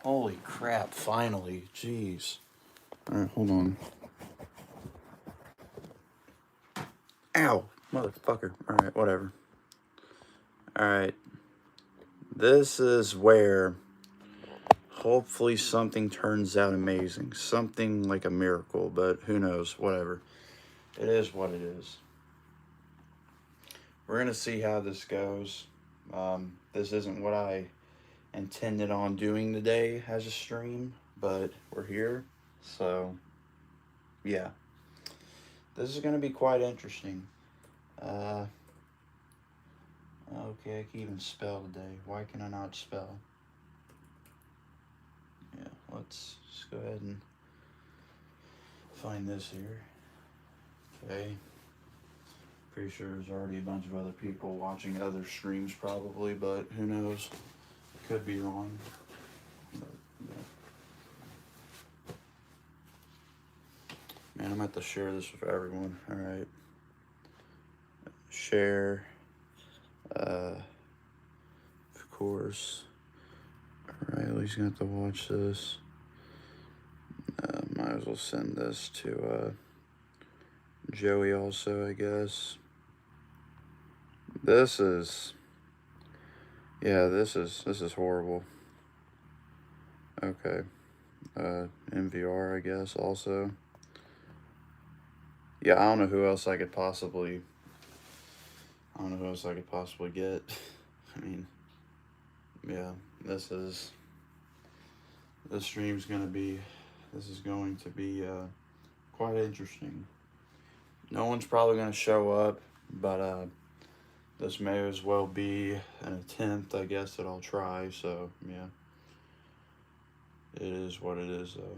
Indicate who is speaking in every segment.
Speaker 1: Holy crap, finally. Jeez. Alright, hold on. Ow! Motherfucker. Alright, whatever. Alright. This is where hopefully something turns out amazing. Something like a miracle, but who knows. Whatever. It is what it is. We're going to see how this goes. This isn't what I intended on doing today as a stream, but we're here. So, yeah. This is going to be quite interesting. Okay, I can even spell today. Why can I not spell? Yeah, let's just go ahead and find this here. Okay. Pretty sure there's already a bunch of other people watching other streams probably, but who knows? Could be wrong. But, yeah. Man, I'm gonna have to share this with everyone. Alright. Share. Of course. Alright, at least gonna have to watch this. Might as well send this to Joey also, I guess. This is horrible. Okay. MVR, I guess, also. Yeah, I don't know who else I could possibly get. I mean, yeah, this is going to be quite interesting. No one's probably going to show up, but this may as well be an attempt, I guess, that I'll try. So, yeah, it is what it is, though.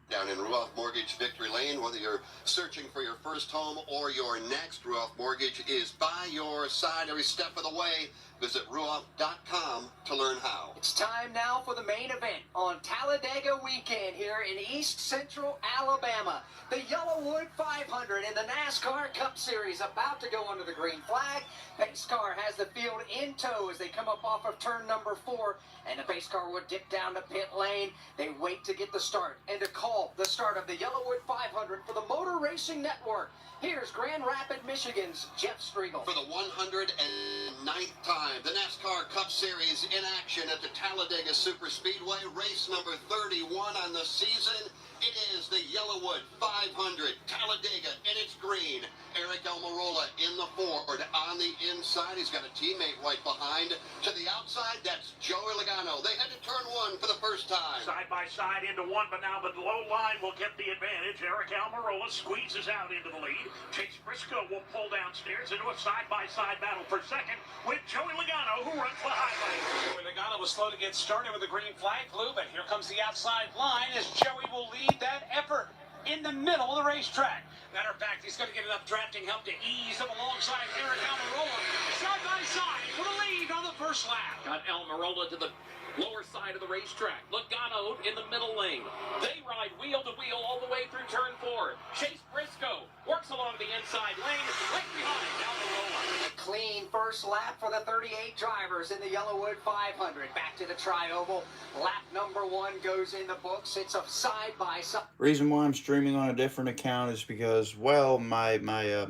Speaker 2: Down in Ruoff Mortgage Victory Lane, whether you're searching for your first home or your next, Ruoff Mortgage is by your side every step of the way. Visit ruoff.com to learn how.
Speaker 3: It's time now for the main event on Talladega weekend here in East Central Alabama. The Yellowwood 500 in the NASCAR Cup Series about to go under the green flag. Pace car has the field in tow as they come up off of turn number 4, and the pace car will dip down to pit lane. They wait to get the start and to call the start of the Yellowwood 500 for the Motor Racing Network. Here's Grand Rapids, Michigan's Jeff Striegel.
Speaker 2: For the 109th time, the NASCAR Cup Series in action at the Talladega Superspeedway, race number 31 on the season. It is the Yellowwood 500 Talladega in its green. Eric Almirola in the Ford. On the inside, he's got a teammate right behind. To the outside, that's Joey Logano. They had to turn 1 for the first time.
Speaker 4: Side by side into 1, but now the low line will get the advantage. Eric Almirola squeezes out into the lead. Chase Briscoe will pull downstairs into a side-by-side battle for second with Joey Logano, who runs the high lane.
Speaker 5: Joey Logano was slow to get started with the green flag flew, but here comes the outside line as Joey will lead that effort in the middle of the racetrack. Matter of fact, he's going to get enough drafting help to ease up alongside Eric Almirola. Side by side for the lead on the first lap.
Speaker 6: Got Almirola to the lower side of the racetrack. Logano in the middle lane. They ride wheel to wheel all the way through turn 4. Chase Briscoe works along the inside lane, right behind Almirola.
Speaker 3: A clean first lap for the 38 drivers in the Yellowwood 500. Back to the tri-oval. Lap number 1 goes in the books. It's a side-by-side.
Speaker 1: Reason why I'm streaming on a different account is because, well, my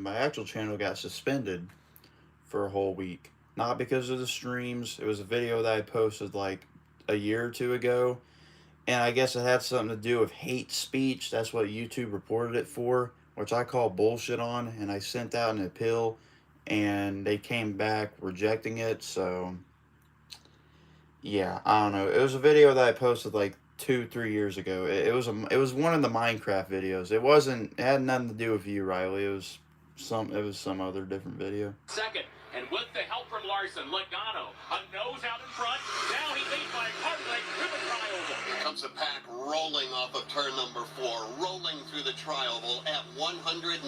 Speaker 1: actual channel got suspended for a whole week. Not because of the streams. It was a video that I posted like a year or 2 ago, and I guess it had something to do with hate speech. That's what YouTube reported it for, which I call bullshit on, and I sent out an appeal, and they came back rejecting it. So yeah, I don't know. It was a video that I posted like 2-3 years ago. It was one of the Minecraft videos. It had nothing to do with you, Riley. It was some other different video.
Speaker 6: Second, and with the help from Larson, Logano, a nose out in front. Now he's lead by Hardwick to the tri-oval.
Speaker 2: Here comes the pack rolling off of turn number 4, rolling through the tri-oval at 194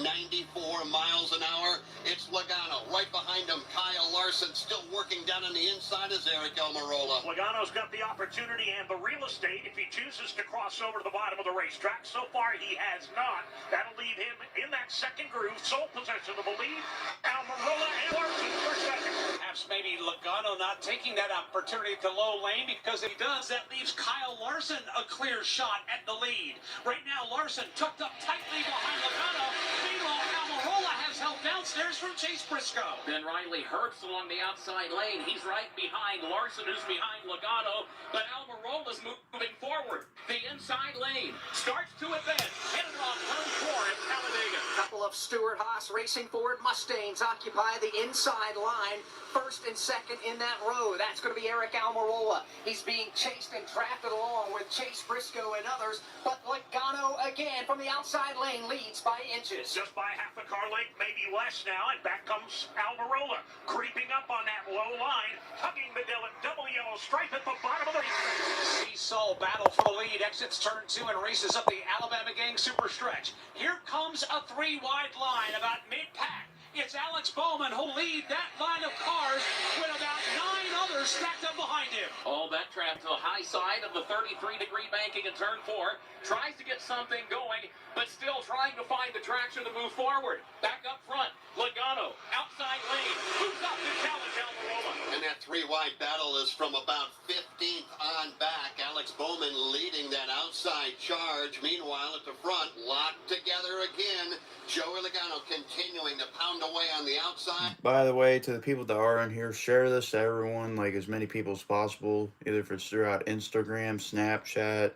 Speaker 2: miles an hour. It's Logano. Right behind him, Kyle Larson, still working down on the inside is Eric Almirola.
Speaker 4: Logano's got the opportunity and the real estate if he chooses to cross over to the bottom of the racetrack. So far, he has not. That'll leave him in that second groove, sole possession of the lead. Almirola and Larson for second.
Speaker 5: Perhaps maybe Logano not taking that opportunity to low lane, because if he does, that leaves Kyle Larson a clear shot at the lead. Right now, Larson tucked up tightly behind Logano. Meanwhile, Almirola has help downstairs from Chase Briscoe.
Speaker 6: Then Riley Herbst along the outside lane. He's right behind Larson, who's behind Logano, but Almirola's moving forward. The inside lane starts to advance. Headed off turn 4 at Talladega.
Speaker 3: Couple of Stewart Haas Racing Ford Mustangs occupy the inside line, first and second in that row. That's going to be Eric Almirola. He's being chased and drafted along with Chase Briscoe and others, but Logano again from the outside lane leads by inches.
Speaker 4: Just by half a car length, maybe less now, and back comes Almirola, creeping up on that low line, hugging the double yellow stripe at the bottom of the racetrack.
Speaker 5: Seesaw battle for the lead, exits turn 2 and races up the Alabama Gang Super Stretch. Here comes a 3-wide line about mid-pack. It's Alex Bowman who'll lead that line of cars with about 9 others stacked up behind him.
Speaker 6: All that trapped to the high side of the 33-degree banking in turn 4. Tries to get something going, but still trying to find the traction to move forward. Back up front, Logano, outside lane, moves up to challenge Almirola.
Speaker 2: And that 3-wide battle is from about 15th on back. Alex Bowman leading that outside charge. Meanwhile, at the front, locked together again. Joey Logano continuing to pound away on the outside.
Speaker 1: By the way, to the people that are in here, share this to everyone, like as many people as possible. Either if it's throughout Instagram, Snapchat,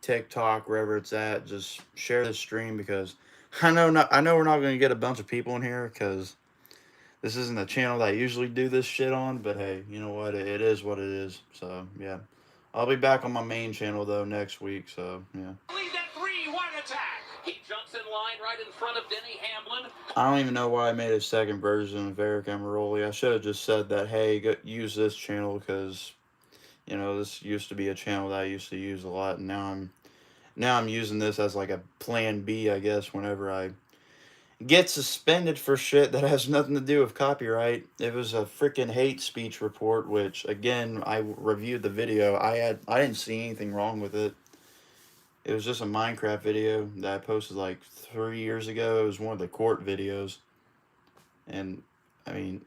Speaker 1: TikTok, wherever it's at, just share this stream, because I know we're not going to get a bunch of people in here, because this isn't a channel that I usually do this shit on, but hey, you know what, it is what it is. So yeah, I'll be back on my main channel though next week, so yeah.
Speaker 5: Lead that 3-wide attack.
Speaker 6: He jumps in line right in front of Denny Hamlin.
Speaker 1: I don't even know why I made a second version of Eric Almirola. I should have just said that, hey, use this channel, because you know, this used to be a channel that I used to use a lot, and now I'm using this as like a plan B, I guess, whenever I get suspended for shit that has nothing to do with copyright. It was a freaking hate speech report, which again, I reviewed the video. I didn't see anything wrong with it. It was just a Minecraft video that I posted like 3 years ago. It was one of the court videos, and I mean,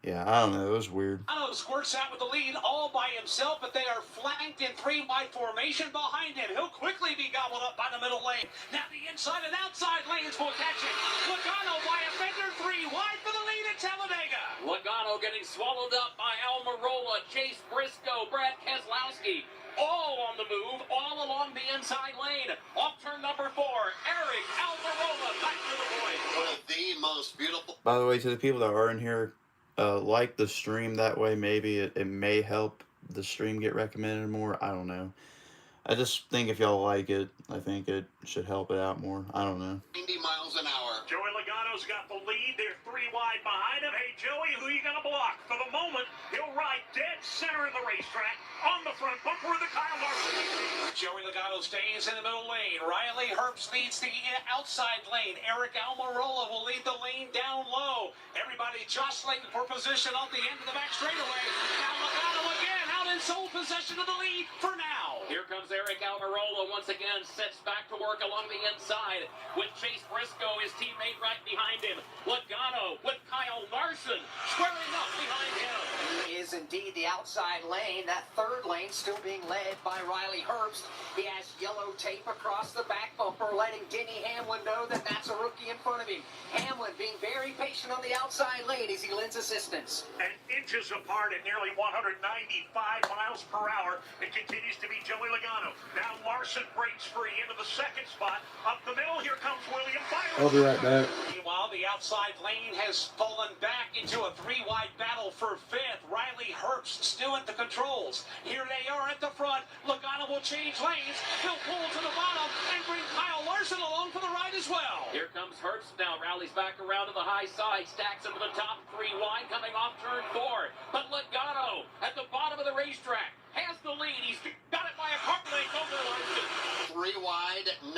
Speaker 1: yeah, I don't know. It was weird.
Speaker 5: Logano squirts out with the lead all by himself, but they are flanked in 3-wide formation behind him. He'll quickly be gobbled up by the middle lane. Now the inside and outside lanes will catch him. Logano by a fender 3-wide for the lead at Talladega.
Speaker 6: Logano getting swallowed up by Almirola, Chase Briscoe, Brad Keselowski. All on the move, all along the inside lane. Off turn number 4, Eric Almirola back to the point.
Speaker 2: One of the most beautiful.
Speaker 1: By the way, to the people that are in here, like the stream, that way maybe it may help the stream get recommended more. I don't know. I just think if y'all like it, I think it should help it out more. I don't know.
Speaker 2: 90 miles an hour.
Speaker 4: Joey Logano's got the lead. They're 3 wide behind him. Hey, Joey, who you going to block? For the moment, he'll ride dead center in the racetrack on the front bumper of the Kyle Larson.
Speaker 5: Joey Logano stays in the middle lane. Riley Herbst leads the outside lane. Eric Almirola will lead the lane down low. Everybody jostling for position on the end of the back straightaway. Now Logano again out in sole possession of the lead for now.
Speaker 6: Here comes Eric Almirola once again, sets back to work along the inside with Chase Briscoe, his teammate, right behind him. Logano with Kyle Larson squaring up behind him.
Speaker 3: Is indeed the outside lane. That third lane still being led by Riley Herbst. He has yellow tape across the back bumper, letting Denny Hamlin know that that's a rookie in front of him. Hamlin being very patient on the outside lane as he lends assistance.
Speaker 4: And inches apart at nearly 195 miles per hour. It continues to be Joey Logano. Now Larson breaks free into the second spot. Up the middle, here comes William Byron.
Speaker 1: I'll be right back.
Speaker 5: Meanwhile, the outside lane has fallen back into a 3-wide battle for 5th. Riley Herbst still at the controls. Here they are at the front. Logano will change lanes. He'll pull to the bottom and bring Kyle Larson along for the ride as well.
Speaker 6: Here comes Herbst now, rallies back around to the high side, stacks into the top 3 wide, coming off turn 4. But Logano at the bottom of the racetrack has the lead. He's got it by a car length over
Speaker 2: 3 wide, 9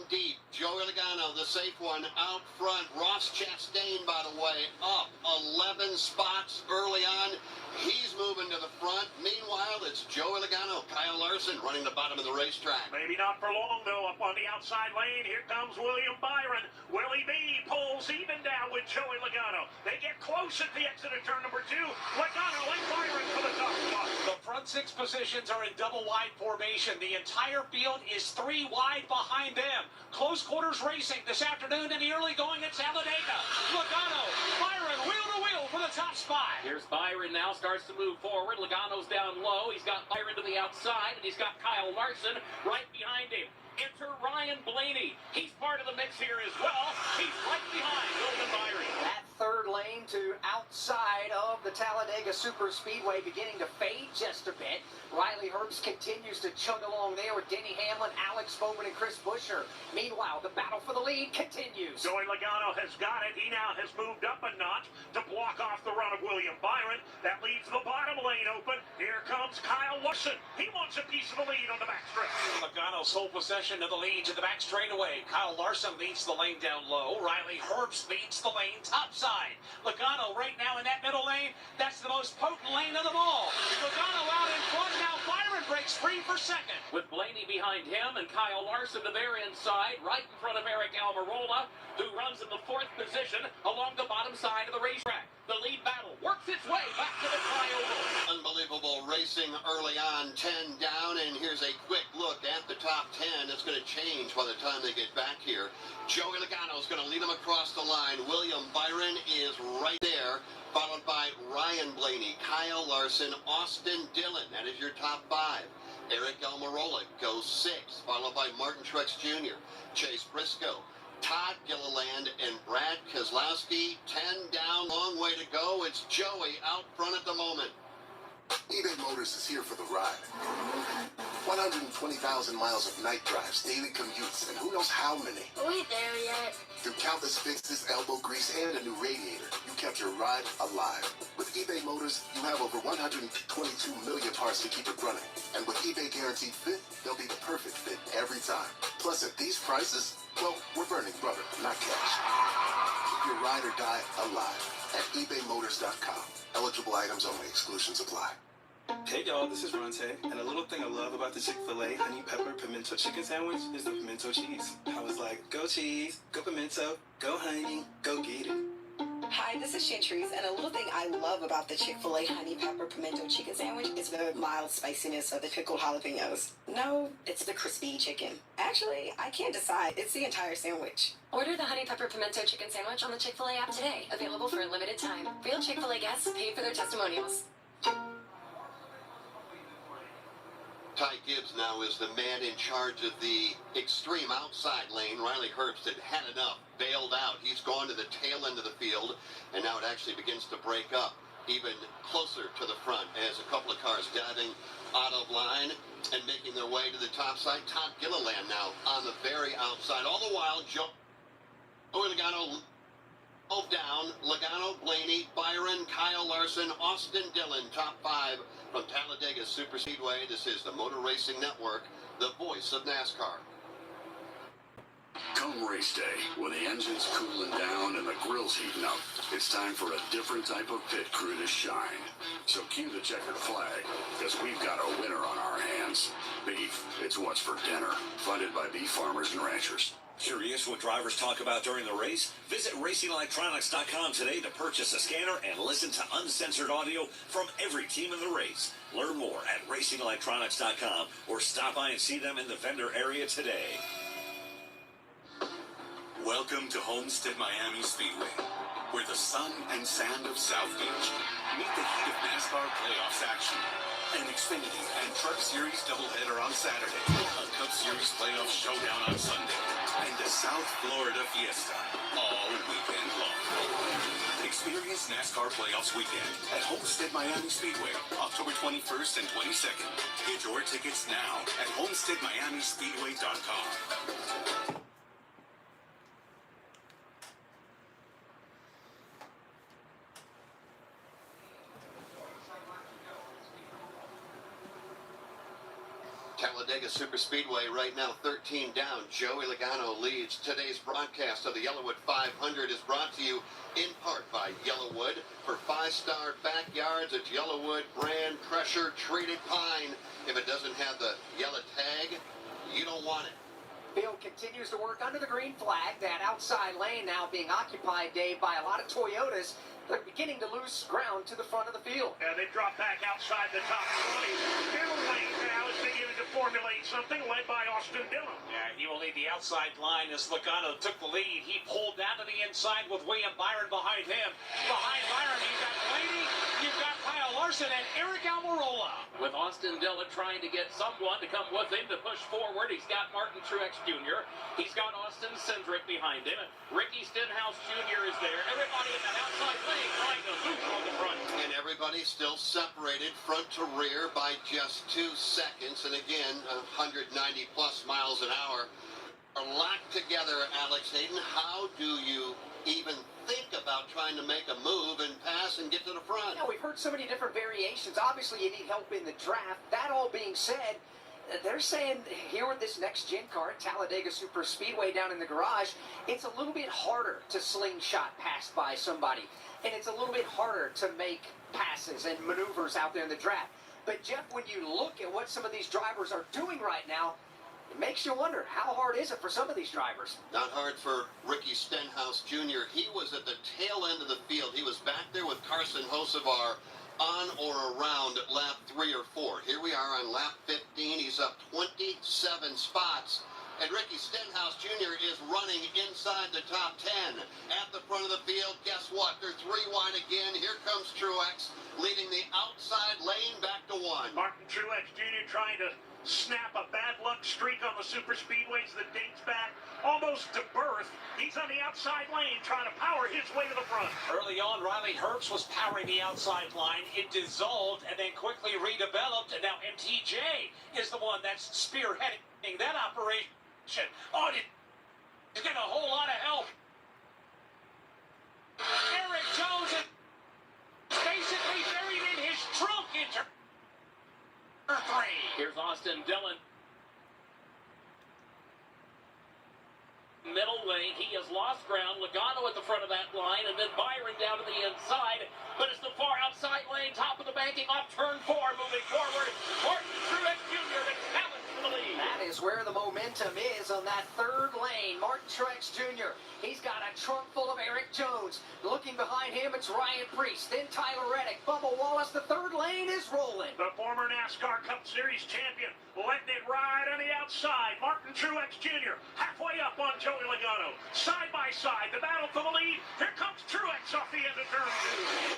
Speaker 2: deep. Joey Logano, the safe one, out front. Ross Chastain, by the way, up 11 spots early on. He's moving to the front. Meanwhile, it's Joey Logano, Kyle Larson running the bottom of the racetrack.
Speaker 4: Maybe not for long, though. Up on the outside lane, here comes William Byron. Willie B pulls even down with Joey Logano. They get close at the exit of turn number 2. Logano and Byron for the top spot.
Speaker 5: The front 6 positions are in double wide formation. The entire field is 3 wide behind them. Close quarters racing this afternoon in the early going at Talladega. Logano, Byron, wheel to wheel for the top spot.
Speaker 6: Here's Byron now, starts to move forward. Logano's down low. He's got Byron to the outside, and he's got Kyle Larson right behind him. Enter Ryan Blaney. He's part of the mix here as well. He's right behind William Byron.
Speaker 3: That third lane to outside of the Talladega Super Speedway beginning to fade just a bit. Riley Herbst continues to chug along there with Denny Hamlin, Alex Bowman, and Chris Buescher. Meanwhile, the battle for the lead continues.
Speaker 4: Joey Logano has got it. He now has moved up a notch to block off the run of William Byron. That leaves the bottom lane open. Here comes Kyle Larson. He wants a piece of the lead on the backstretch.
Speaker 5: Logano sole possession of the lead to the back straightaway. Kyle Larson leads the lane down low. Riley Herbst leads the lane topside. Logano right now in that middle lane. That's the most potent lane of them all. Logano out in front. Now Byron breaks free for second.
Speaker 6: With Blaney behind him and Kyle Larson to their inside, right in front of Eric Almirola, who runs in the 4th position along the bottom side of the racetrack. The lead battle works its way back to the tri-oval.
Speaker 2: Unbelievable racing early on, 10 down, and here's a quick look at the top 10. It's going to change by the time they get back here. Joey Logano is going to lead them across the line. William Byron is right there, followed by Ryan Blaney, Kyle Larson, Austin Dillon. That is your top 5. Eric Almirola goes 6, followed by Martin Truex Jr., Chase Briscoe, Todd Gilliland, and Brad Keselowski. 10 down, long way to go. It's Joey out front at the moment.
Speaker 7: eBay Motors is here for the ride. 120,000 miles of night drives, daily commutes, and who knows how many.
Speaker 8: Are we there yet?
Speaker 7: Through countless fixes, elbow grease, and a new radiator, you kept your ride alive. With eBay Motors, you have over 122 million parts to keep it running. And with eBay Guaranteed Fit, they'll be the perfect fit every time. Plus, at these prices, well, we're burning rubber, not cash. Keep your ride or die alive at ebaymotors.com. Eligible items only. Exclusions apply.
Speaker 9: Hey y'all, this is Ronte, and a little thing I love about the Chick-fil-A honey pepper pimento chicken sandwich is the pimento cheese. I was like, go cheese, go pimento, go honey, go get it.
Speaker 10: Hi, this is Chantrice, and a little thing I love about the Chick-fil-A honey pepper pimento chicken sandwich is the mild spiciness of the pickled jalapenos. No, it's the crispy chicken. Actually, I can't decide. It's the entire sandwich.
Speaker 8: Order the Honey Pepper Pimento Chicken Sandwich on the Chick-fil-A app today. Available for a limited time. Real Chick-fil-A guests paid for their testimonials.
Speaker 2: Ty Gibbs now is the man in charge of the extreme outside lane. Riley Herbst had enough, bailed out. He's gone to the tail end of the field, and now it actually begins to break up even closer to the front as a couple of cars diving out of line and making their way to the top side. Todd Gilliland now on the very outside. All the while, Joey Logano down. Logano, Blaney, Byron, Kyle Larson, Austin Dillon, top 5 from Talladega Superspeedway. This is the Motor Racing Network, the voice of NASCAR.
Speaker 11: Come race day, when the engine's cooling down and the grill's heating up, it's time for a different type of pit crew to shine. So cue the checkered flag, because we've got a winner on our hands. Beef, it's what's for dinner. Funded by beef farmers and ranchers.
Speaker 12: Curious what drivers talk about during the race? Visit RacingElectronics.com today to purchase a scanner and listen to uncensored audio from every team in the race. Learn more at RacingElectronics.com or stop by and see them in the vendor area today.
Speaker 11: Welcome to Homestead Miami Speedway, where the sun and sand of South Beach meet the heat of NASCAR playoffs action. An Xfinity and Truck Series doubleheader on Saturday, a Cup Series playoff showdown on Sunday, and a South Florida fiesta all weekend long. Experience NASCAR playoffs weekend at Homestead Miami Speedway, October 21st and 22nd. Get your tickets now at homesteadmiamispeedway.com.
Speaker 2: Talladega Superspeedway right now 13 down. Joey Logano leads. Today's broadcast of the Yellowwood 500 is brought to you in part by Yellowwood. For 5-star backyards, it's Yellowwood brand pressure treated pine. If it doesn't have the yellow tag, you don't want it.
Speaker 3: Field continues to work under the green flag. That outside lane now being occupied, Dave, by a lot of Toyotas. They're beginning to lose ground to the front of the field.
Speaker 4: Yeah, they drop back outside the top 20. Middle lane now is beginning to formulate something, led by Austin Dillon.
Speaker 5: Yeah, he will lead the outside line as Logano took the lead. He pulled down to the inside with William Byron behind him. Behind Byron, you've got Blaney, you've got Kyle Larson, and Eric Almirola.
Speaker 6: With Austin Dillon trying to get someone to come with him to push forward, he's got Martin Truex Jr. He's got Austin Cindric behind him. Ricky Stenhouse Jr. is there. Everybody in that outside lane trying to loop on the front.
Speaker 2: And everybody still separated front to rear by just 2 seconds. And again, 190 plus miles an hour are locked together, Alex Hayden. How do you even think about trying to make a move and pass and get to the front?
Speaker 3: We've heard so many different variations. Obviously, you need help in the draft. That all being said, they're saying here with this next-gen car, Talladega Super Speedway down in the garage, it's a little bit harder to slingshot past by somebody. And it's a little bit harder to make passes and maneuvers out there in the draft. But, Jeff, when you look at what some of these drivers are doing right now, it makes you wonder, how hard is it for some of these drivers?
Speaker 2: Not hard for Ricky Stenhouse Jr. He was at the tail end of the field. He was back there with Carson Hocevar on or around lap 3 or 4. Here we are on lap 15. He's up 27 spots. And Ricky Stenhouse Jr. is running inside the top 10. At the front of the field, guess what? They're 3 wide again. Here comes Truex leading the outside lane back to 1.
Speaker 4: Martin Truex Jr. trying to snap a bad luck streak on the super speedways that dates back almost to birth. He's on the outside lane trying to power his way to the front.
Speaker 5: Early on, Riley Herbst was powering the outside line. It dissolved and then quickly redeveloped, and now MTJ is the one that's spearheading that operation. Oh, he's getting a whole lot of help. Eric Jones is basically buried in his trunk in turn 3.
Speaker 6: Here's Austin Dillon. Middle lane, he has lost ground. Logano at the front of that line, and then Byron down to the inside. But it's the far outside lane, top of the banking, off turn 4, moving forward. Martin Truex Jr. to challenge for the lead.
Speaker 3: That is where the momentum is on that third lane. Martin Truex Jr. He's got a trunk full of Eric Jones. Looking behind him, it's Ryan Preece, then Tyler Reddick, Bubba Wallace. The third lane is rolling.
Speaker 4: The former NASCAR Cup Series champion letting it ride on the outside. Martin Truex Jr. halfway up on Joey Logano. Side by side, the battle for the lead. Here comes Truex off the end of turn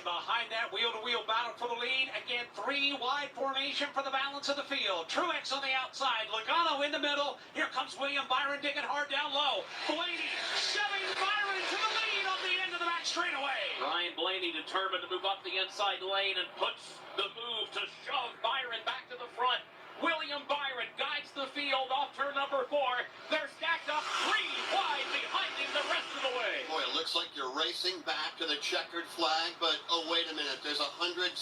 Speaker 4: 2.
Speaker 5: Behind that wheel-to-wheel battle for the lead. Again, 3 wide formation for the balance of the field. Truex on the outside, Logano in the middle. Here comes William Byron digging hard down low. Blaney shoving Byron to the lead on the end of the back straightaway.
Speaker 6: Ryan Blaney determined to move up the inside lane and puts the move to shove Byron back to the front. William Byron guides the field off turn number 4. They're stacked up 3 wide behind him the rest of the way.
Speaker 2: Boy, it looks like you're racing back to the checkered flag, but oh, wait a minute. There's 170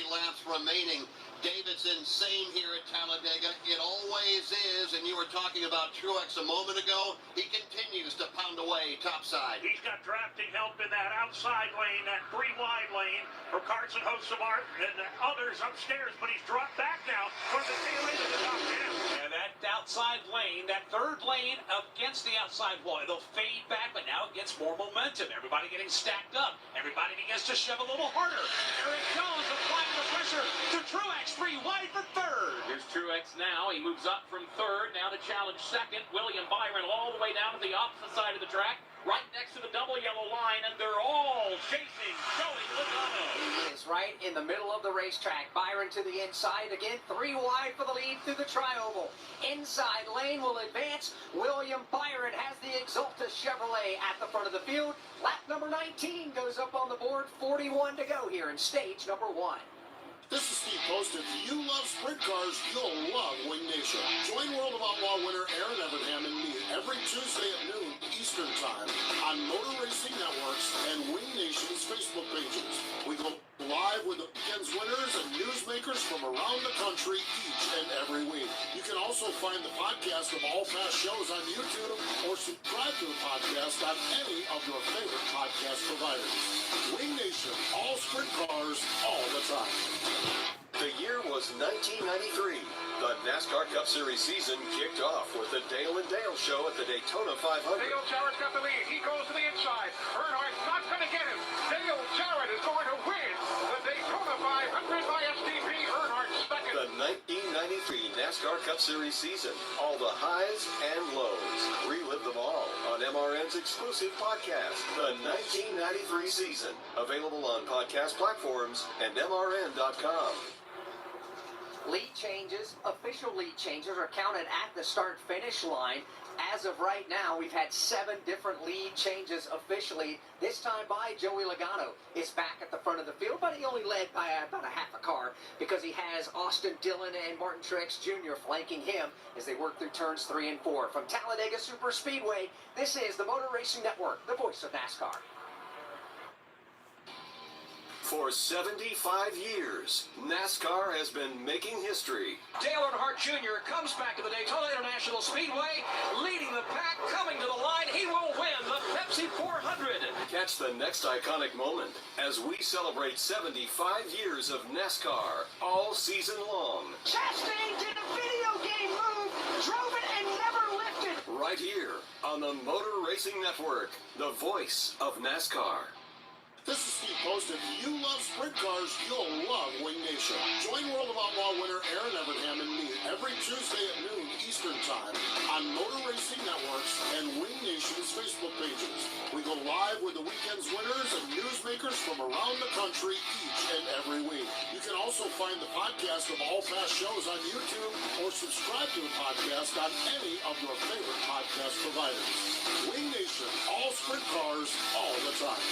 Speaker 2: laps remaining. David's insane here at Talladega. It always is, and you were talking about Truex a moment ago. He continues to pound away topside.
Speaker 4: He's got drafting help in that outside lane, that 3 wide lane for Carson Hocevar and others upstairs, but he's dropped back now toward the tail end of the top 10.
Speaker 5: Yeah, that outside lane, that third lane against the outside wall, it'll fade back, but now it gets more momentum. Everybody getting stacked up. Everybody begins to shove a little harder. Eric Jones applying the pressure to Truex, 3 wide for third.
Speaker 6: Here's Truex now. He moves up from third, now to challenge second. William Byron all the way down to the opposite side of the track, right next to the double yellow line, and they're all chasing Joey Logano.
Speaker 3: He is right in the middle of the racetrack. Byron to the inside. Again, 3 wide for the lead through the tri-oval. Inside lane will advance. William Byron has the Exalta Chevrolet at the front of the field. Lap number 19 goes up on the board. 41 to go here in stage number 1.
Speaker 13: This is Steve Post. If you love sprint cars, you'll love Wing Nation. Join World of Outlaw winner Aaron Evernham and me every Tuesday at noon Eastern Time on Motor Racing Networks and Wing Nation's Facebook pages. We go live with the weekend's winners and newsmakers from around the country each and every week. You can also also find the podcast of all past shows on YouTube or subscribe to the podcast on any of your favorite podcast providers. Wing Nation, all sprint cars, all the time.
Speaker 14: The year was 1993. The NASCAR Cup Series season kicked off with the Dale and Dale show at the Daytona 500.
Speaker 4: Dale Jarrett's got the lead. He goes to the inside. Earnhardt's not going to get him. Dale Jarrett is going to win the Daytona 500 by STP. Earnhardt second.
Speaker 14: The 1993 NASCAR Cup Series season. All the highs and lows. Relive them all on MRN's exclusive podcast, The 1993 Season. Available on podcast platforms and MRN.com.
Speaker 3: Lead changes, official lead changes, are counted at the start-finish line. As of right now, we've had 7 different lead changes officially. This time by Joey Logano is back at the front of the field, but he only led by about a half a car because he has Austin Dillon and Martin Truex Jr. flanking him as they work through turns 3 and 4. From Talladega Superspeedway, this is the Motor Racing Network, the voice of NASCAR.
Speaker 14: For 75 years, NASCAR has been making history.
Speaker 5: Dale Earnhardt Jr. comes back to the Daytona International Speedway, leading the pack, coming to the line. He will win the Pepsi 400.
Speaker 14: Catch the next iconic moment as we celebrate 75 years of NASCAR all season long.
Speaker 3: Chastain did a video game move, drove it and never lifted.
Speaker 14: Right here on the Motor Racing Network, the voice of NASCAR.
Speaker 13: This is Steve Post. If you love sprint cars, you'll love Wing Nation. Join World of Outlaw winner Aaron Evernham and me every Tuesday at noon Eastern Time on Motor Racing Networks and Wing Nation's Facebook pages. We go live with the weekend's winners and newsmakers from around the country each and every week. You can also find the podcast of all past shows on YouTube or subscribe to the podcast on any of your favorite podcast providers. Wing Nation, all sprint cars, all the time.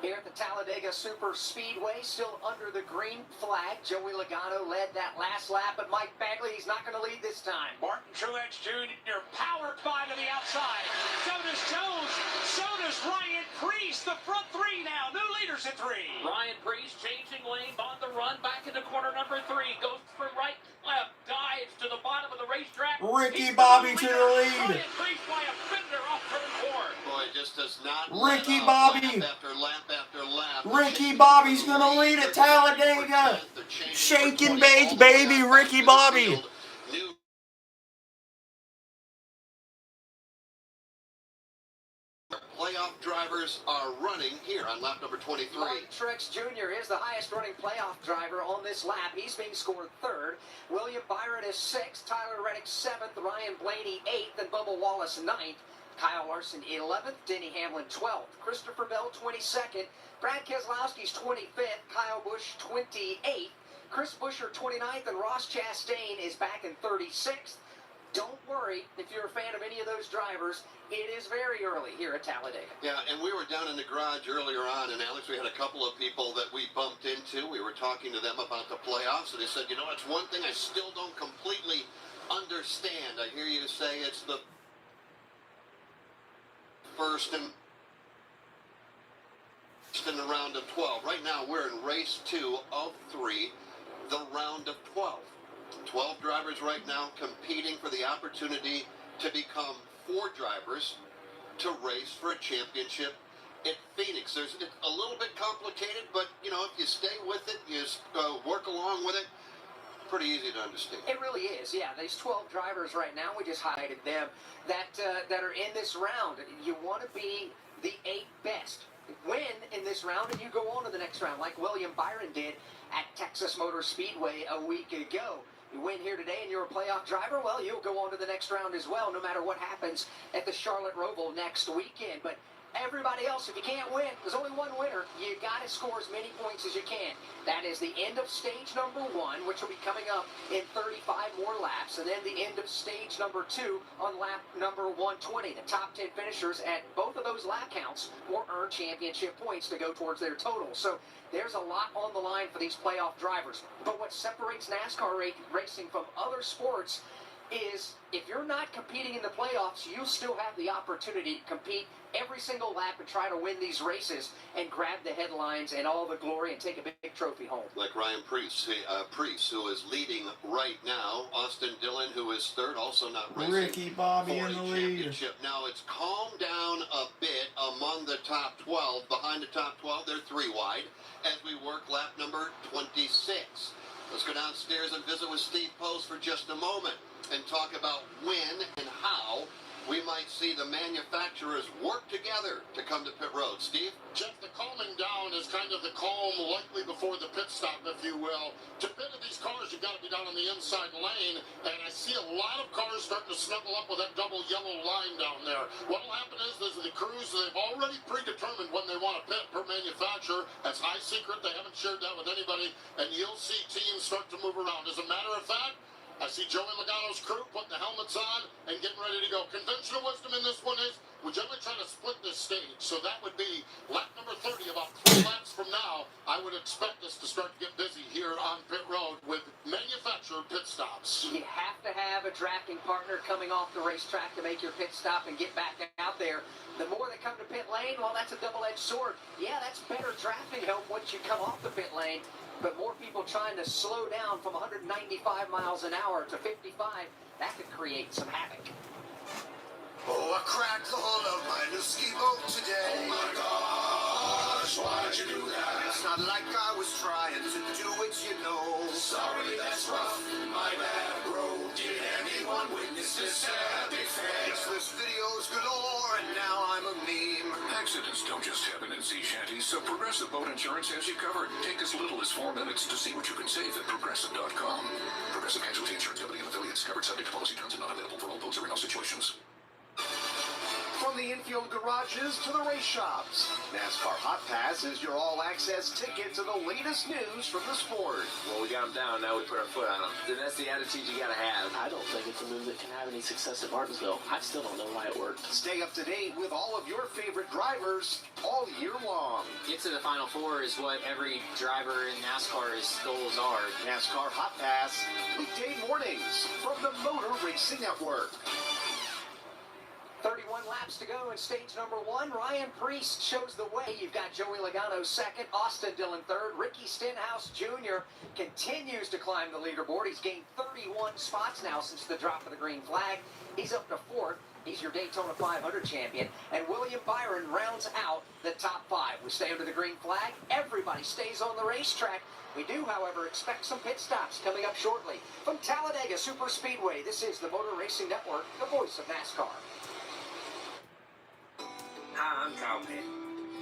Speaker 3: Here at the Talladega Superspeedway, still under the green flag. Joey Logano led that last lap, but Mike Bagley, he's not going to lead this time.
Speaker 5: Martin Truex Jr. powered by to the outside. So does Jones. So does Ryan Preece. The front 3 now. New leaders at 3.
Speaker 6: Ryan Preece changing lane on the run back into corner number 3. Goes from right, left, dives to the bottom of the racetrack.
Speaker 1: Ricky Bobby to the lead.
Speaker 6: Ryan Preece by a fender off turn 4.
Speaker 2: Boy, just does not
Speaker 1: Ricky
Speaker 2: let up
Speaker 1: Bobby.
Speaker 2: lap after lap after lap.
Speaker 1: Ricky Bobby's gonna lead at Talladega. Shake and bake, baby, Ricky Bobby.
Speaker 2: New playoff drivers are running here on lap number 23.
Speaker 3: Martin Truex Jr. is the highest running playoff driver on this lap. He's being scored 3rd. William Byron is 6th. Tyler Reddick 7th. Ryan Blaney 8th. And Bubba Wallace 9th. Kyle Larson 11th. Denny Hamlin 12th. Christopher Bell 22nd. Brad Keselowski's 25th. Kyle Busch 28th. Chris Buescher 29th. And Ross Chastain is back in 36th. Don't worry if you're a fan of any of those drivers. It is very early here at Talladega.
Speaker 2: Yeah, and we were down in the garage earlier on, and Alex, we had a couple of people that we bumped into. We were talking to them about the playoffs, and they said, you know, it's one thing I still don't completely understand. I hear you say it's the first and in the round of 12. Right now, we're in race 2 of 3, the round of 12. 12 drivers right now competing for the opportunity to become 4 drivers to race for a championship at Phoenix. It's a little bit complicated, but, you know, if you stay with it, you work along with it, pretty easy to understand.
Speaker 3: It really is, yeah. These 12 drivers right now, we just highlighted them, that are in this round. You want to be the 8 best. Win in this round, and you go on to the next round, like William Byron did at Texas Motor Speedway a week ago. You win here today and you're a playoff driver, well, you'll go on to the next round as well, no matter what happens at the Charlotte Roval next weekend. But everybody else, if you can't win, there's only one winner. You got to score as many points as you can. That is the end of stage number 1, which will be coming up in 35 more laps, and then the end of stage number 2 on lap number 120. The top 10 finishers at both of those lap counts will earn championship points to go towards their total. So there's a lot on the line for these playoff drivers. But what separates NASCAR racing from other sports is if you're not competing in the playoffs, you still have the opportunity to compete every single lap and try to win these races and grab the headlines and all the glory and take a big trophy home.
Speaker 2: Like Ryan Preece, who is leading right now. Austin Dillon, who is third, also not racing.
Speaker 1: Ricky Bobby
Speaker 2: for
Speaker 1: in the
Speaker 2: a
Speaker 1: lead.
Speaker 2: championship. Now it's calmed down a bit among the top 12. Behind the top 12, they're 3 wide as we work lap number 26. Let's go downstairs and visit with Steve Post for just a moment and talk about when and how we might see the manufacturers work together to come to pit road. Steve?
Speaker 13: Jeff, the calming down is kind of the calm likely before the pit stop, if you will. To pit of these cars, you've got to be down on the inside lane, and I see a lot of cars starting to snuggle up with that double yellow line down there. What will happen is the crews, they've already predetermined when they want to pit per manufacturer. That's high secret. They haven't shared that with anybody, and you'll see teams start to move around. As a matter of fact, I see Joey Logano's crew putting the helmets on and getting ready to go. Conventional wisdom in this one is we generally try to split this stage. So that would be lap number 30. About 3 laps from now, I would expect us to start to get busy here on pit road with manufacturer pit stops.
Speaker 3: You have to have a drafting partner coming off the racetrack to make your pit stop and get back out there. The more that come to pit lane, well, that's a double-edged sword. Yeah, that's better drafting help once you come off the pit lane. But more people trying to slow down from 195 miles an hour to 55, that could create some havoc.
Speaker 7: Oh, I cracked the hull of my new ski boat today. Oh my gosh, why'd you do that? It's not like I was trying to do it, you know. Sorry, that's rough, my bad, bro. Did anyone witness this epic fail? Yes, this video's galore, and now I'm a meme.
Speaker 11: Accidents don't just happen in sea shanties, so Progressive Boat Insurance has you covered. Take as little as 4 minutes to see what you can save at Progressive.com. Progressive Casualty Insurance Company and affiliates, covered subject to policy terms and not available for all boats or in all situations.
Speaker 15: From the infield garages to the race shops, NASCAR Hot Pass is your all-access ticket to the latest news from the sport.
Speaker 16: Well, we got them down, now we put our foot on them. Then that's the attitude you gotta have.
Speaker 17: I don't think it's a move that can have any success at Martinsville. I still don't know why it worked.
Speaker 15: Stay up to date with all of your favorite drivers all year long.
Speaker 18: Get to the Final Four is what every driver in NASCAR's goals are.
Speaker 15: NASCAR Hot Pass, weekday mornings from the Motor Racing Network.
Speaker 3: 31 laps to go in stage number 1. Ryan Preece shows the way. You've got Joey Logano second, Austin Dillon third. Ricky Stenhouse Jr. continues to climb the leaderboard. He's gained 31 spots now since the drop of the green flag. He's up to 4th. He's your Daytona 500 champion. And William Byron rounds out the top 5. We stay under the green flag. Everybody stays on the racetrack. We do, however, expect some pit stops coming up shortly. From Talladega Superspeedway, this is the Motor Racing Network, the voice of NASCAR.
Speaker 19: Hi, I'm Kyle Penn.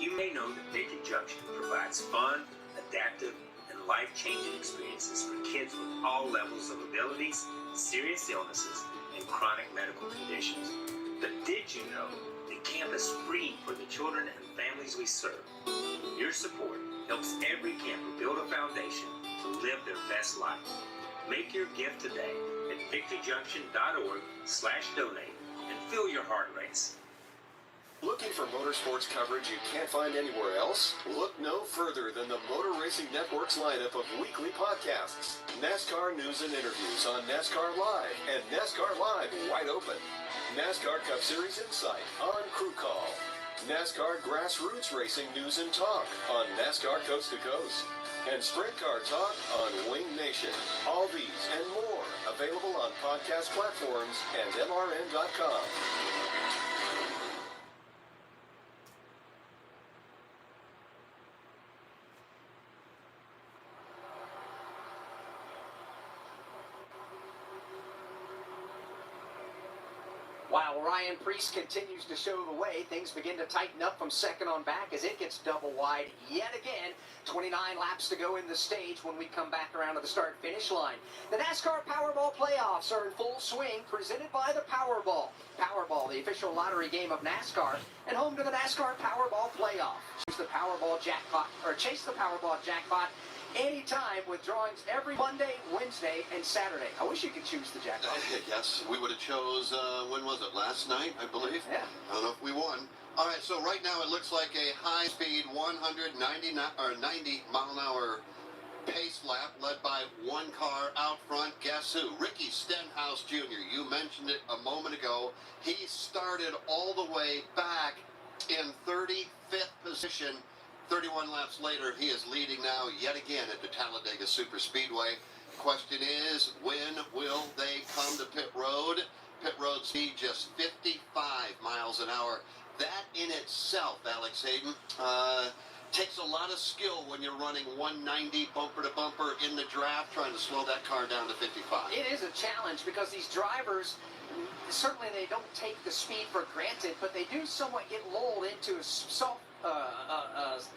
Speaker 19: You may know that Victory Junction provides fun, adaptive, and life-changing experiences for kids with all levels of abilities, serious illnesses, and chronic medical conditions. But did you know that camp is free for the children and families we serve? Your support helps every camper build a foundation to live their best life. Make your gift today at victoryjunction.org/donate and fill your heart race.
Speaker 14: Looking for motorsports coverage you can't find anywhere else? Look no further than the Motor Racing Network's lineup of weekly podcasts. NASCAR news and interviews on NASCAR Live and NASCAR Live Wide Open. NASCAR Cup Series Insight on Crew Call. NASCAR Grassroots Racing News and Talk on NASCAR Coast to Coast. And Sprint Car Talk on Wing Nation. All these and more available on podcast platforms and MRN.com.
Speaker 3: While Ryan Preece continues to show the way, things begin to tighten up from second on back as it gets double wide yet again. 29 laps to go in the stage when we come back around to the start-finish line. The NASCAR Powerball playoffs are in full swing, presented by the Powerball. Powerball, the official lottery game of NASCAR, and home to the NASCAR Powerball playoff. Choose the Powerball jackpot, or chase the Powerball jackpot anytime with drawings every Monday, Wednesday, and Saturday. I wish you could choose the jackpot.
Speaker 2: Yes, we would have chose, when was it, last night, I believe?
Speaker 3: Yeah.
Speaker 2: I don't know if we won. All right, so right now it looks like a high-speed 90 mile an hour pace lap led by one car out front. Guess who? Ricky Stenhouse Jr. You mentioned it a moment ago. He started all the way back in 35th position. 31 laps later, he is leading now yet again at the Talladega Superspeedway. Question is, when will they come to pit road? Pit road speed just 55 miles an hour. That in itself, Alex Hayden, takes a lot of skill when you're running 190 bumper to bumper in the draft, trying to slow that car down to 55.
Speaker 3: It is a challenge because these drivers, certainly they don't take the speed for granted, but they do somewhat get lulled into a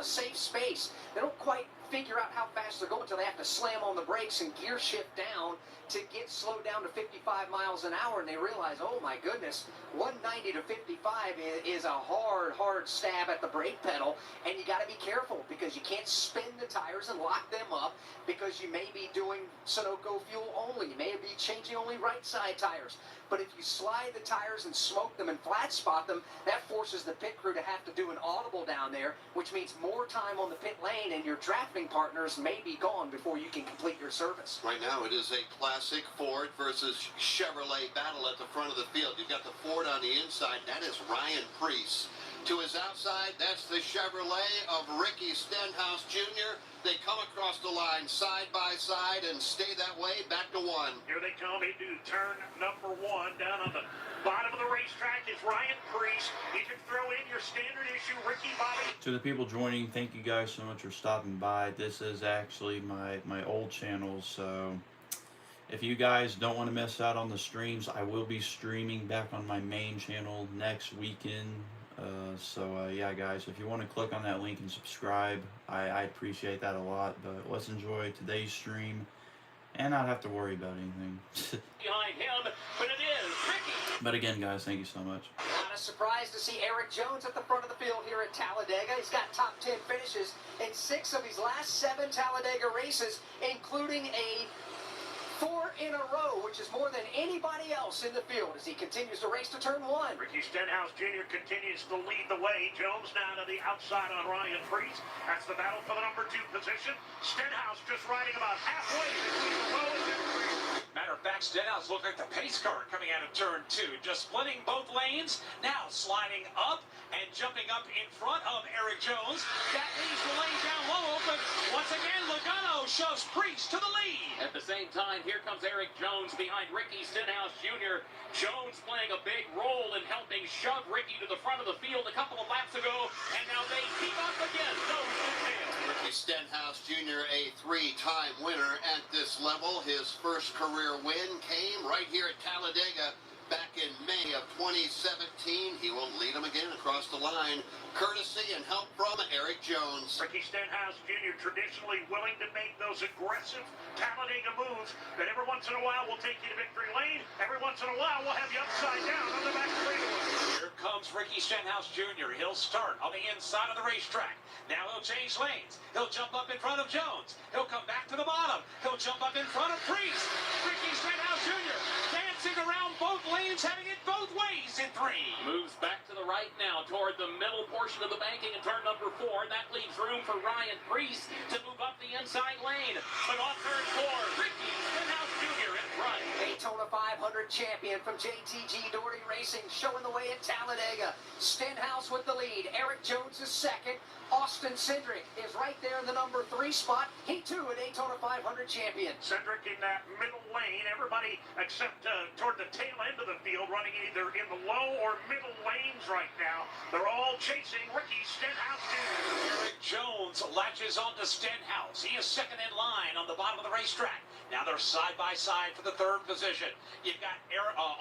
Speaker 3: safe space. They don't quite figure out how fast they're going until they have to slam on the brakes and gear shift down to get slowed down to 55 miles an hour, and they realize, oh my goodness, 190 to 55 is a hard stab at the brake pedal, and you got to be careful because you can't spin the tires and lock them up because you may be doing Sunoco fuel only. You may be changing only right side tires. But if you slide the tires and smoke them and flat spot them, that forces the pit crew to have to do an audible down there, which means more time on the pit lane, and your drafting partners may be gone before you can complete your service.
Speaker 2: Right now it is a classic Ford versus Chevrolet battle at the front of the field. You've got the Ford on the inside. That is Ryan Preece. To his outside, that's the Chevrolet of Ricky Stenhouse Jr. They come across the line side by side and stay that way back to one.
Speaker 4: Here they come into turn number one. Down on the bottom of the racetrack is Ryan Preece. You can throw in your standard issue Ricky Bobby.
Speaker 1: To the people joining, thank you guys so much for stopping by. This is actually my old channel, so if you guys don't want to miss out on the streams, I will be streaming back on my main channel next weekend. Yeah, guys, if you want to click on that link and subscribe, I appreciate that a lot. But let's enjoy today's stream and not have to worry about anything.
Speaker 6: Behind him, but it is Ricky.
Speaker 1: But again, guys, thank you so much.
Speaker 3: Not a surprise to see Eric Jones at the front of the field here at Talladega. He's got top 10 finishes in 6 of his last 7 Talladega races, including a 4 in a row, which is more than anybody else in the field as he continues to race to turn 1.
Speaker 4: Ricky Stenhouse Jr. continues to lead the way. Jones now to the outside on Ryan Preece. That's the battle for the number 2 position. Stenhouse just riding about halfway between the row and Preece.
Speaker 5: Matter of fact, Stenhouse looked like the pace car coming out of turn 2, just splitting both lanes, now sliding up and jumping up in front of Eric Jones. That leaves the lane down low, but once again, Logano shoves Preece to the lead.
Speaker 6: At the same time, here comes Eric Jones behind Ricky Stenhouse Jr. Jones playing a big role in helping shove Ricky to the front of the field a couple of laps ago, and now they keep up again.
Speaker 2: Ricky Stenhouse Jr., a 3-time winner at this level. His first career win came right here at Talladega back in May of 2017. He will lead them again across the line, courtesy and help from Eric Jones.
Speaker 4: Ricky Stenhouse Jr. traditionally willing to make those aggressive Talladega moves that every once in a while will take you to victory lane. Every once in a while we'll have you upside down on the back straightaway.
Speaker 5: Here comes Ricky Stenhouse Jr. He'll start on the inside of the racetrack. Now he'll change lanes. He'll jump up in front of Jones. He'll come back to the bottom. He'll jump up in front of Preece. Ricky Stenhouse Jr. dancing around both lanes, having it both ways in 3.
Speaker 6: Moves back to the right now toward the middle portion of the banking in turn number 4. That leaves room for Ryan Preece to move up the inside lane. But on turn 4, Ricky Stenhouse Jr. in front.
Speaker 3: Daytona 500 champion from JTG Doherty Racing showing the way at Talladega. Stenhouse with the lead. Eric Jones is second. Austin Cindric is right there in the number 3 spot. He too a Daytona 500 champion.
Speaker 4: Cindric in that middle lane. Everybody except toward the tail end of the field running either in the low or middle lanes right now. They're all chasing Ricky Stenhouse Jr.
Speaker 5: Eric Jones latches onto Stenhouse. He is second in line on the bottom of the racetrack. Now they're side by side for the 3rd position. You've got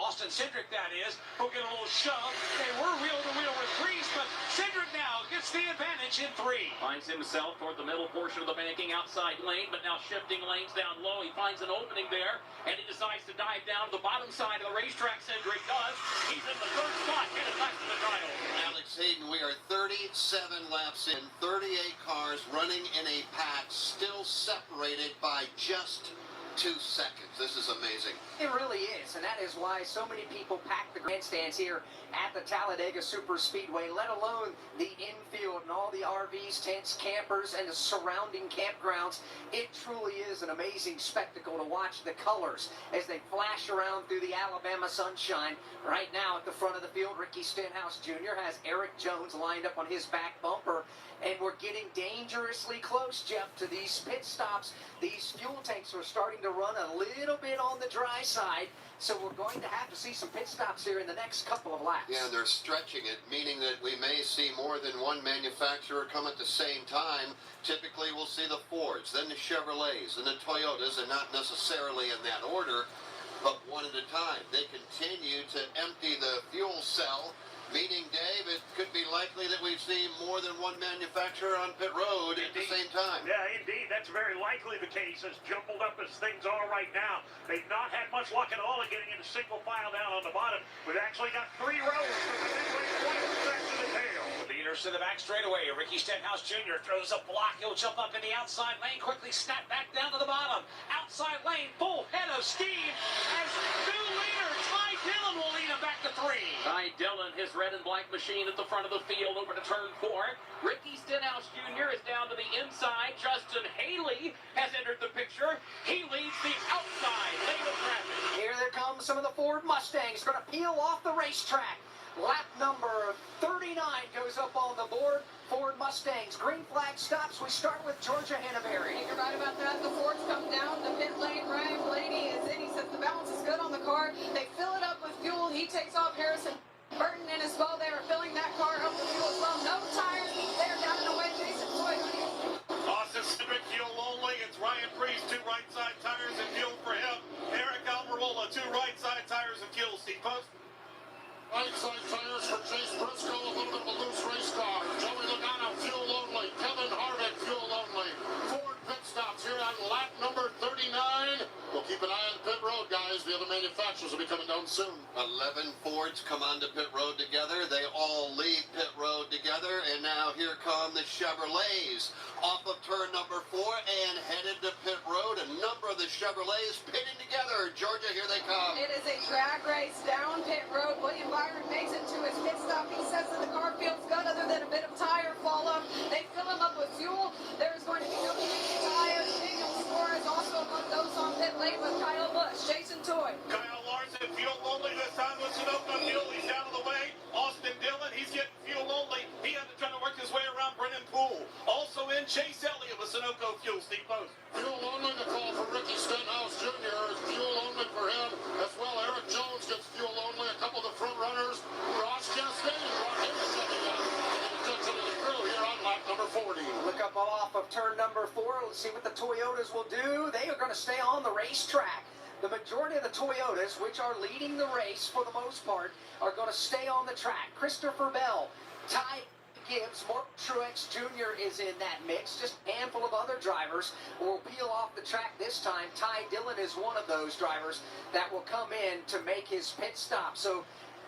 Speaker 5: Austin Cindric, that is, who'll get a little shove. They were wheel to wheel with Preece, but Cindric now gets the advantage in 3.
Speaker 6: Finds himself toward the middle portion of the banking outside lane, but now shifting lanes down low. He finds an opening there, and he decides to dive down to the bottom side of the racetrack. Cindric does. He's in the 3rd spot, getting back to the trial.
Speaker 2: Alex Hayden, we are 37 laps in, 38 cars running in a pack, still separated by just seconds. This is amazing.
Speaker 3: It really is, and that is why so many people pack the grandstands here at the Talladega Superspeedway, let alone the infield and all the RVs, tents, campers, and the surrounding campgrounds. It truly is an amazing spectacle to watch the colors as they flash around through the Alabama sunshine. Right now at the front of the field, Ricky Stenhouse Jr. has Eric Jones lined up on his back bumper, and we're getting dangerously close, Jeff, to these pit stops. These fuel tanks are starting to run a little bit on the dry side, so we're going to have to see some pit stops here in the next couple of laps.
Speaker 2: Yeah, they're stretching it, meaning that we may see more than one manufacturer come at the same time. Typically, we'll see the Fords, then the Chevrolets, and the Toyotas, and not necessarily in that order, but one at a time. They continue to empty the fuel cell, meaning, Dave, it could be likely that we've seen more than one manufacturer on pit road at the same time.
Speaker 4: Yeah, indeed. That's very likely the case, as jumbled up as things are right now. They've not had much luck at all in getting into single file down on the bottom. We've actually got 3 rows from the midway point back to the tail.
Speaker 5: Leaders to the back straightaway. Ricky Stenhouse Jr. throws a block. He'll jump up in the outside lane, quickly snap back down to the bottom. Outside lane, full head of steam as new leader Ty Dillon will lead him back to 3.
Speaker 6: Ty Dillon, his red and black machine at the front of the field over to turn 4. Ricky Stenhouse Jr. is down to the inside. Justin Haley has entered the picture. He leads the outside lane of traffic.
Speaker 3: Here there comes some of the Ford Mustangs going to peel off the racetrack. Lap number 39 goes up on the board. Ford Mustangs, green flag stops. We start with Georgia Henneberry.
Speaker 20: You're right about that. The Fords come down. The pit lane, Ryan Blaney is in. He says the balance is good on the car. They fill it up with fuel. He takes off. Harrison Burton and his bow. They are filling that car up with fuel as well. No tires. They're down and away. Jason Floyd.
Speaker 4: Austin Cedric, fuel only. It's Ryan Priest, 2 right side tires and fuel for him. Eric Almirola, 2 right side tires and fuel. Steve Post.
Speaker 13: Right side tires for Chase Briscoe, a little bit of a loose race car. Joey Logano, fuel only. Kevin Harvick, fuel only. Ford pit stops here on lap number 39. We'll keep an eye on pit road, guys. The other manufacturers will be coming down soon.
Speaker 2: 11 Fords come onto pit road together. They all leave pit road together, and now here come the Chevrolets off of turn number 4 and headed to pit road. A number of the Chevrolets pitting together. Georgia, here they come.
Speaker 20: It is a drag race down pit road. William Byron makes it to his pit stop. He says that the car feels good other than a bit of tire fall off. They fill him up with fuel. There is going to be no tires. Daniel Suarez also among those on pit lane with Kyle Busch. Jason Toy.
Speaker 4: Kyle Larson, fuel only this time with Sunoco fuel. He's out of the way. Austin Dillon, he's getting fuel only. He had to try to work his way around Brennan Poole. Also in Chase Elliott with Sunoco fuel. Steve Post.
Speaker 13: Fuel only to call for Ricky Stenhouse Jr. is fuel only for him as well. Eric Jones gets fuel only. A couple of the front runners, Ross Chastain brought him second up. Attention to the crew here on lap number 40.
Speaker 3: Look up off of turn number 4. Let's see what the Toyotas will do. They are going to stay on the racetrack. The majority of the Toyotas, which are leading the race for the most part, are going to stay on the track. Christopher Bell, Ty Gibbs, Mark Truex Jr. is in that mix. Just a handful of other drivers will peel off the track this time. Ty Dillon is one of those drivers that will come in to make his pit stop. So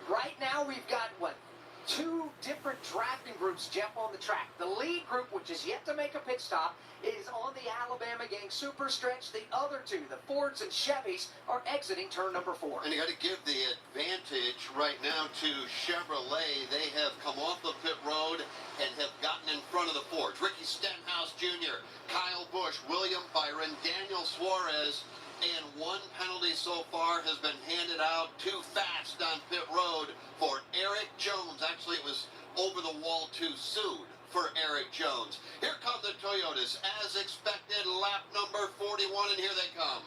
Speaker 3: right now we've got, 2 different drafting groups, Jeff, on the track. The lead group, which is yet to make a pit stop, is on the Alabama Gang Super Stretch. The other 2, the Fords and Chevys, are exiting turn number 4.
Speaker 2: And you got to give the advantage right now to Chevrolet. They have come off the pit road and have gotten in front of the Fords. Ricky Stenhouse Jr., Kyle Busch, William Byron, Daniel Suarez, and 1 penalty so far has been handed out. Too fast on pit road for Eric Jones. Actually, it was over the wall too soon for Eric Jones. Here come the Toyotas. As expected, lap number 41, and here they come.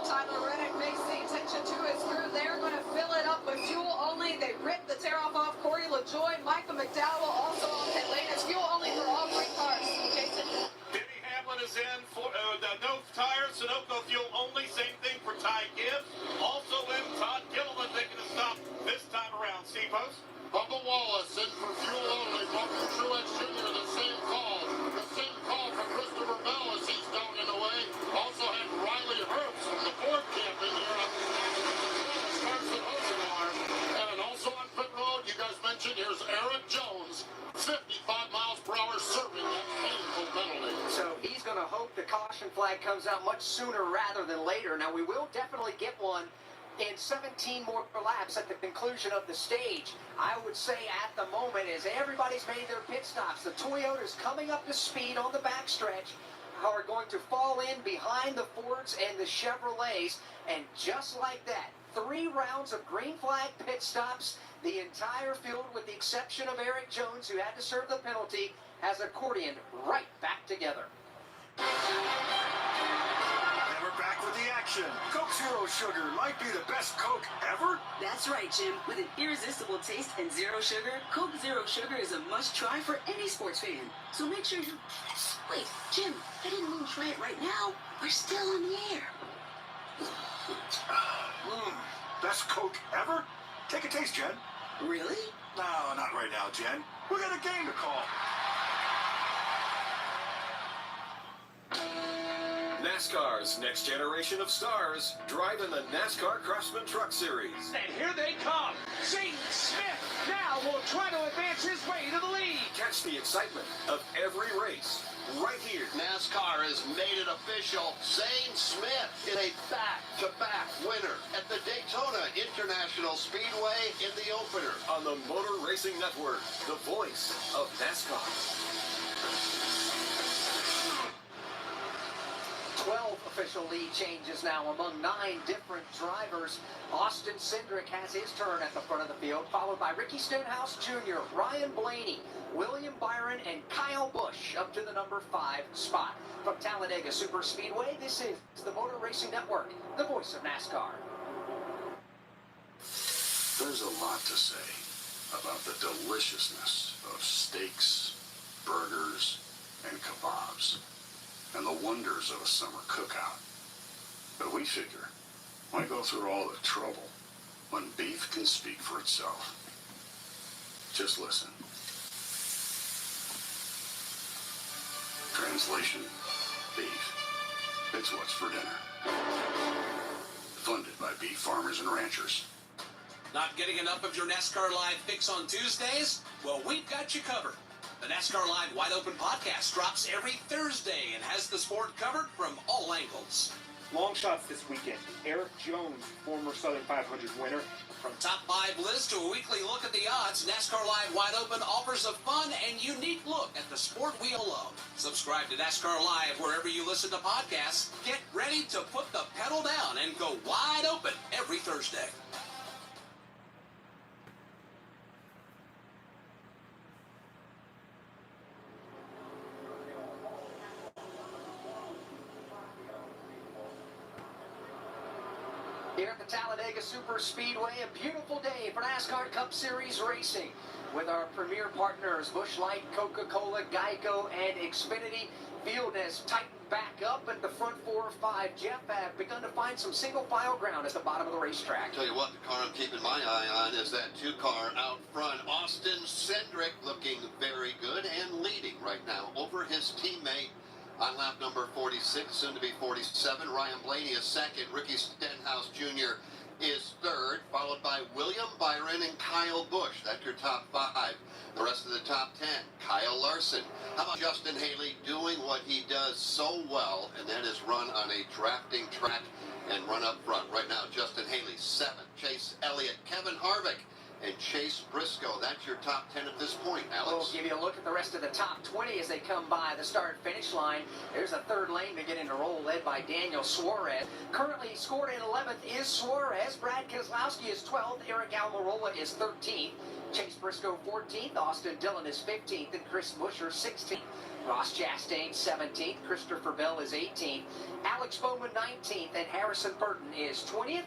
Speaker 20: Tyler Reddick makes the attention to his crew. They're going to fill it up with fuel only. They rip the tear-off off. Corey LaJoy, Michael McDowell also on pit lane. It's fuel only for all 3 cars. Jason.
Speaker 4: Denny Hamlin is in for no tires. Sunoco fuel only. Same thing for Ty Gibbs. Also in Todd Gilliland making a stop this time around. Steve Post.
Speaker 13: Bubba Wallace in for fuel only. Martin Truex Jr. The same call. The same call for Christopher Bell as he's down and away. Also had Riley Herbst from the Ford camp in here on Carson Hosenarm. And also on pit road, you guys mentioned, here's Eric Jones. 55 miles per hour serving that painful penalty.
Speaker 3: So he's going to hope to caution flag comes out much sooner rather than later. Now, we will definitely get one in 17 more laps at the conclusion of the stage. I would say at the moment, as everybody's made their pit stops, the Toyotas coming up to speed on the backstretch are going to fall in behind the Fords and the Chevrolets, and just like that, 3 rounds of green flag pit stops. The entire field, with the exception of Eric Jones, who had to serve the penalty, has accordioned right back together.
Speaker 21: And we're back with the action. Coke Zero Sugar might be the best Coke ever.
Speaker 22: That's right, Jim. With an irresistible taste and zero sugar, Coke Zero Sugar is a must-try for any sports fan. So make sure you... Wait, Jim, I didn't mean try it right now. We're still on the air.
Speaker 21: Best Coke ever? Take a taste, Jen.
Speaker 22: Really?
Speaker 21: No, not right now, Jen. We got a game to call.
Speaker 14: NASCAR's next generation of stars driving the NASCAR Craftsman Truck Series.
Speaker 5: And here they come. Zane Smith now will try to advance his way to the lead.
Speaker 14: Catch the excitement of every race right here.
Speaker 2: NASCAR has made it official. Zane Smith is a back-to-back winner at the Daytona International Speedway in the opener.
Speaker 14: On the Motor Racing Network, the voice of NASCAR.
Speaker 3: 12 official lead changes now among 9 different drivers. Austin Cindric has his turn at the front of the field, followed by Ricky Stenhouse Jr., Ryan Blaney, William Byron, and Kyle Busch up to the number 5 spot. From Talladega Superspeedway, this is the Motor Racing Network, the voice of NASCAR.
Speaker 13: There's a lot to say about the deliciousness of steaks, burgers, and kebabs, and the wonders of a summer cookout. But we figure, why go through all the trouble when beef can speak for itself? Just listen. Translation, beef. It's what's for dinner. Funded by beef farmers and ranchers.
Speaker 12: Not getting enough of your NASCAR Live fix on Tuesdays? Well, we've got you covered. The NASCAR Live Wide Open podcast drops every Thursday and has the sport covered from all angles.
Speaker 23: Long shots this weekend. Eric Jones, former Southern 500 winner.
Speaker 12: From top 5 list to a weekly look at the odds, NASCAR Live Wide Open offers a fun and unique look at the sport we all love. Subscribe to NASCAR Live wherever you listen to podcasts. Get ready to put the pedal down and go wide open every Thursday.
Speaker 3: Here at the Talladega Superspeedway, a beautiful day for NASCAR Cup Series racing. With our premier partners, Busch Light, Coca-Cola, Geico, and Xfinity. Field has tightened back up at the front 4 or 5. Jeff have begun to find some single file ground at the bottom of the racetrack.
Speaker 2: Tell you what, the car I'm keeping my eye on is that 2-car out front. Austin Cindric looking very good and leading right now over his teammate on lap number 46, soon to be 47. Ryan Blaney is second. Ricky Stenhouse Jr. is third, followed by William Byron and Kyle Busch. That's your top 5. The rest of the top 10, Kyle Larson. How about Justin Haley doing what he does so well, and that is run on a drafting track and run up front. Right now, Justin Haley, 7th. Chase Elliott, Kevin Harvick, and Chase Briscoe. That's your top 10 at this point, Alex.
Speaker 3: We'll give you a look at the rest of the top 20 as they come by the start-finish line. There's a third lane beginning to roll, led by Daniel Suarez. Currently scored in 11th is Suarez. Brad Keselowski is 12th. Eric Almirola is 13th. Chase Briscoe 14th. Austin Dillon is 15th. And Chris Buescher 16th. Ross Chastain 17th. Christopher Bell is 18th. Alex Bowman 19th. And Harrison Burton is 20th.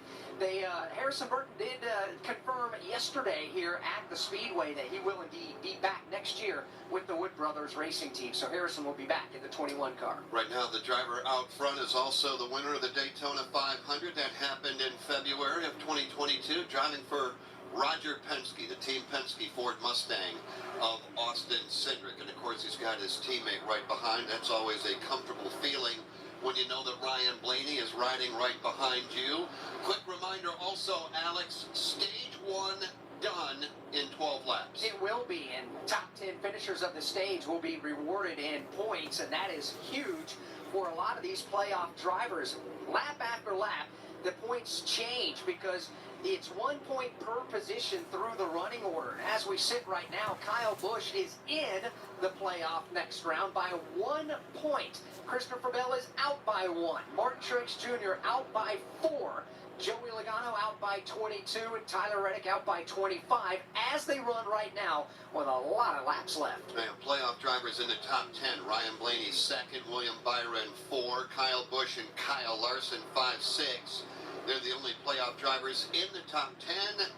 Speaker 3: Harrison Burton did confirm yesterday here at the Speedway that he will indeed be back next year with the Wood Brothers racing team. So Harrison will be back in the 21 car.
Speaker 2: Right now, the driver out front is also the winner of the Daytona 500. That happened in February of 2022, driving for Roger Penske, the Team Penske Ford Mustang of Austin Cindric. And of course, he's got his teammate right behind. That's always a comfortable feeling when you know that Ryan Blaney is riding right behind you. Quick reminder also, Alex, stage 1 done in 12 laps.
Speaker 3: It will will be, and top 10 finishers of the stage will be rewarded in points, and that is huge for a lot of these playoff drivers. Lap after lap, the points change because it's 1 point per position through the running order. As we sit right now, Kyle Busch is in the playoff next round by 1 point. Christopher Bell is out by 1. Martin Truex Jr. out by 4. Joey Logano out by 22, and Tyler Reddick out by 25 as they run right now with a lot of laps left.
Speaker 2: Now, playoff drivers in the top 10. Ryan Blaney second, William Byron 4, Kyle Busch and Kyle Larson 5, 6. They're the only playoff drivers in the top 10,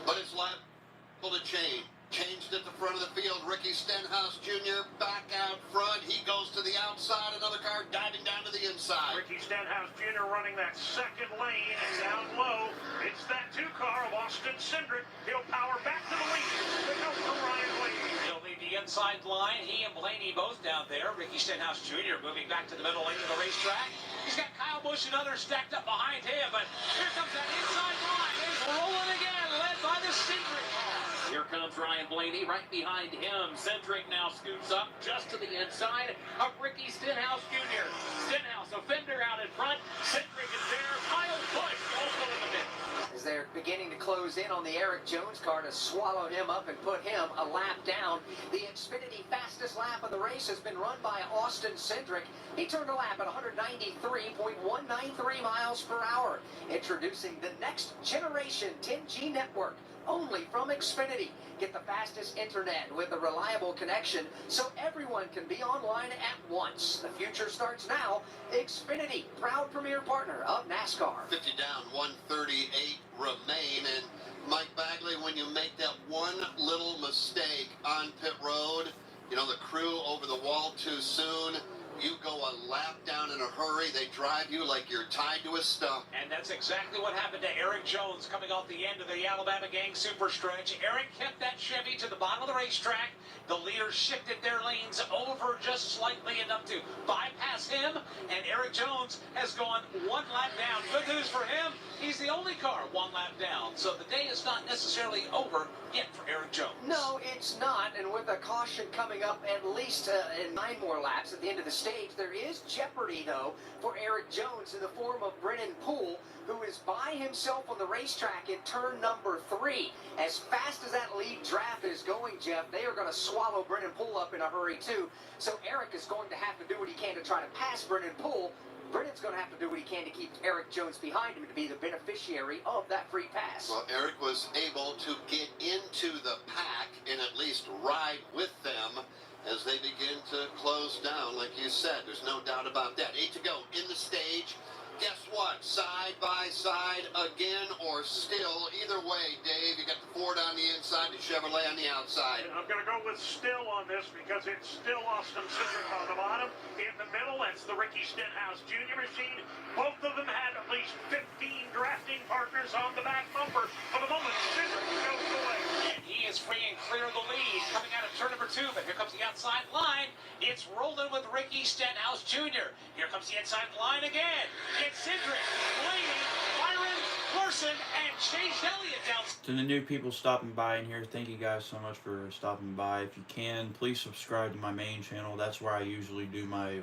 Speaker 2: but it's liable to change. Changed at the front of the field. Ricky Stenhouse Jr. back out front. He goes to the outside. Another car diving down to the inside.
Speaker 4: Ricky Stenhouse Jr. running that second lane and down low. It's that 2 car of Austin Cindric. He'll power back to the lead. Pick up for Ryan Blaney.
Speaker 5: He'll lead the inside line. He and Blaney both down there. Ricky Stenhouse Jr. moving back to the middle lane of the racetrack. He's got Kyle Busch and others stacked up behind him, but here comes that inside line. It's rolling again, led by the Cindric car.
Speaker 6: Here comes Ryan Blaney right behind him. Cindric now scoots up just to the inside of Ricky Stenhouse Jr. Stenhouse, a fender out in front. Cindric is there. Kyle Busch also in the mix.
Speaker 3: As they're beginning to close in on the Eric Jones car to swallow him up and put him a lap down. The Xfinity fastest lap of the race has been run by Austin Cindric. He turned a lap at 193.193 miles per hour. Introducing the next generation 10G network, only from Xfinity. Get the fastest internet with a reliable connection so everyone can be online at once. The future starts now. Xfinity, proud premier partner of NASCAR.
Speaker 2: 50 down, 138 remain. And Mike Bagley, when you make that one little mistake on pit road, you know, the crew over the wall too soon, you go a lap down in a hurry. They drive you like you're tied to a stump.
Speaker 5: And that's exactly what happened to Eric Jones coming off the end of the Alabama Gang super stretch. Eric kept that Chevy to the bottom of the racetrack. The leaders shifted their lanes over just slightly enough to bypass him, and Eric Jones has gone 1 lap down. Good news for him, he's the only car 1 lap down, so the day is not necessarily over yet for Eric Jones.
Speaker 3: No, it's not, and with a caution coming up at least in 9 more laps at the end of the stage, there is jeopardy, though, for Eric Jones in the form of Brennan Poole, who is by himself on the racetrack in turn number 3. As fast as that lead draft is going, Jeff, they are going to swallow Brennan Poole up in a hurry, too. So Eric is going to have to do what he can to try to pass Brennan Poole. Brennan's going to have to do what he can to keep Eric Jones behind him to be the beneficiary of that free pass.
Speaker 2: Well, Eric was able to get into the pack and at least ride with them as they begin to close down. Like you said, there's no doubt about that. 8 to go in the stage. Guess what? Side by side again or still. Either way, Dave, you got the Ford on the inside, the Chevrolet on the outside.
Speaker 4: And I'm going to go with still on this because it's still Austin Cindric on the bottom. In the middle, that's the Ricky Stenhouse Jr. machine. Both of them had at least 15 drafting partners on the back bumper. For the moment, Cindric goes away.
Speaker 5: And he is free and clear of the lead coming out of turn number 2, but here comes the outside line. It's rolling with Ricky Stenhouse Jr. Here comes the inside line again. It's Cindric, Blaney, Byron, Larson, and Chase Elliott down.
Speaker 1: To the new people stopping by in here, thank you guys so much for stopping by. If you can, please subscribe to my main channel. That's where I usually do my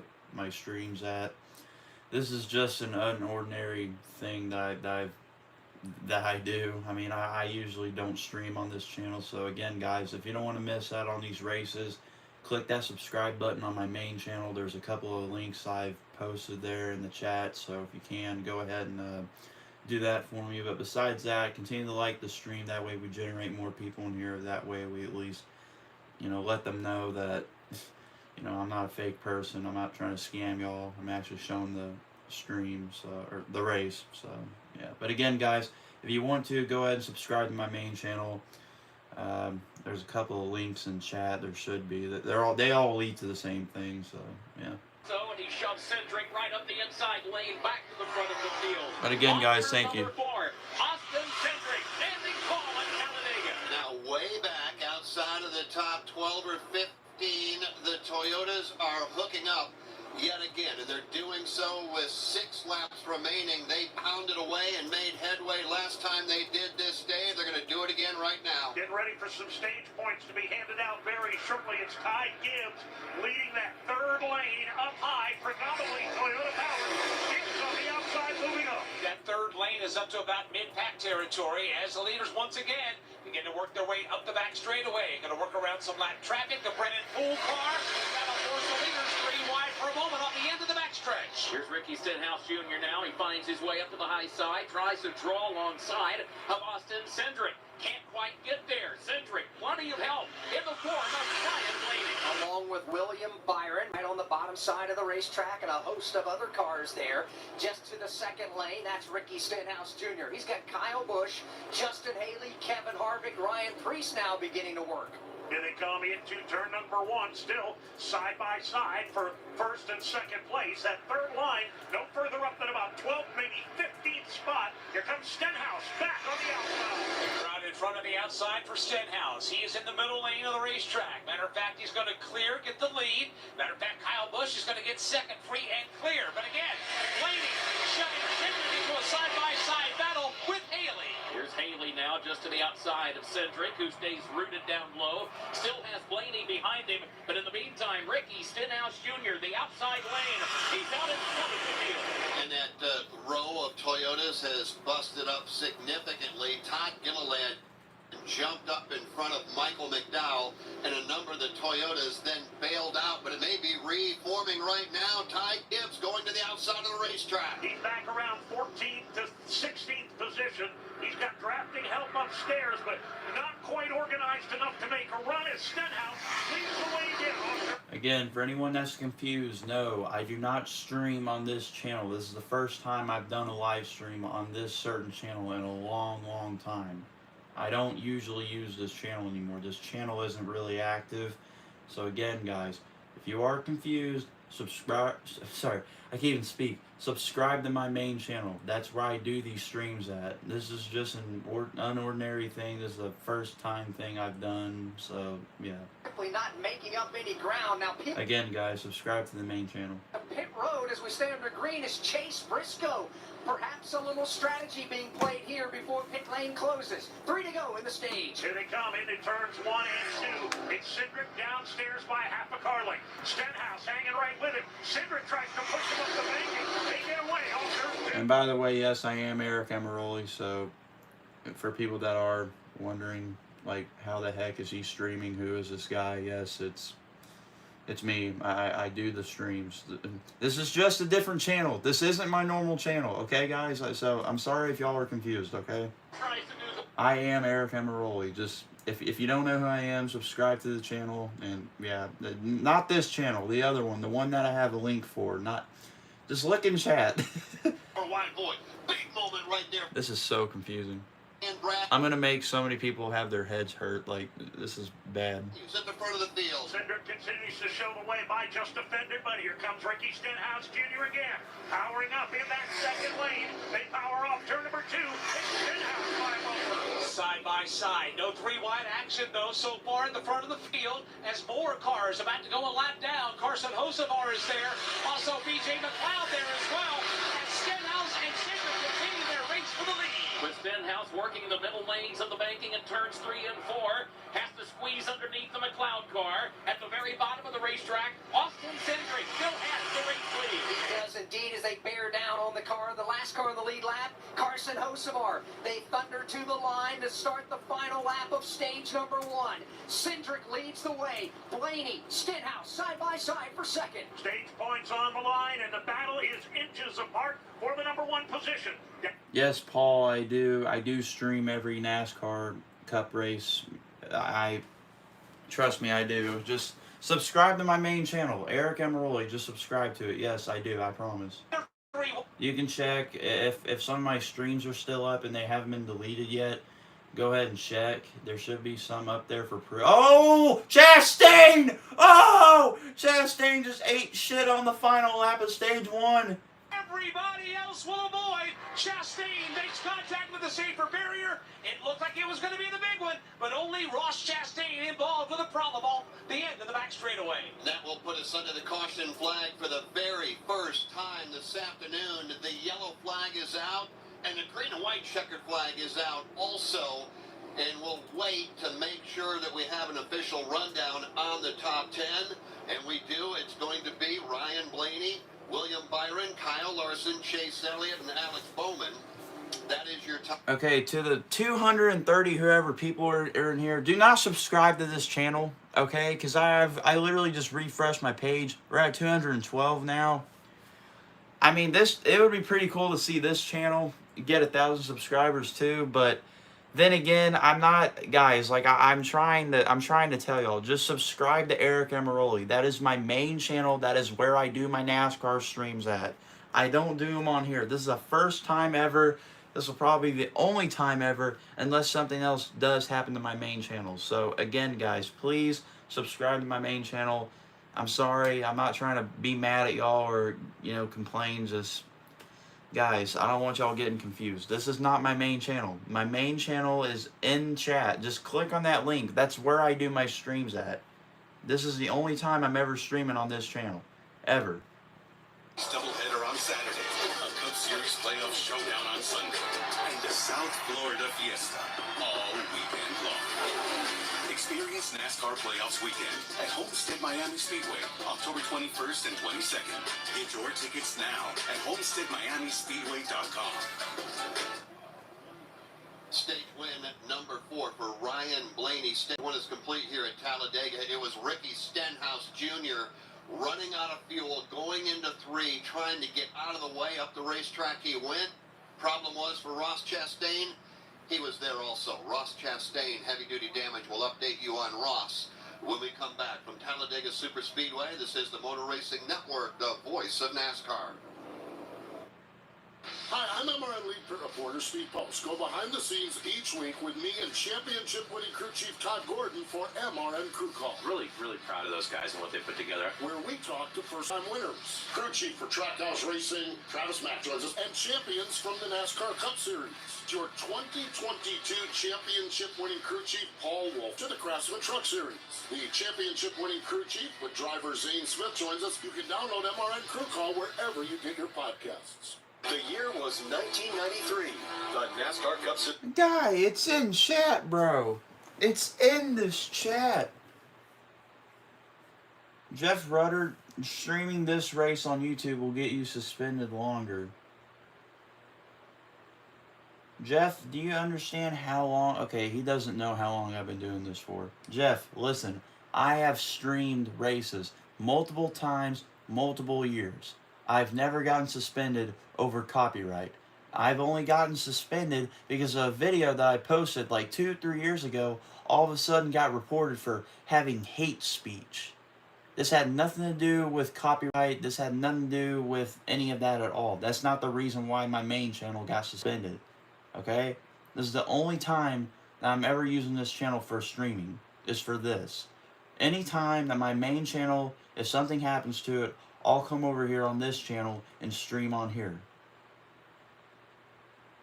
Speaker 1: streams at. This is just an unordinary thing that I do. I mean, I usually don't stream on this channel. So again, guys, if you don't want to miss out on these races, click that subscribe button on my main channel. There's a couple of links I've posted there in the chat, so if you can, go ahead and do that for me. But besides that, continue to like the stream. That way we generate more people in here. That way we at least, you know, let them know that, you know, I'm not a fake person. I'm not trying to scam y'all. I'm actually showing the streams, or the race. So yeah, but again, guys, if you want to, go ahead and subscribe to my main channel. There's a couple of links in chat. There should be. They all lead to the same thing. So yeah.
Speaker 6: So, and he shoves Cindric right up the inside lane back to the front of the field.
Speaker 1: But again, guys, thank you.
Speaker 6: Number 4, Austin Cindric, standing tall at Talladega.
Speaker 2: Now, way back outside of the top 12 or 15, the Toyotas are hooking up. yet again, and they're doing so with 6 laps remaining. They pounded away and made headway last time they did this day. They're going to do it again right now.
Speaker 4: Getting ready for some stage points to be handed out very shortly. It's Ty Gibbs leading that third lane up high, predominantly Toyota power. Gibbs on the outside moving up.
Speaker 5: That third lane is up to about mid-pack territory as the leaders once again begin to work their way up the back straightaway. Going to work around some lap traffic. The Brennan Poole car that'll force the leaders pretty wide for a moment on the end of the backstretch.
Speaker 6: Here's Ricky Stenhouse Jr. now. He finds his way up to the high side, tries to draw alongside of Austin Cindric. Can't quite get there. Cindric, plenty of help in the form of Ryan Blaney.
Speaker 3: Along with William Byron, right on the bottom side of the racetrack, and a host of other cars there. Just to the second lane, that's Ricky Stenhouse Jr. He's got Kyle Busch, Justin Haley, Kevin Harvick, Ryan Preece now beginning to work.
Speaker 4: Here they come into turn number 1, still side by side for first and second place. That third line, no further up than about 12th, maybe 15th spot. Here comes Stenhouse back on the outside.
Speaker 5: Right in front of the outside for Stenhouse. He is in the middle lane of the racetrack. Matter of fact, he's going to clear, get the lead. Matter of fact, Kyle Busch is going to get second, free and clear. But again, Blaney shutting into a side-by-side battle with Haley.
Speaker 6: Here's Haley now just to the outside of Cindric, who stays rooted down low. Still has Blaney behind him, but in the meantime, Ricky Stenhouse Jr., the outside lane, he's out in front of the field.
Speaker 2: And that row of Toyotas has busted up significantly. Todd Gilliland jumped up in front of Michael McDowell, and a number of the Toyotas then bailed out, but it may be reforming right now. Ty Gibbs going to the outside of the racetrack.
Speaker 4: He's back around 14th to 16th position. He's got drafting help upstairs, but not quite organized enough to make a run as Stenhouse leads the way down.
Speaker 1: Again, for anyone that's confused, no, I do not stream on this channel. This is the first time I've done a live stream on this certain channel in a long, long time. I don't usually use this channel anymore. This channel isn't really active. So again, guys, if you are confused, subscribe. Sorry, I can't even speak. Subscribe to my main channel. That's where I do these streams at. This is just an unordinary thing. This is the first time thing I've done. So yeah.
Speaker 3: Not making up any ground now.
Speaker 1: Again, guys, subscribe to the main channel.
Speaker 3: Pit road as we stay under green is Chase Briscoe. Perhaps a little strategy being played here before pit lane closes. 3 to go in the stage.
Speaker 4: Here they come into turns 1 and 2. It's Cindric downstairs by half a car length. Stenhouse hanging right with him. Cindric tries to push him up the bank. They get away.
Speaker 1: And by the way, yes, I am Eric Emeroli. So for people that are wondering, like, how the heck is he streaming? Who is this guy? Yes, it's me. I do the streams. This is just a different channel. This isn't my normal channel, okay, guys? So I'm sorry if y'all are confused, okay? I am Eric Emeroli. Just if you don't know who I am, subscribe to the channel. And yeah, not this channel, the other one, the one that I have a link for. Not just look in chat.
Speaker 2: White boy, big moment right there.
Speaker 1: This is so confusing.
Speaker 2: And Brad,
Speaker 1: I'm gonna make so many people have their heads hurt. Like, this is bad.
Speaker 2: he's at the front of the field.
Speaker 4: Cindric continues to show the way by just defended, but here comes Ricky Stenhouse Jr. again. Powering up in that second lane. They power off turn number 2. It's Stenhouse climb over.
Speaker 5: Side by side. No 3-wide action, though, so far in the front of the field as more cars about to go a lap down. Carson Hocevar is there. Also, B.J. McLeod there as well. And Stenhouse and Cindric continue their race for the lead.
Speaker 6: With Stenhouse working the middle lanes of the banking in turns 3 and 4, has to squeeze underneath the McLeod car. At the very bottom of the racetrack, Austin Cindric still has the race lead.
Speaker 3: He does indeed as they bear down on the car, the last car in the lead lap, Carson Hocevar. They thunder to the line to start the final lap of stage number 1. Cindric leads the way. Blaney, Stenhouse, side by side for second.
Speaker 4: Stage points on the line, and the battle is inches apart for the number 1 position.
Speaker 1: Yes, Paul, I do stream every NASCAR Cup race. Trust me, I do. Just subscribe to my main channel, Eric Emeroli. Just subscribe to it. Yes, I do. I promise. You can check if some of my streams are still up and they haven't been deleted yet. Go ahead and check. There should be some up there for proof. Oh, Chastain! Oh, Chastain just ate shit on the final lap of stage 1.
Speaker 5: Everybody else will avoid. Chastain makes contact with the safer barrier. It looked like it was going to be the big one, but only Ross Chastain involved with a problem off the end of the back back straightaway.
Speaker 2: That will put us under the caution flag for the very first time this afternoon. The yellow flag is out, and the green and white checkered flag is out also. And we'll wait to make sure that we have an official rundown on the top 10. And we do. It's going to be Ryan Blaney, William Byron, Kyle Larson, Chase Elliott, and Alex Bowman. That is your top.
Speaker 1: Okay, to the 230 whoever people are in here, do not subscribe to this channel, okay? Because I literally just refreshed my page. We're at 212 now. I mean, it would be pretty cool to see this channel get 1,000 subscribers too, but then again, I'm not, guys, like I'm trying to tell y'all, just subscribe to Eric Emeroli. That is my main channel. That is where I do my NASCAR streams at. I don't do them on here. This is the first time ever. This will probably be the only time ever, unless something else does happen to my main channel. So again, guys, please subscribe to my main channel. I'm sorry, I'm not trying to be mad at y'all or, you know, complain. Just, guys, I don't want y'all getting confused. This is not my main channel. My main channel is in chat. Just click on that link. That's where I do my streams at. This is the only time I'm ever streaming on this channel. Ever.
Speaker 11: Doubleheader on Saturday, a Cup Series playoff showdown on Sunday, and a South Florida fiesta all weekend long. Experience NASCAR Playoffs weekend at Homestead Miami Speedway, October 21st and 22nd. Get your tickets now at homesteadmiamispeedway.com.
Speaker 2: Stage win number 4 for Ryan Blaney. Stage 1 is complete here at Talladega. It was Ricky Stenhouse Jr. running out of fuel, going into 3, trying to get out of the way. Up the racetrack he went. Problem was for Ross Chastain, he was there also. Ross Chastain, heavy-duty damage. We'll update you on Ross when we come back from Talladega Superspeedway. This is the Motor Racing Network, the voice of NASCAR.
Speaker 13: Hi, I'm MRN lead pit reporter Steve Post. Go behind the scenes each week with me and championship-winning crew chief Todd Gordon for MRN Crew Call.
Speaker 16: Really proud of those guys and what they put together.
Speaker 13: Where we talk to first-time winners. Crew chief for Trackhouse Racing, Travis Mack joins us, and champions from the NASCAR Cup Series. Your 2022 championship-winning crew chief Paul Wolf to the Craftsman Truck Series. The championship-winning crew chief with driver Zane Smith joins us. You can download MRN Crew Call wherever you get your podcasts.
Speaker 14: The year was 1993. The NASCAR Cup Series.
Speaker 1: Guy, it's in chat, bro. It's in this chat. Jeff Rudder, streaming this race on YouTube will get you suspended longer. Jeff, do you understand how long? Okay, he doesn't know how long I've been doing this for. Jeff, listen. I have streamed races multiple times, multiple years. I've never gotten suspended over copyright. I've only gotten suspended because of a video that I posted like 2-3 years ago all of a sudden got reported for having hate speech. This had nothing to do with copyright. This had nothing to do with any of that at all. That's not the reason why my main channel got suspended. Okay? This is the only time that I'm ever using this channel for streaming, is for this. Anytime that my main channel, if something happens to it, I'll come over here on this channel and stream on here.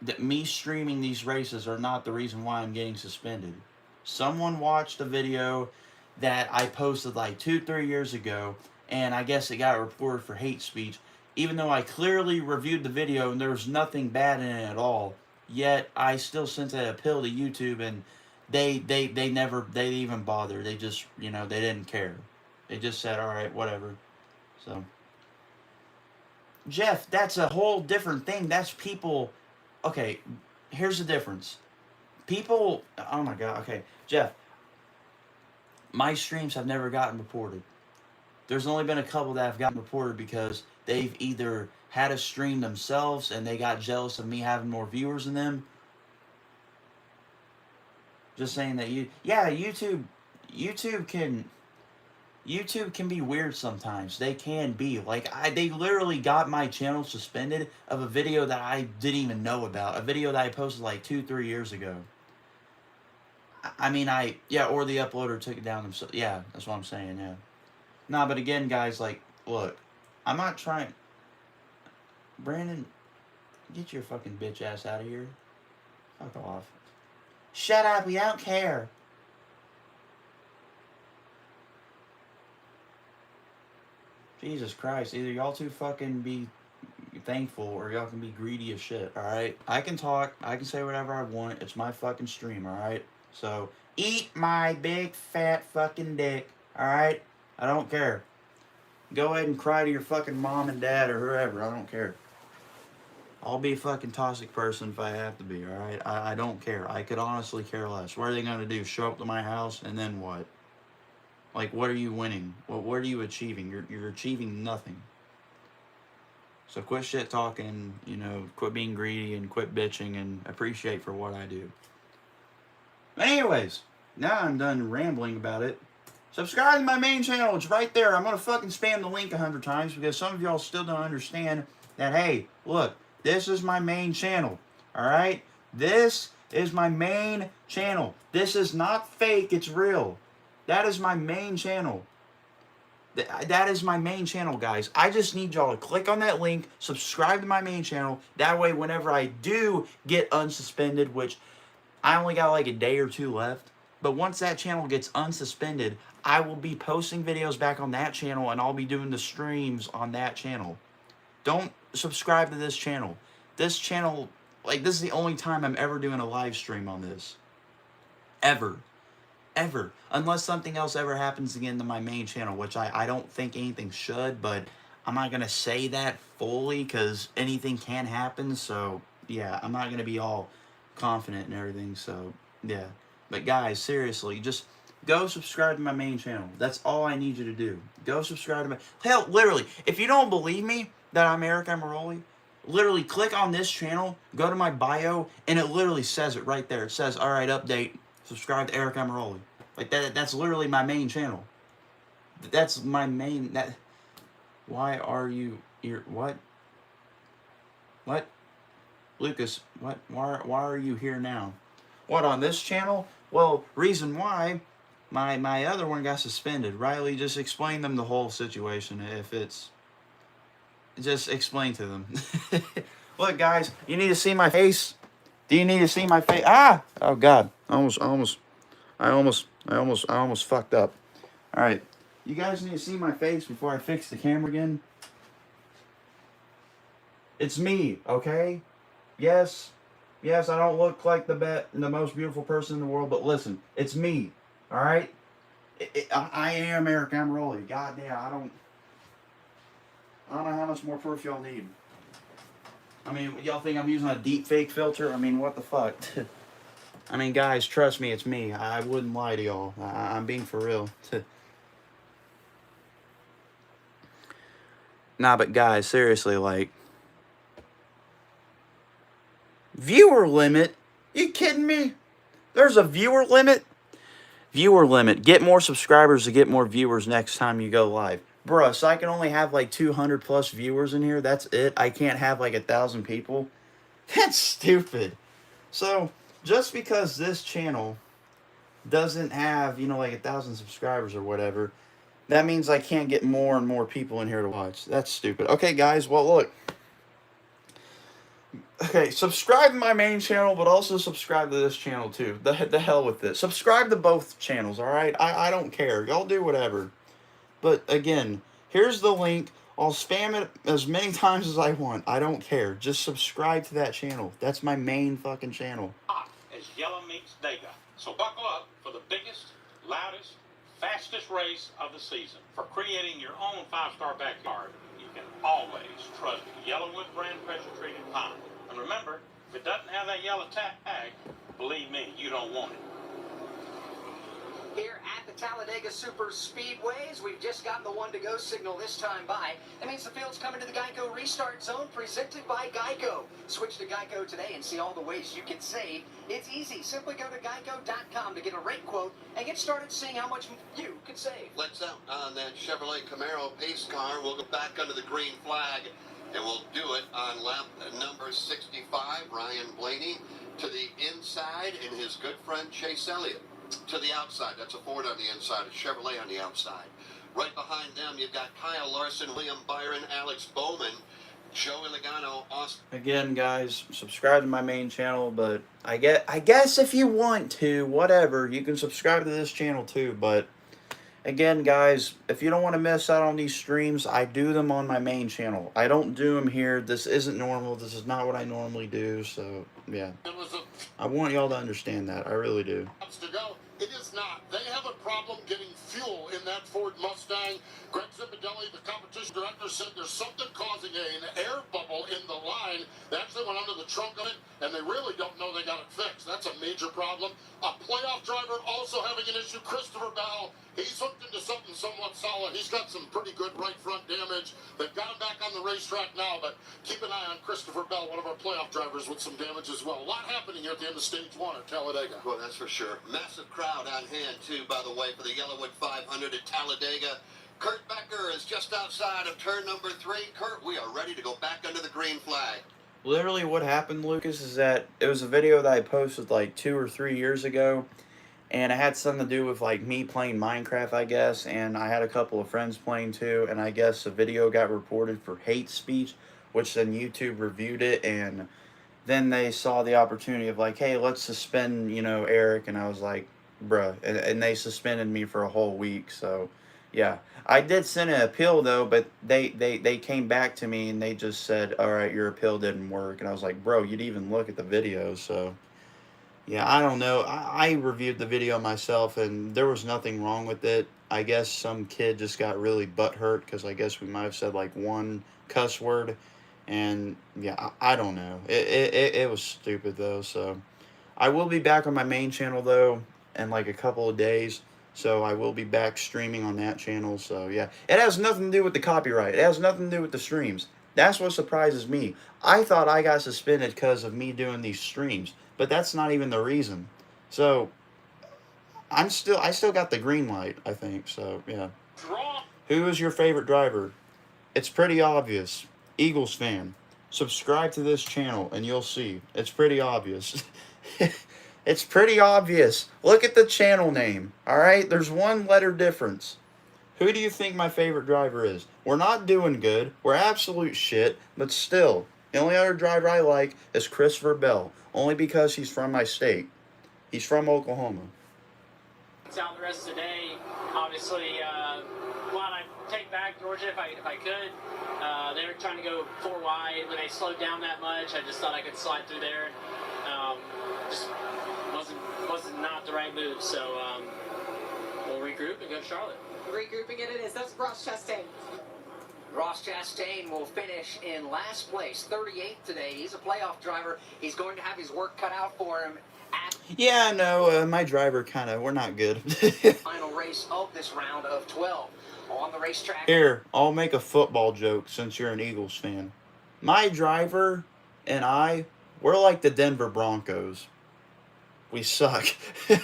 Speaker 1: That me streaming these races are not the reason why I'm getting suspended. Someone watched a video that I posted like 2-3 years ago, and I guess it got reported for hate speech, even though I clearly reviewed the video and there was nothing bad in it at all. Yet I still sent that appeal to YouTube, and they even bothered. They just, you know, they didn't care. They just said, all right, whatever. So, Jeff, that's a whole different thing. That's people. Okay, here's the difference. People, oh my God, okay, Jeff, my streams have never gotten reported. There's only been a couple that have gotten reported because they've either had a stream themselves and they got jealous of me having more viewers than them. Just saying that YouTube can be weird sometimes. They can be. Like, they literally got my channel suspended of a video that I didn't even know about. A video that I posted like 2-3 years ago. I mean, or the uploader took it down themselves. Yeah, that's what I'm saying, yeah. Nah, but again, guys, like, look, I'm not trying. Brandon, get your fucking bitch ass out of here. Fuck off. Shut up, we don't care. Jesus Christ. Either y'all two fucking be thankful or y'all can be greedy as shit, alright? I can talk. I can say whatever I want. It's my fucking stream, alright? So, eat my big fat fucking dick, alright? I don't care. Go ahead and cry to your fucking mom and dad or whoever. I don't care. I'll be a fucking toxic person if I have to be, alright? I don't care. I could honestly care less. What are they going to do? Show up to my house and then what? Like, what are you winning? What are you achieving? You're achieving nothing. So quit shit talking, you know, quit being greedy and quit bitching and appreciate for what I do. Anyways, now I'm done rambling about it. Subscribe to my main channel. It's right there. I'm going to fucking spam the link 100 times because some of y'all still don't understand that, hey, look, this is my main channel. Alright? This is my main channel. This is not fake. It's real. That is my main channel. That is my main channel, guys. I just need y'all to click on that link, subscribe to my main channel. That way, whenever I do get unsuspended, which I only got like a day or two left, but once that channel gets unsuspended, I will be posting videos back on that channel and I'll be doing the streams on that channel. Don't subscribe to this channel. This channel, like, this is the only time I'm ever doing a live stream on this. Ever. Ever. Unless something else ever happens again to my main channel, which I don't think anything should, but I'm not going to say that fully because anything can happen, so yeah, I'm not going to be all confident and everything, so yeah. But guys, seriously, just go subscribe to my main channel. That's all I need you to do. Go subscribe to my... Hell, literally, if you don't believe me that I'm Eric Amaroli, literally click on this channel, go to my bio, and it literally says it right there. It says, alright, update, subscribe to Eric Amaroli. Like, that's literally my main channel. That's my main... Why are you... What? What? Lucas, what? Why are you here now? What, on this channel? Well, reason why my other one got suspended. Riley, just explain them the whole situation. If it's... Just explain to them. Look, guys, you need to see my face. Do you need to see my face? Ah! Oh, God. I almost fucked up. Alright. You guys need to see my face before I fix the camera again. It's me, okay? Yes, I don't look like the most beautiful person in the world, but listen, it's me, alright? I am Eric Amaroli. God damn, I don't know how much more proof y'all need. I mean, y'all think I'm using a deep fake filter? I mean, what the fuck? I mean, guys, trust me, it's me. I wouldn't lie to y'all. I'm being for real. Nah, but guys, seriously, like... Viewer limit? You kidding me? There's a viewer limit? Viewer limit. Get more subscribers to get more viewers next time you go live. Bruh, so I can only have like 200 plus viewers in here? That's it? I can't have like 1,000 people? That's stupid. So, just because this channel doesn't have, you know, like 1,000 subscribers or whatever, that means I can't get more and more people in here to watch. That's stupid. Okay, guys, well, look. Okay, subscribe to my main channel, but also subscribe to this channel, too. The hell with this. Subscribe to both channels, alright? I don't care. Y'all do whatever. But, again, here's the link. I'll spam it as many times as I want. I don't care. Just subscribe to that channel. That's my main fucking channel.
Speaker 4: Hot as yellow meets Dega. So buckle up for the biggest, loudest, fastest race of the season. For creating your own 5-star backyard, you can always trust Yellowwood brand pressure-treated pine. And remember, if it doesn't have that yellow tag, believe me, you don't want it.
Speaker 3: Here at the Talladega Super Speedways, we've just got the one-to-go signal this time by. That means the field's coming to the Geico Restart Zone, presented by Geico. Switch to Geico today and see all the ways you can save. It's easy. Simply go to geico.com to get a rate quote and get started seeing how much you can save.
Speaker 2: Let's out on that Chevrolet Camaro pace car. We'll go back under the green flag, and we'll do it on lap number 65. Ryan Blaney to the inside, and his good friend Chase Elliott to the outside. That's a Ford on the inside, a Chevrolet on the outside. Right behind them, you've got Kyle Larson, Liam Byron, Alex Bowman, Joey Logano, Austin.
Speaker 1: Again, guys, subscribe to my main channel, but I guess if you want to, whatever, you can subscribe to this channel too, but Again, guys, if you don't want to miss out on these streams, I do them on my main channel. I don't do them here. This isn't normal. This is not what I normally do. So, yeah. I want y'all to understand that. I really do.
Speaker 13: To go. It is not. They have a problem getting fuel in that Ford Mustang. Greg Zipadelli, the competition director, said there's something causing an air bubble in the line. They actually went under the trunk of it, and they really don't know they got it fixed. That's a major problem. A playoff driver also having an issue, Christopher Bell. He's hooked into something somewhat solid. He's got some pretty good right front damage. They've got him back on the racetrack now, but keep an eye on Christopher Bell, one of our playoff drivers, with some damage as well. A lot happening here at the end of Stage 1 at Talladega.
Speaker 2: Well, that's for sure. Massive crowd on hand, too, by the way, for the Yellowwood 500 at Talladega. Kurt Becker is just outside of turn number 3. Kurt, we are ready to go back under the green flag.
Speaker 1: Literally what happened, Lucas, is that it was a video that I posted like 2 or 3 years ago. And it had something to do with, like, me playing Minecraft, I guess. And I had a couple of friends playing, too. And I guess the video got reported for hate speech, which then YouTube reviewed it. And then they saw the opportunity of, like, hey, let's suspend, you know, Eric. And I was like, bruh. And they suspended me for a whole week. So, yeah. I did send an appeal, though. But they came back to me and they just said, all right, your appeal didn't work. And I was like, bro, you didn't even look at the video, so... Yeah, I don't know. I reviewed the video myself, and there was nothing wrong with it. I guess some kid just got really butthurt, because I guess we might have said, like, one cuss word. And, yeah, I don't know. It was stupid, though. So, I will be back on my main channel, though, in, like, a couple of days. So, I will be back streaming on that channel. So, yeah. It has nothing to do with the copyright. It has nothing to do with the streams. That's what surprises me. I thought I got suspended because of me doing these streams. But that's not even the reason. So, I still got the green light, I think. So, yeah. Who is your favorite driver? It's pretty obvious. Eagles fan. Subscribe to this channel and you'll see. It's pretty obvious. It's pretty obvious. Look at the channel name. Alright? There's one letter difference. Who do you think my favorite driver is? We're not doing good. We're absolute shit. But still, the only other driver I like is Christopher Bell. Only because he's from my state. He's from Oklahoma.
Speaker 18: Out the rest of the day, obviously, glad I take back Georgia if I could. They were trying to go 4 wide. When they slowed down that much, I just thought I could slide through there. Just wasn't not the right move. So we'll regroup and go to Charlotte.
Speaker 20: Regrouping it is. That's Ross Chastain.
Speaker 3: Ross Chastain will finish in last place, 38th today. He's a playoff driver. He's going to have his work cut out for him at
Speaker 1: yeah, no, my driver we're not good.
Speaker 3: final race of this round of 12 on the racetrack.
Speaker 1: Here, I'll make a football joke since you're an Eagles fan. My driver and we're like the Denver Broncos. We suck.
Speaker 4: Got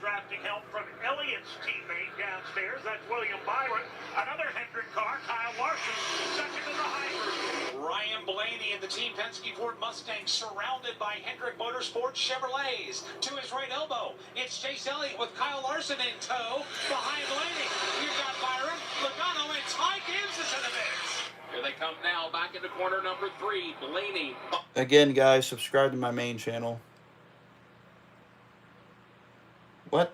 Speaker 4: drafting help from Elliott's teammate downstairs. That's William Byron. Another Hendrick car, Kyle Larson, second in the hybrid.
Speaker 5: Ryan Blaney in the Team Penske Ford Mustang, surrounded by Hendrick Motorsports Chevrolets. To his right elbow, it's Chase Elliott with Kyle Larson in tow. Behind Blaney, you've got Byron, Logano, and Ty Gibbs is in the mix.
Speaker 6: Here they come now, back into corner number 3, Blaney.
Speaker 1: Again, guys, subscribe to my main channel. What?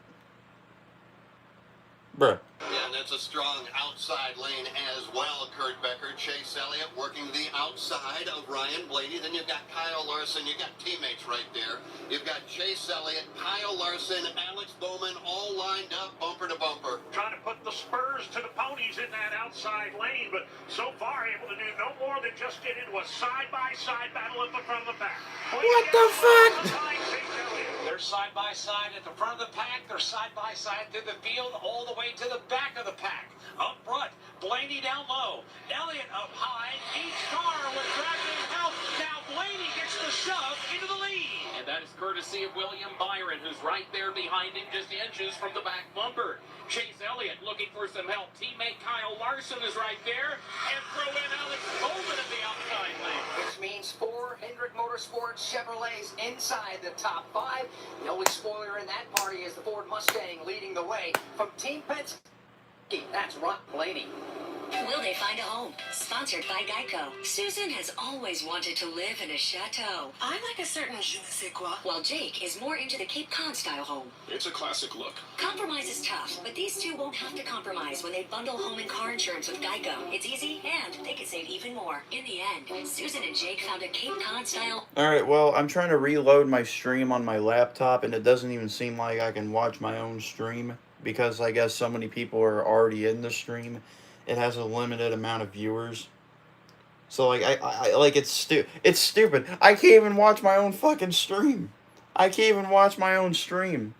Speaker 1: Bruh.
Speaker 2: Yeah, and that's a strong outside lane as well, Kurt Becker. Chase Elliott working the outside of Ryan Blaney. Then you've got Kyle Larson. You've got teammates right there. You've got Chase Elliott, Kyle Larson, Alex Bowman, all lined up, bumper to bumper.
Speaker 4: Trying to put the spurs to the ponies in that outside lane, but so far able to do no more than just get into a side-by-side battle at the front of the pack.
Speaker 1: What the fuck?
Speaker 5: They're side-by-side at the front of the pack. They're side-by-side through the field, all the way to the back of the pack. Up front, Blaney down low. Elliott up high. Each car with driving help. Now Blaney gets the shove into the lead.
Speaker 6: And that is courtesy of William Byron, who's right there behind him, just inches from the back bumper. Chase Elliott looking for some help. Teammate Kyle Larson is right there. And throw in Alex Bowman at the outside lane.
Speaker 3: Which means 4 Hendrick Motorsports Chevrolets inside the top 5. The only spoiler in that party is the Ford Mustang leading the way from Team Penske. That's Ron Blaney.
Speaker 8: Will they find a home? Sponsored by Geico. Susan has always wanted to live in a chateau. I like a certain je ne sais quoi. While Jake is more into the Cape Cod style home.
Speaker 11: It's a classic look.
Speaker 8: Compromise is tough, but these two won't have to compromise when they bundle home and car insurance with Geico. It's easy, and they can save even more. In the end, Susan and Jake found a Cape Cod style.
Speaker 1: Alright, well, I'm trying to reload my stream on my laptop, and it doesn't even seem like I can watch my own stream, because I guess so many people are already in the stream. It has a limited amount of viewers. So, like, I like, it's stupid. I can't even watch my own fucking stream. I can't even watch my own stream.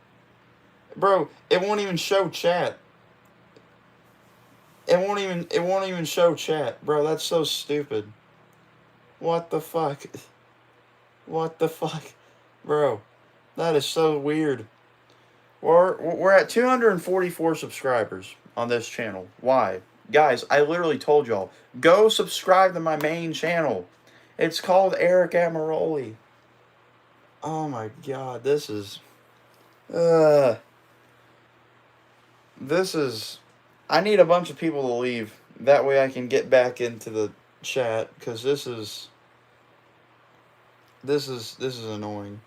Speaker 1: Bro, it won't even show chat. It won't even show chat. Bro, that's so stupid. What the fuck? What the fuck? Bro, that is so weird. We're at 244 subscribers on this channel. Why? Guys, I literally told y'all, go subscribe to my main channel. It's called Eric Amaroli. Oh my god, this is... I need a bunch of people to leave. That way I can get back into the chat, because this is annoying.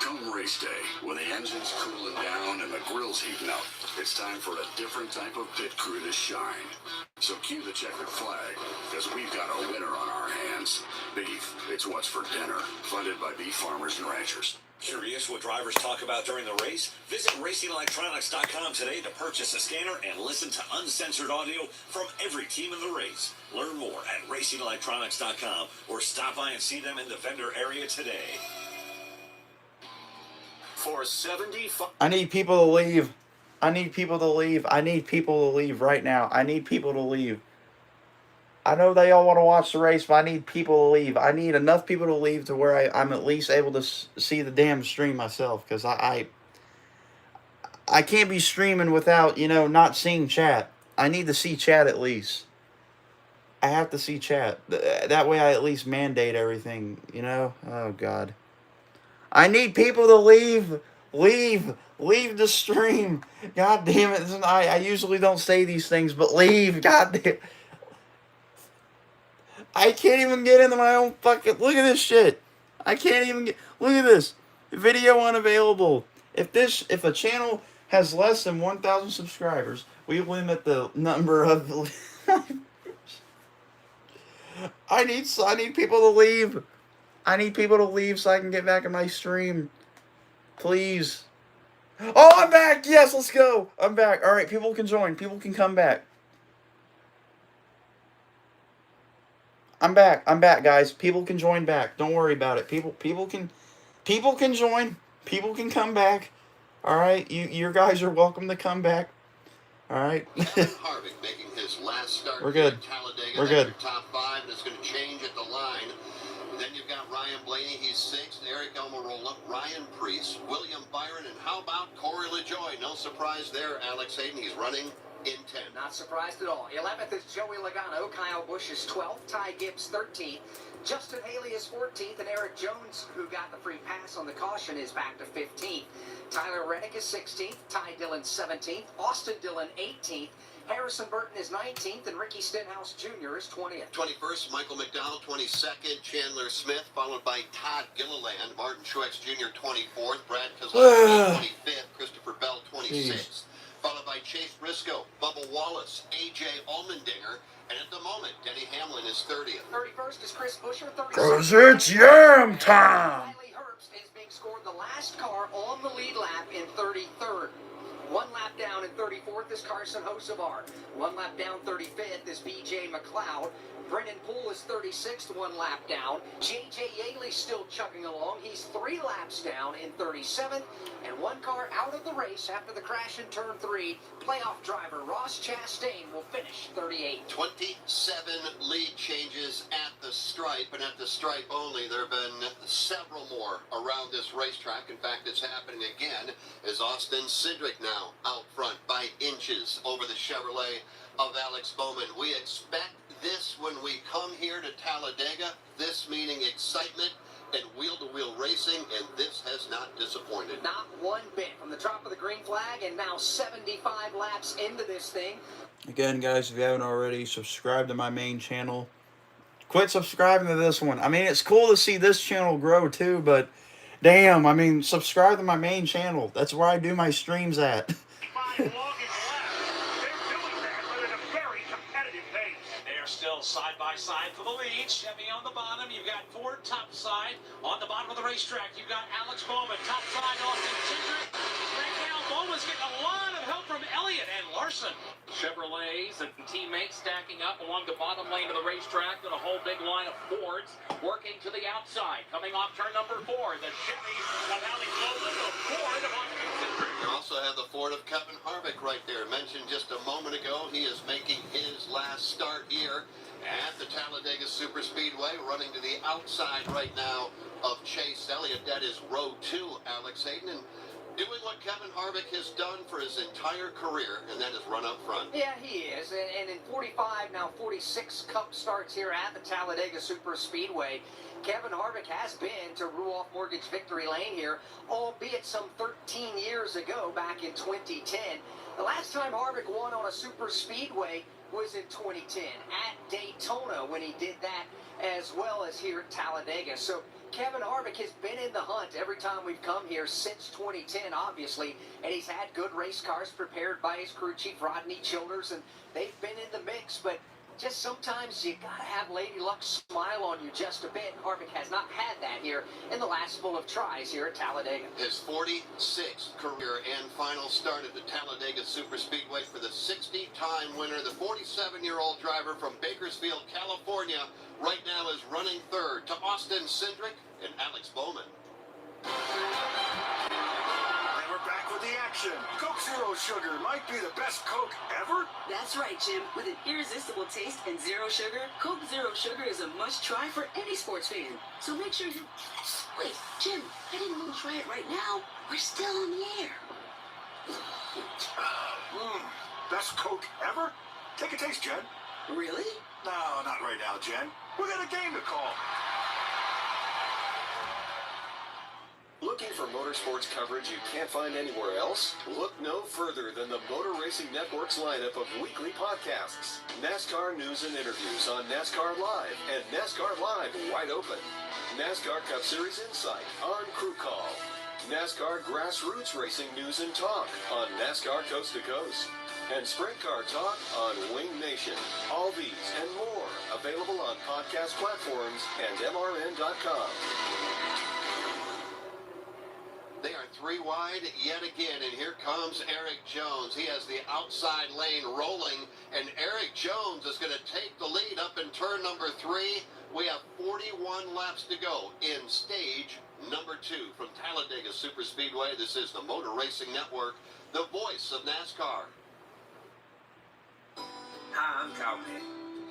Speaker 11: Come race day, when the engine's cooling down and the grill's heating up, it's time for a different type of pit crew to shine. So cue the checkered flag, because we've got a winner on our hands. Beef, it's what's for dinner, funded by beef farmers and ranchers.
Speaker 12: Curious what drivers talk about during the race? Visit RacingElectronics.com today to purchase a scanner and listen to uncensored audio from every team in the race. Learn more at RacingElectronics.com or stop by and see them in the vendor area today.
Speaker 11: For 75...
Speaker 1: I need people to leave. I need people to leave. I need people to leave right now. I need people to leave. I know they all want to watch the race, but I need people to leave. I need enough people to leave to where I'm at least able to see the damn stream myself. Because I can't be streaming without, not seeing chat. I need to see chat at least. I have to see chat. That way I at least mandate everything, Oh, God. I need people to leave. Leave the stream. God damn it. I usually don't say these things, but leave. God damn it. I can't even get into my own fucking... Look at this shit. I can't even get... Look at this. Video unavailable. If a channel has less than 1,000 subscribers, we limit the number of... I need people to leave. I need people to leave so I can get back in my stream. Please. Oh, I'm back. Yes, let's go. I'm back. All right, people can join. People can come back. I'm back, guys. People can join back. Don't worry about it. People can join. People can come back. All right, you guys are welcome to come back. All right.
Speaker 2: Harvick making his last start.
Speaker 1: We're good.
Speaker 2: Talladega,
Speaker 1: We're good.
Speaker 2: Top 5, and it's going to change at the line. Then you've got Ryan Blaney, he's 6th. Eric Almirola, Ryan Preece, William Byron, and how about Corey LaJoie? No surprise there, Alex Hayden. He's running in 10th.
Speaker 3: Not surprised at all. 11th is Joey Logano. Kyle Busch is 12th. Ty Gibbs 13th. Justin Haley is 14th. And Eric Jones, who got the free pass on the caution, is back to 15th. Tyler Reddick is 16th. Ty Dillon 17th. Austin Dillon 18th. Harrison Burton is 19th, and Ricky Stenhouse Jr. is 20th.
Speaker 2: 21st, Michael McDowell, 22nd. Chandler Smith, followed by Todd Gilliland. Martin Truex Jr., 24th. Brad Keselowski, 25th. Christopher Bell, 26th. Jeez. Followed by Chase Briscoe, Bubba Wallace, A.J. Allmendinger, and at the moment, Denny Hamlin is 30th.
Speaker 3: 31st is Chris Buescher, 32nd.
Speaker 1: Cause it's jam time!
Speaker 3: Riley Herbst is being scored the last car on the lead lap in 33rd. 1 lap down in 34th is Carson Hocevar. 1 lap down 35th is B.J. McLeod. Brendan Poole is 36th, 1 lap down. J.J. Yaley's still chugging along. He's 3 laps down in 37th. And 1 car out of the race after the crash in turn 3. Playoff driver Ross Chastain will finish 38th.
Speaker 2: 27 lead changes at the stripe, and at the stripe only. There have been several more around this racetrack. In fact, it's happening again as Austin Cindric now out front by inches over the Chevrolet of Alex Bowman. We expect this when we come here to Talladega, this meaning excitement and wheel-to-wheel racing, and this has not disappointed.
Speaker 3: Not one bit. From the top of the green green flag, and now 75 laps into this thing.
Speaker 1: Again, guys, if you haven't already, subscribe to my main channel. Quit subscribing to this one. I mean, it's cool to see this channel grow too, but damn, I mean, subscribe to my main channel. That's where I do my streams at.
Speaker 5: They're still side by side for the lead. Chevy on the bottom. You've got Ford top side. On the bottom of the racetrack, you've got Alex Bowman. Top side, Austin Cindric. Right now, Bowman's getting a lot of help from Elliott and Larson.
Speaker 6: Chevrolets and teammates stacking up along the bottom lane of the racetrack with a whole big line of Fords working to the outside. Coming off turn number 4, the Chevy of Alex Bowman, the Ford of Austin Cindric.
Speaker 2: You also have the Ford of Kevin Harvick right there. Mentioned just a moment ago, he is making his last start here at the Talladega Superspeedway, running to the outside right now of Chase Elliott. That is row 2, Alex Hayden, and doing what Kevin Harvick has done for his entire career, and that is run up front.
Speaker 3: Yeah, he is. And in 45, now 46 Cup starts here at the Talladega Superspeedway, Kevin Harvick has been to Ruoff Mortgage Victory Lane here, albeit some 13 years ago, back in 2010. The last time Harvick won on a superspeedway was in 2010 at Daytona, when he did that, as well as here at Talladega. So Kevin Harvick has been in the hunt every time we've come here since 2010, obviously, and he's had good race cars prepared by his crew chief, Rodney Childers, and they've been in the mix, but just sometimes you gotta have Lady Luck smile on you just a bit. Harvick has not had that here in the last full of tries here at Talladega.
Speaker 2: His 46th career and final start at the Talladega Superspeedway for the 60-time winner. The 47-year-old driver from Bakersfield, California, right now is running third to Austin Cindric and Alex Bowman.
Speaker 21: And we're back with the action. Coke Zero Sugar might be the best Coke ever.
Speaker 22: That's right, Jim. With an irresistible taste and zero sugar, Coke Zero Sugar is a must-try for any sports fan. So make sure you... Wait, Jim, I didn't mean try it right now. We're still on the air.
Speaker 21: Best Coke ever? Take a taste, Jen.
Speaker 22: Really?
Speaker 21: No, not right now, Jen. We got a game to call.
Speaker 14: Looking for motorsports coverage you can't find anywhere else? Look no further than the Motor Racing Network's lineup of weekly podcasts. NASCAR news and interviews on NASCAR Live and NASCAR Live Wide Open. NASCAR Cup Series Insight on Crew Call. NASCAR Grassroots Racing News and Talk on NASCAR Coast to Coast. And Sprint Car Talk on Wing Nation. All these and more available on podcast platforms and MRN.com.
Speaker 2: They are 3 wide yet again, and here comes Eric Jones. He has the outside lane rolling, and Eric Jones is going to take the lead up in turn number 3. We have 41 laps to go in stage number 2 from Talladega Superspeedway. This is the Motor Racing Network, the voice of NASCAR.
Speaker 19: Hi, I'm Kyle Petty.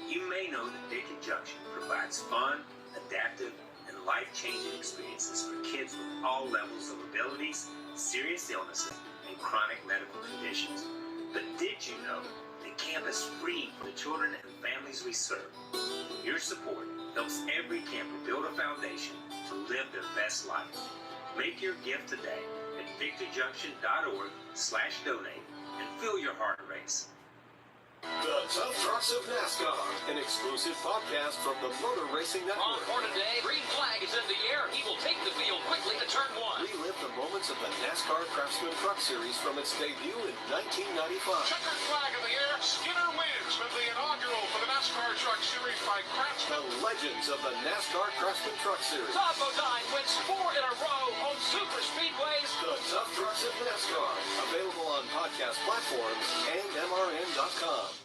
Speaker 19: You may know that Dickey Junction provides fun, adaptive, and life-changing experiences for kids with all levels of abilities, serious illnesses, and chronic medical conditions. But did you know that camp is free for the children and families we serve? Your support helps every camper build a foundation to live their best life. Make your gift today at victoryjunction.org/donate and fill your heart race.
Speaker 14: The Tough Trucks of NASCAR, an exclusive podcast from the Motor Racing
Speaker 6: On
Speaker 14: Network.
Speaker 6: for today, green flag is in the air. He will take the field quickly to turn 1.
Speaker 14: Relive the moments of the NASCAR Craftsman Truck Series from its debut in 1995.
Speaker 7: Checkered flag in the air. Skinner wins with the inaugural for the NASCAR Truck Series by Craftsman.
Speaker 14: The legends of the NASCAR Craftsman Truck Series.
Speaker 6: Todd Bodine wins 4 in a row on super speedways.
Speaker 14: The Tough Trucks of NASCAR, available on podcast platforms and MRN.com.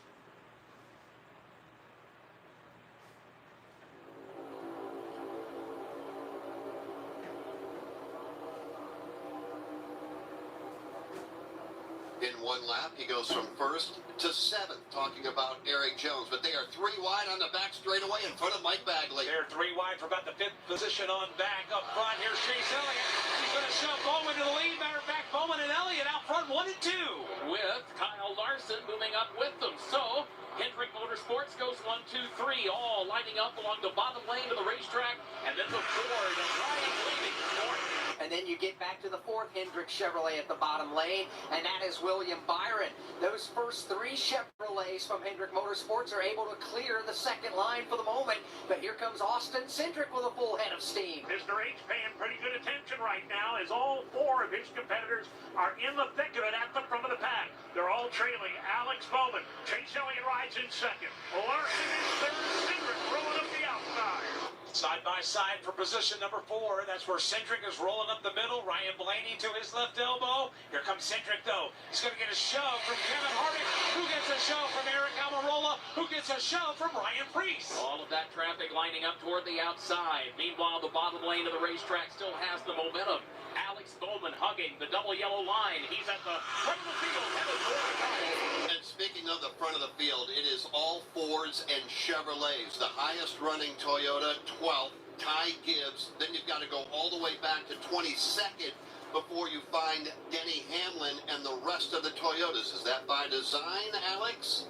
Speaker 2: In 1 lap, he goes from 1st to 7th, talking about Eric Jones. But they are 3 wide on the back straightaway in front of Mike Bagley.
Speaker 5: They're 3 wide for about the 5th position on back. Up front, here's Chase Elliott. He's going to shove Bowman to the lead. Matter of fact, Bowman and Elliott out front 1 and 2.
Speaker 6: With Kyle Larson moving up with them. So, Hendrick Motorsports goes 1, 2, 3, all lining up along the bottom lane of the racetrack. And then the Ford of Ryan leading the fourth.
Speaker 3: And then you get back to the fourth Hendrick Chevrolet at the bottom lane, and that is William Byron. Those first three Chevrolets from Hendrick Motorsports are able to clear the second line for the moment, but here comes Austin Cindric with a full head of steam.
Speaker 4: Mr. H paying pretty good attention right now as all four of his competitors are in the thick of it at the front of the pack. They're all trailing. Alex Bowman, Chase Elliott rides in second. Larson is third. Cindric rolling up the outside.
Speaker 5: Side by side for position number 4. That's where Cindric is rolling up the middle. Ryan Blaney to his left elbow. Here comes Cindric, though. He's going to get a shove from Kevin Harvick. Who gets a shove from Eric Almirola? Who gets a shove from Ryan Preece?
Speaker 6: All of that traffic lining up toward the outside. Meanwhile, the bottom lane of the racetrack still has the momentum. Alex Bowman hugging the double yellow line. He's at the front of the field, headed toward the title.
Speaker 2: And speaking of the front of the field, it is all Fords and Chevrolets. The highest running Toyota, 12th, Ty Gibbs. Then you've got to go all the way back to 22nd before you find Denny Hamlin and the rest of the Toyotas. Is that by design, Alex?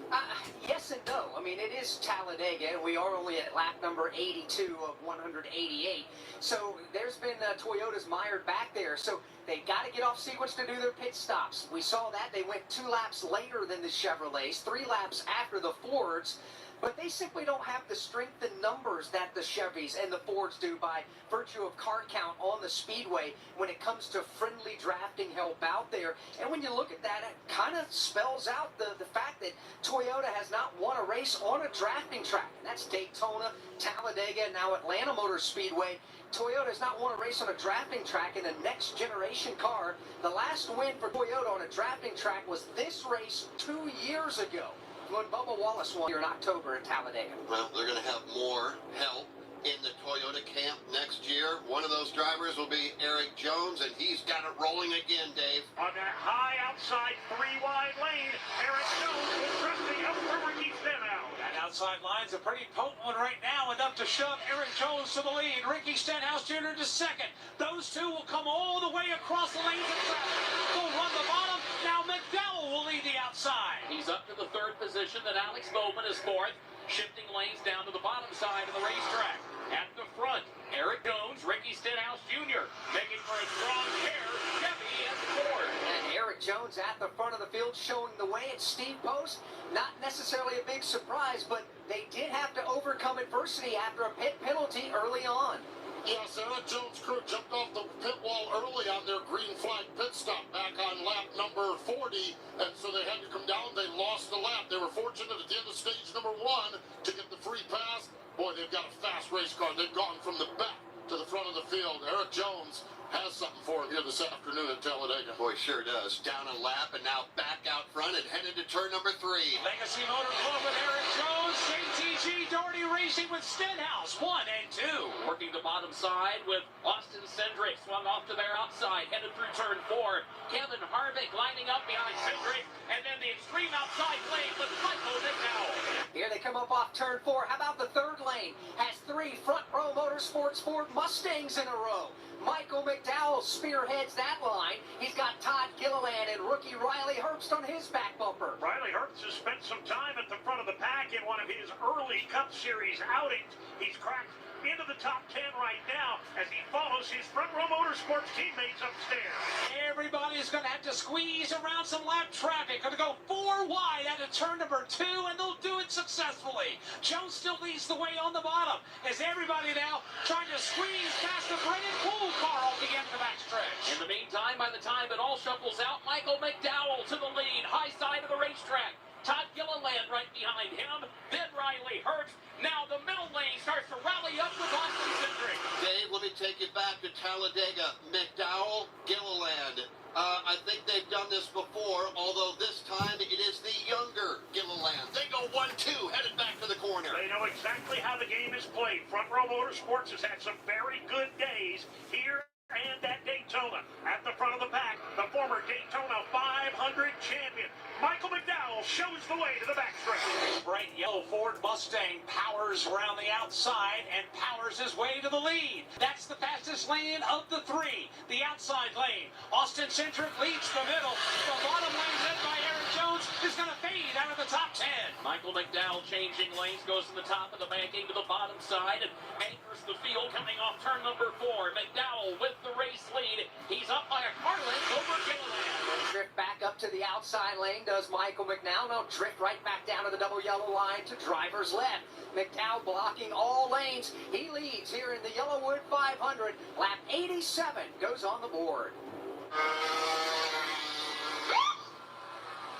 Speaker 3: Yes and no. I mean, it is Talladega, and we are only at lap number 82 of 188. So there's been Toyotas mired back there. So they've got to get off sequence to do their pit stops. We saw that. They went 2 laps later than the Chevrolets, 3 laps after the Fords. But they simply don't have the strength and numbers that the Chevys and the Fords do by virtue of car count on the speedway when it comes to friendly drafting help out there. And when you look at that, it kind of spells out the fact that Toyota has not won a race on a drafting track. And that's Daytona, Talladega, and now Atlanta Motor Speedway. Toyota has not won a race on a drafting track in a next generation car. The last win for Toyota on a drafting track was this race 2 years ago, when Bubba Wallace won here in October at Talladega.
Speaker 2: Well, they're going to have more help in the Toyota camp next year. One of those drivers will be Eric Jones, and he's got it rolling again, Dave.
Speaker 4: On that high outside 3-wide lane, Eric Jones with trusty up for Ricky Stenhouse.
Speaker 5: That outside line's a pretty potent one right now, enough to shove Eric Jones to the lead. Ricky Stenhouse Jr. to second. Those two will come all the way across the lanes of traffic. They'll run the bottom. Now McDowell will lead the outside.
Speaker 6: He's up to the third position, then Alex Bowman is fourth, shifting lanes down to the bottom side of the racetrack. At the front, Eric Jones, Ricky Stenhouse Jr. making for a strong pair, Chevy and Ford.
Speaker 3: And Eric Jones at the front of the field showing the way at Steve Post. Not necessarily a big surprise, but they did have to overcome adversity after a pit penalty early on.
Speaker 13: Yes, Eric Jones' crew jumped off the pit wall early on their green flag pit stop back on lap number 40, and so they had to come down. They lost the lap. They were fortunate at the end of stage number 1 to get the free pass. Boy, they've got a fast race car. They've gone from the back to the front of the field. Eric Jones has something for him here this afternoon at Talladega.
Speaker 2: Boy, sure does. Down a lap and now back out front and headed to turn number 3.
Speaker 5: Legacy Motor Club with Eric Jones. JTG Doherty racing with Stenhouse, 1 and 2.
Speaker 6: Working the bottom side with Austin Cindric swung off to their outside, headed through turn 4. Kevin Harvick lining up behind Cindric, and then the extreme outside lane with Michael McDowell.
Speaker 3: Here they come up off turn 4. How about the third lane? Has 3 front row Motorsports Ford Mustangs in a row. Michael McDowell spearheads that line. He's got Todd Gilliland and rookie Riley Herbst on his back bumper.
Speaker 4: Riley Herbst has spent some time at the front of the pack in one of his early Cup Series outings. He's cracked into the top 10 right now as he follows his front row Motorsports teammates upstairs.
Speaker 5: Everybody's going to have to squeeze around some lap traffic. Going to go 4 wide out of turn number 2, and they'll do it successfully. Jones still leads the way on the bottom as everybody now trying to squeeze past the Brennan Poole car off the end of the backstretch.
Speaker 6: In the meantime, by the time it all shuffles out, Michael McDowell to the lead, high side of the racetrack. Todd Gilliland right behind him, then Riley Herbst. Now the middle lane starts to rally up with Austin Cindric.
Speaker 2: Dave, let me take you back to Talladega. McDowell, Gilliland. I think they've done this before, although this time it is the younger Gilliland. They go 1-2, headed back to the corner.
Speaker 4: They know exactly how the game is played. Front Row Motorsports has had some very good days here and at Daytona. At the front of the pack, the former Daytona 500 champion, Michael McDowell, shows the way to the backstretch.
Speaker 5: Bright yellow Ford Mustang powers around the outside and powers his way to the lead. That's the fastest lane of the 3. The outside lane. Austin Cindric leads the middle. The bottom lane led by Eric Jones is going to fade out of the top 10.
Speaker 6: Michael McDowell changing lanes, goes to the top of the banking to the bottom side, and anchors the field coming off turn number 4. McDowell with the race lead. He's up by a car length over Gilliland.
Speaker 3: Drift back up to the outside lane does Michael McDowell. Now drift right back down to the double yellow line to driver's left. McDowell blocking all lanes. He leads here in the Yellowwood 500. Lap 87 goes on the board.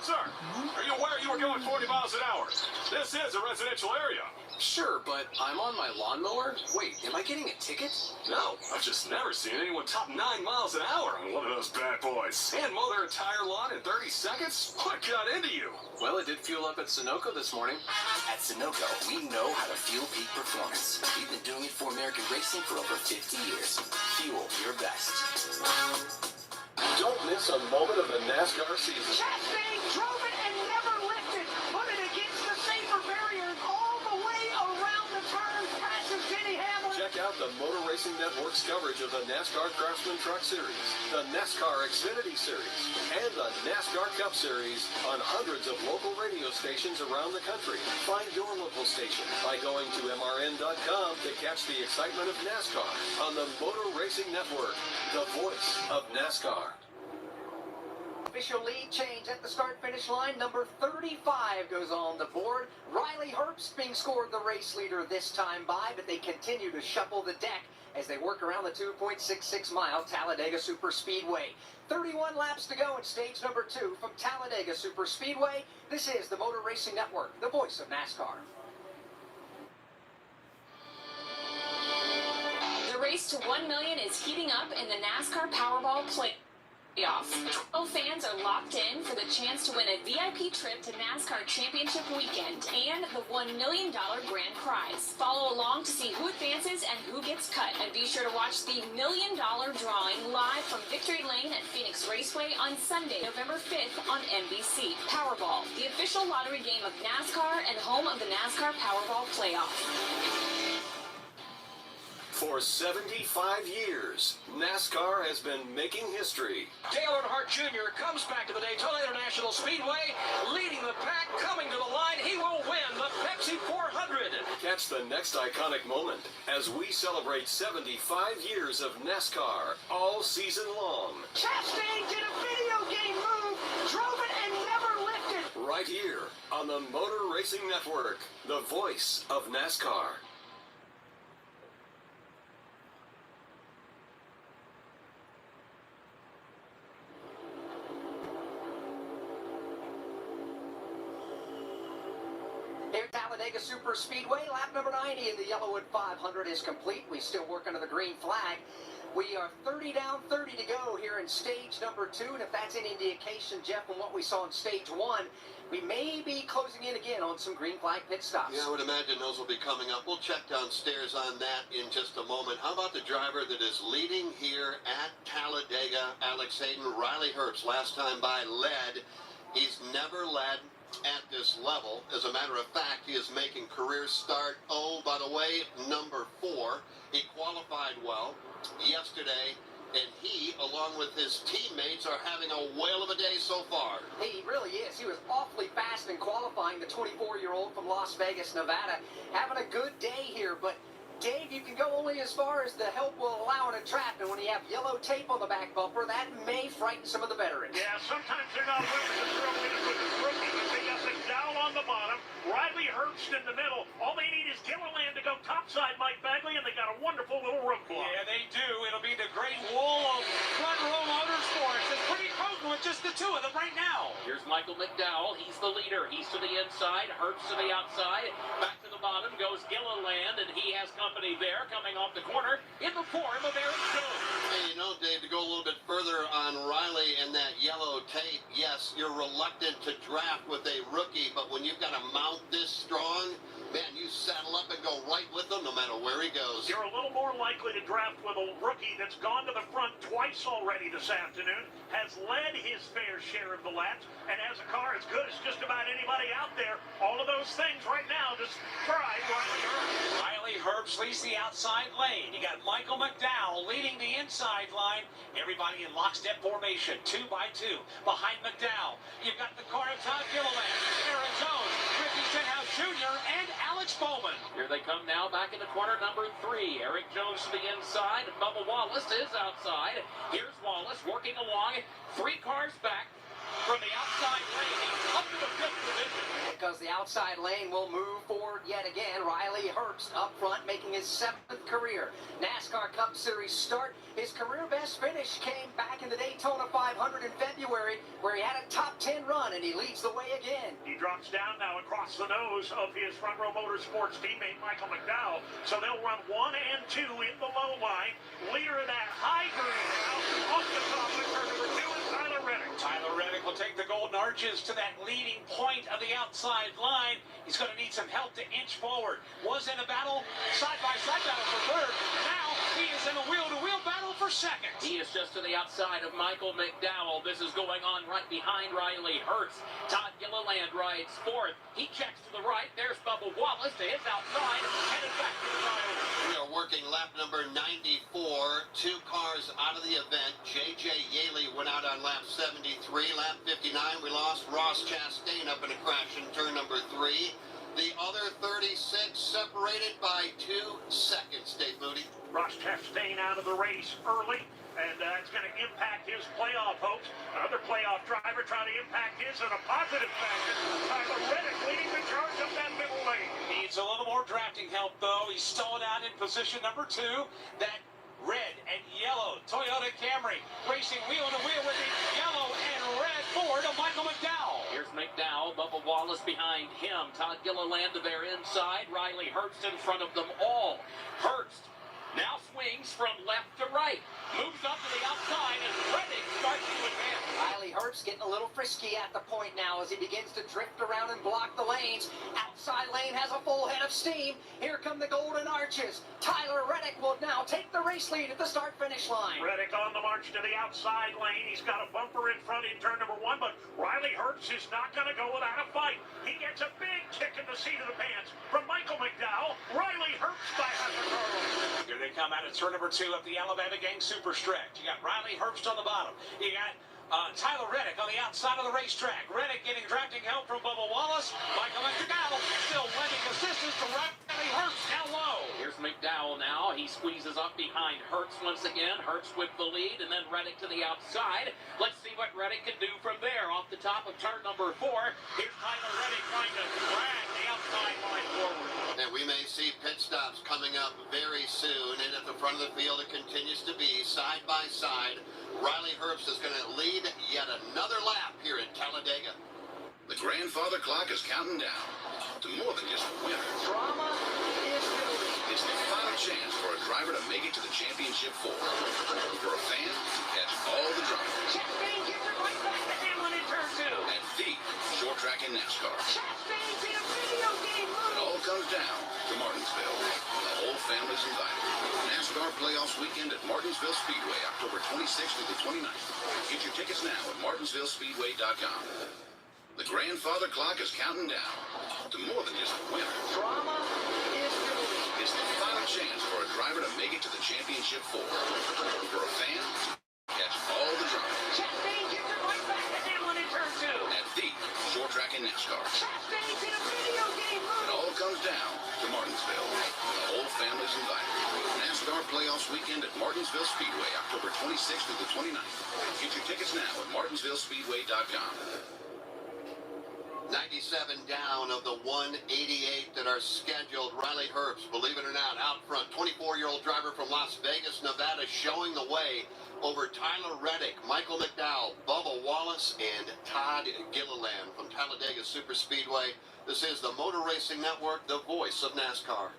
Speaker 7: Sir, are you aware you were going 40 miles an hour? This is a residential area.
Speaker 16: Sure, but I'm on my lawnmower? Wait, am I getting a ticket?
Speaker 7: No, I've just never seen anyone top 9 miles an hour on one of those bad boys. And mow their entire lawn in 30 seconds? What got into you?
Speaker 16: Well, it did fuel up at Sunoco this morning.
Speaker 9: At Sunoco, we know how to fuel peak performance. We've been doing it for American racing for over 50 years. Fuel your best.
Speaker 14: Don't miss a moment of the NASCAR season.
Speaker 3: Chastain drove it and never lifted. Put it against the safer barrier all the way around the turn. Passes Denny Hamlin.
Speaker 14: Check out the Motor Racing Network's coverage of the NASCAR Craftsman Truck Series, the NASCAR Xfinity Series, and the NASCAR Cup Series on hundreds of local radio stations around the country. Find your local station by going to MRN.com to catch the excitement of NASCAR on the Motor Racing Network, the voice of NASCAR.
Speaker 3: Official lead change at the start-finish line. Number 35 goes on the board. Riley Herbst being scored the race leader this time by, but they continue to shuffle the deck as they work around the 2.66-mile Talladega Superspeedway. 31 laps to go in stage number 2 from Talladega Superspeedway. This is the Motor Racing Network, the voice of NASCAR.
Speaker 10: The race to 1 million is heating up in the NASCAR Powerball playoffs. 12 fans are locked in for the chance to win a VIP trip to NASCAR Championship Weekend and the $1 million grand prize. Follow along to see who advances and who gets cut, and be sure to watch the $1 million drawing live from Victory Lane at Phoenix Raceway on Sunday, November 5th on NBC. Powerball, the official lottery game of NASCAR and home of the NASCAR Powerball playoff.
Speaker 14: For 75 years, NASCAR has been making history.
Speaker 5: Dale Earnhardt Jr. comes back to the Daytona International Speedway, leading the pack, coming to the line. He will win the Pepsi 400.
Speaker 14: Catch the next iconic moment as we celebrate 75 years of NASCAR all season long.
Speaker 3: Chastain did a video game move, drove it and never lifted.
Speaker 14: Right here on the Motor Racing Network, the voice of NASCAR.
Speaker 3: Here at Talladega Superspeedway, lap number 90 in the Yellowwood 500 is complete. We still work under the green flag. We are 30 down, 30 to go here in stage number 2. And if that's any indication, Jeff, from what we saw in stage 1, we may be closing in again on some green flag pit stops.
Speaker 2: Yeah, I would imagine those will be coming up. We'll check downstairs on that in just a moment. How about the driver that is leading here at Talladega, Alex Hayden? Riley Herbst, last time by, led. He's never led at this level. As a matter of fact, he is making career start, by the way, number 4. He qualified well yesterday, and he, along with his teammates, are having a whale of a day so far.
Speaker 3: He really is. He was awfully fast in qualifying, the 24-year-old from Las Vegas, Nevada. Having a good day here, but Dave, you can go only as far as the help will allow in a trap, and when you have yellow tape on the back bumper, that may frighten some of the veterans.
Speaker 4: Yeah, sometimes they're not willing to throw in with the rookie, but they got McDowell on the bottom, Riley Herbst in the middle. All they need is Gilliland to go topside, Mike Bagley, and they got a wonderful little road block.
Speaker 5: Yeah, they do. It'll be the great wall of front row motorsports. It's pretty potent with just the two of them right now.
Speaker 6: Here's Michael McDowell. He's the leader. He's to the inside. Herbst to the outside. Back to the bottom goes Gilliland, and he has company there coming off the corner in the form of Eric Jones.
Speaker 2: Hey, you know, Dave, to go a little bit further on Riley and that yellow tape, yes, you're reluctant to draft with a rookie, but when you've got a mount this strong, man, you saddle up and go right with him no matter where he goes.
Speaker 4: You're a little more likely to draft with a rookie that's gone to the front twice already this afternoon, has led his fair share of the laps, and has has a car as good as just about anybody out there. All of those things right now describe Riley Herbst.
Speaker 5: Riley Herbst leads the outside lane. You got Michael McDowell leading the inside line. Everybody in lockstep formation, 2 by 2. Behind McDowell, you've got the car of Todd Gilliland, Aaron Jones, Ricky Stenhouse Jr., and Alex Bowman.
Speaker 6: Here they come now back into corner number 3. Eric Jones to the inside. Bubba Wallace is outside. Here's Wallace working along. 3 cars back from the outside lane up to the 5th position.
Speaker 3: Because the outside lane will move forward yet again. Riley Herbst up front, making his 7th career NASCAR Cup Series start. His career best finish came back in the Daytona 500 in February, where he had a top 10 run, and he leads the way again.
Speaker 4: He drops down now across the nose of his Front Row Motorsports teammate Michael McDowell. So they'll run 1 and 2 in the low line. Leader of that high green now off the top of turn number 2 is Tyler Reddick.
Speaker 5: Tyler Reddick will take the golden arches to that leading point of the outside line. He's going to need some help to inch forward. Was in a battle, side-by-side battle for 3rd. Now he is in a wheel-to-wheel battle for 2nd.
Speaker 6: He is just to the outside of Michael McDowell. This is going on right behind Riley Herbst. Todd Gilliland rides 4th. He checks to the right. There's Bubba Wallace to his outside, headed back to the right.
Speaker 2: We are working lap number 94. 2 cars out of the event. J.J. Yaley went out on lap 73. Lap 59, we lost Ross Chastain up in a crash in turn number 3. The other 36 separated by 2 seconds, Dave Moody.
Speaker 4: Ross Chastain out of the race early, and it's going to impact his playoff hopes. Another playoff driver trying to impact his in a positive fashion. Tyler Reddick leading the charge up that middle lane.
Speaker 5: Needs a little more drafting help, though. He's stalling out in position number 2. That red and yellow Toyota Camry racing wheel-to-wheel with the yellow and red Ford of Michael McDowell.
Speaker 6: Here's McDowell, Bubba Wallace behind him. Todd Gilliland to their inside. Riley Herbst in front of them all. Herbst now swings from left to right. Moves up to the outside, and Reddick starts to advance.
Speaker 3: Riley Herbst getting a little frisky at the point now as he begins to drift around and block the lanes. Outside lane has a full head of steam. Here come the golden arches. Tyler Reddick will now take the race lead at the start-finish line.
Speaker 4: Reddick on the march to the outside lane. He's got a bumper in front in turn number 1, but Riley Herbst is not going to go without a fight. He gets a big kick in the seat of the pants from Michael McDowell. Riley Herbst by Carlos.
Speaker 5: Here they come out of turn number 2 of the Alabama Gang Super Stretch. You got Riley Herbst on the bottom. You got Tyler Reddick on the outside of the racetrack. Reddick getting drafting help from Bubba Wallace. Michael McDowell still lending assistance to Riley Herbst down low.
Speaker 6: Here's McDowell now. He squeezes up behind Herbst once again. Herbst with the lead, and then Reddick to the outside. Let's see what Reddick can do from there. Off the top of turn number 4, here's Tyler Reddick trying to drag the outside line forward.
Speaker 2: And we may see pit stops coming up very soon. And at the front of the field, it continues to be side by side. Riley Herbst is going to lead yet another lap here at Talladega.
Speaker 15: The grandfather clock is counting down to more than just a winner.
Speaker 3: Drama is building.
Speaker 15: It's the final chance for a driver to make it to the championship 4. For a fan to catch all the drama.
Speaker 3: Chastain gives it right back to Hamlin in turn 2.
Speaker 15: At the short track in NASCAR.
Speaker 3: Chastain's in a video game
Speaker 15: It
Speaker 3: mode.
Speaker 15: all comes down to Martinsville. The whole family's invited. NASCAR Playoffs Weekend at Martinsville Speedway, October 26th through the 29th. Get your tickets now at martinsvillespeedway.com. The grandfather clock is counting down to more than just a winner.
Speaker 3: Drama is building.
Speaker 15: It's the final chance for a driver to make it to the championship 4. For a fan to catch all the drama.
Speaker 3: Chastain gives it right back to Hamlin in turn 2.
Speaker 15: At the short track in NASCAR.
Speaker 3: Chastain's in a video game
Speaker 15: It
Speaker 3: mode.
Speaker 15: all comes down to Martinsville. The whole family's invited. NASCAR Playoffs Weekend at Martinsville Speedway, October 26th through the 29th. Get your tickets now at martinsvillespeedway.com.
Speaker 2: 97 down of the 188 that are scheduled. Riley Herbst, believe it or not, out front. 24-year-old driver from Las Vegas, Nevada, showing the way over Tyler Reddick, Michael McDowell, Bubba Wallace, and Todd Gilliland from Talladega Superspeedway. This is the Motor Racing Network, the voice of NASCAR.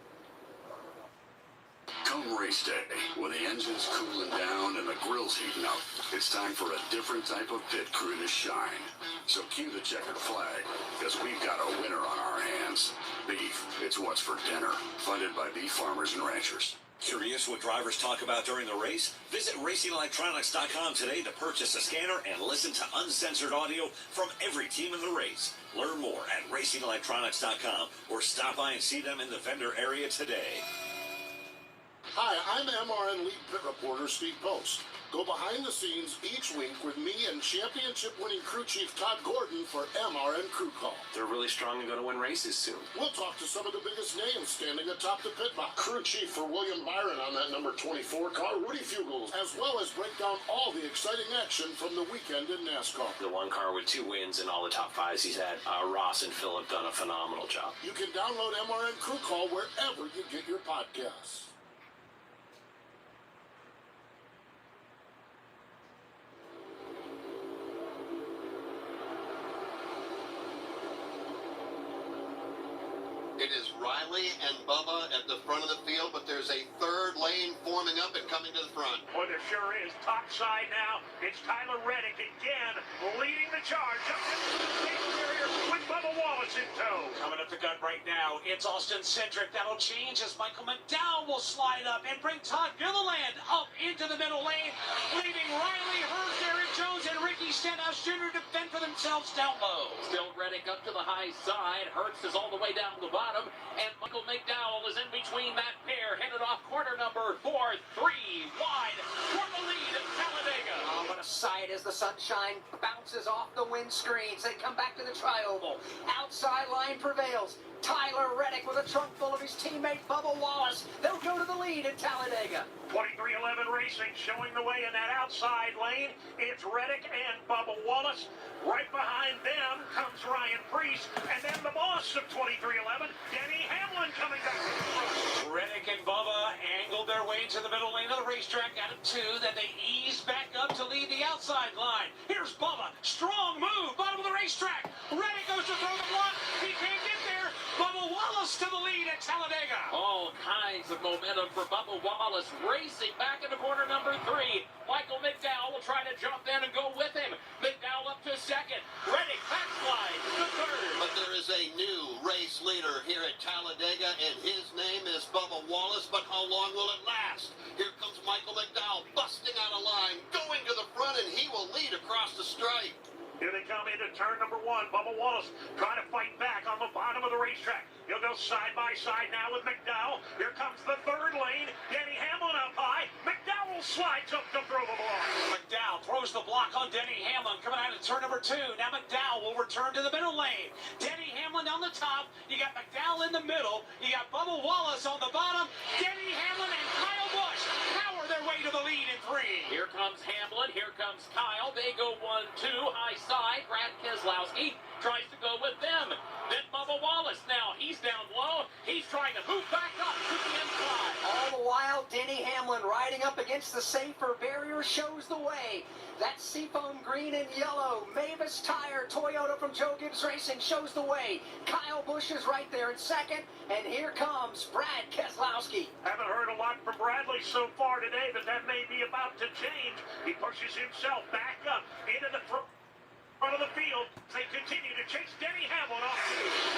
Speaker 11: Come race day, when the engine's cooling down and the grill's heating up, it's time for a different type of pit crew to shine. So cue the checkered flag, because we've got a winner on our hands. Beef, it's what's for dinner. Funded by beef farmers and ranchers.
Speaker 12: Curious what drivers talk about during the race? Visit RacingElectronics.com today to purchase a scanner and listen to uncensored audio from every team in the race. Learn more at RacingElectronics.com or stop by and see them in the vendor area today.
Speaker 13: Hi, I'm MRN lead pit reporter Steve Post. Go behind the scenes each week with me and championship-winning crew chief Todd Gordon for MRN Crew Call.
Speaker 9: They're really strong and going to win races soon.
Speaker 13: We'll talk to some of the biggest names standing atop the pit box. Crew chief for William Byron on that number 24 car, Rudy Fugels, as well as break down all the exciting action from the weekend in NASCAR.
Speaker 9: The one car with 2 wins and all the top 5s he's had. Ross and Phillip done a phenomenal job.
Speaker 13: You can download MRN Crew Call wherever you get your podcasts.
Speaker 2: It is Riley and Bubba at the front of the field, but there's a third lane forming up and coming to the front.
Speaker 4: Boy, there sure is. Top side now. It's Tyler Reddick again leading the charge up into the state barrier with Bubba Wallace in tow.
Speaker 5: Coming up the gun right now, it's Austin Cindric. That'll change as Michael McDowell will slide up and bring Todd Gilliland up into the middle lane, leaving Riley, Hurst, Eric Jones, and Ricky Stenhouse Jr. to fend for themselves down low.
Speaker 6: Still Reddick up to the high side. Hurts is all the way down to the bottom. And Michael McDowell is in between that pair, headed off corner number 4, 3 wide for the lead at Talladega.
Speaker 3: Oh, what a sight as the sunshine bounces off the windscreens. They come back to the tri-oval. Outside line prevails. Tyler Reddick with a trunk full of his teammate Bubba Wallace. They'll go to the lead at Talladega.
Speaker 4: 2311 Racing showing the way in that outside lane. It's Reddick and Bubba Wallace. Right behind them comes Ryan Preece. And then the boss of 2311, Denny Hamlin, coming back to the front.
Speaker 5: Reddick and Bubba angled their way to the middle lane of the racetrack, got it 2, then they eased back up to lead the outside line. Here's Bubba, strong move, bottom of the racetrack. Reddick goes to throw the blunt, he can't get there. Bubba Wallace to the lead at Talladega.
Speaker 6: All kinds of momentum for Bubba Wallace, racing back into corner number 3. Michael McDowell will try to jump in and go with him. McDowell up to second. Reddick backslide to third.
Speaker 2: But there is a new race leader here at Talladega, and his name is Bubba Wallace. But how long will it last? Here comes Michael McDowell busting out of line, going to the front, and he will lead across the stripe.
Speaker 4: Here they come into turn number 1. Bubba Wallace trying to fight back on the bottom of the racetrack. He'll go side by side now with McDowell. Here comes the third lane. Denny Hamlin up high. McDowell slides up to throw the block.
Speaker 5: McDowell throws the block on Denny Hamlin coming out of turn number 2. Now McDowell will return to the middle lane. Denny Hamlin on the top. You got McDowell in the middle. You got Bubba Wallace on the bottom. Denny Hamlin and Kyle Busch power their way to the lead in 3.
Speaker 6: Here comes Hamlin. Here comes Kyle. They go 1-2. High side. Brad Keselowski tries to go with them. Then Bubba Wallace now. He's down low. He's trying to move back up to the inside.
Speaker 3: All the while, Denny Hamlin riding up against the safer barrier shows the way. That seafoam green and yellow Mavis tire Toyota from Joe Gibbs Racing shows the way. Kyle Busch is right there in second. And here comes Brad Keselowski.
Speaker 4: Haven't heard a lot from Bradley so far today, but that may be about to change. He pushes himself back up into the front of the field. They continue to chase Denny Hamlin off.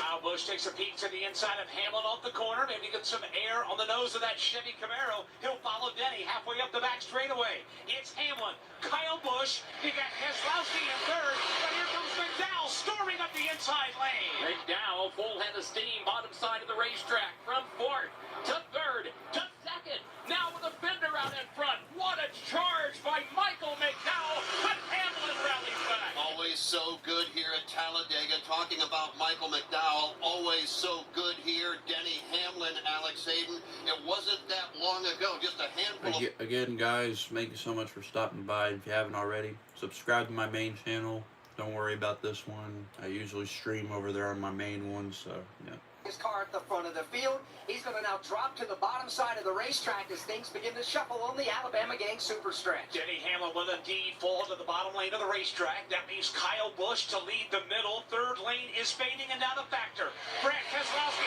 Speaker 5: Kyle Busch takes a peek to the inside of Hamlin off the corner. Maybe get some air on the nose of that Chevy Camaro. He'll follow Denny halfway up the back straightaway. It's Hamlin, Kyle Busch. You got Keselowski in third. But here comes McDowell storming up the inside lane.
Speaker 6: McDowell, full head of steam, bottom side of the racetrack. From 4th to 3rd to 2nd. Now with a fender out in front. What a charge by Michael McDowell. But Hamlin rallies back.
Speaker 2: Always so good here at Talladega. Talking about Michael McDowell, always so good here. Denny Hamlin, Alex Hayden. It wasn't that long ago, just a handful of...
Speaker 1: Again, guys, thank you so much for stopping by. If you haven't already, subscribe to my main channel. Don't worry about this one. I usually stream over there on my main one, so, yeah.
Speaker 3: His car at the front of the field. He's going to now drop to the bottom side of the racetrack as things begin to shuffle on the Alabama Gang Super Stretch.
Speaker 5: Denny Hamlin will indeed fall to the bottom lane of the racetrack. That means Kyle Busch to lead the middle. Third lane is fading and now the factor. Brad Keselowski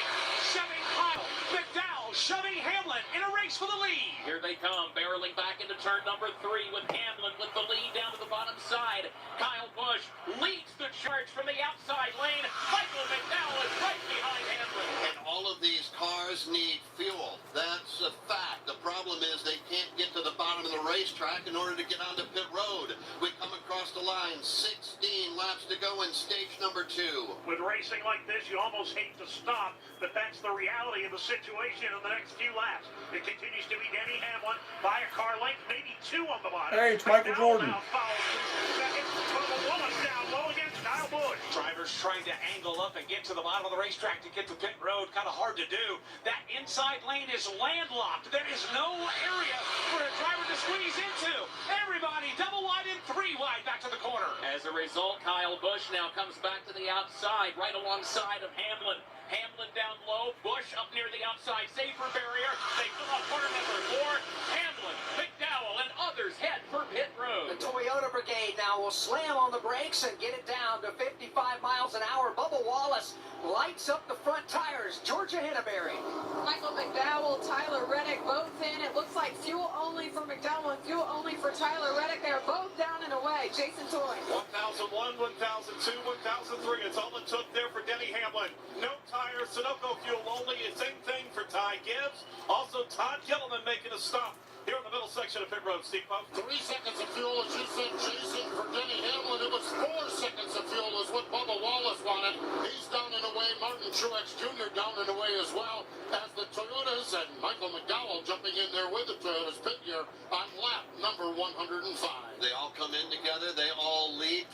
Speaker 5: shoving Kyle. McDowell shoving Hamlin in a race for the lead.
Speaker 6: Here they come, barreling back into turn number 3 with Hamlin with the lead down to the bottom side. Kyle Busch leads the charge from the outside lane. Michael McDowell is right behind Hamlin.
Speaker 2: And all of these cars need fuel. That's a fact. The problem problem is they can't get to the bottom of the racetrack in order to get onto pit road. We come across the line, 16 laps to go in stage number 2.
Speaker 4: With racing like this, you almost hate to stop, but that's the reality of the situation in the next few laps. It continues to be Denny Hamlin by a car length, maybe 2 on the bottom.
Speaker 1: Hey, it's Michael Jordan.
Speaker 4: Now follows second. Bubba Wallace down low against Kyle Busch.
Speaker 5: Drivers trying to angle up and get to the bottom of the racetrack to get to pit road. Kind of hard to do. That inside lane is landlocked. There is no area for a driver to squeeze into. Everybody double wide and 3 wide back to the corner.
Speaker 6: As a result, Kyle Busch now comes back to the outside, right alongside of Hamlin. Hamlin down low, Busch up near the outside safer barrier. They fill up corner number 4. Hamlin, McDowell, and others head for pit road.
Speaker 3: The Toyota Brigade now will slam on the brakes and get it down to 55 miles an hour. Bubba Wallace lights up the front tires. Georgia Henneberry.
Speaker 20: Michael McDowell, Tyler Reddick, both in. It looks like fuel only for McDowell and fuel only for Tyler Reddick. They're both down and away. Jason Toy.
Speaker 5: 1001, 1002, 1003. It's all it took there for Denny Hamlin. No tires, Sunoco fuel only. Same thing for Ty Gibbs. Also, Todd Gilliland making a stop here in the middle section of pit road. Steve Pope.
Speaker 13: 3 seconds of fuel, as you said, Jason, for Denny Hamlin. It was 4 seconds of fuel is what Bubba Wallace wanted. He's down and away. Martin Truex Jr. down and away as well, as the Toyotas and Michael McDowell jumping in there with the Toyotas pit gear on lap number 105.
Speaker 2: They all come in together. They all leave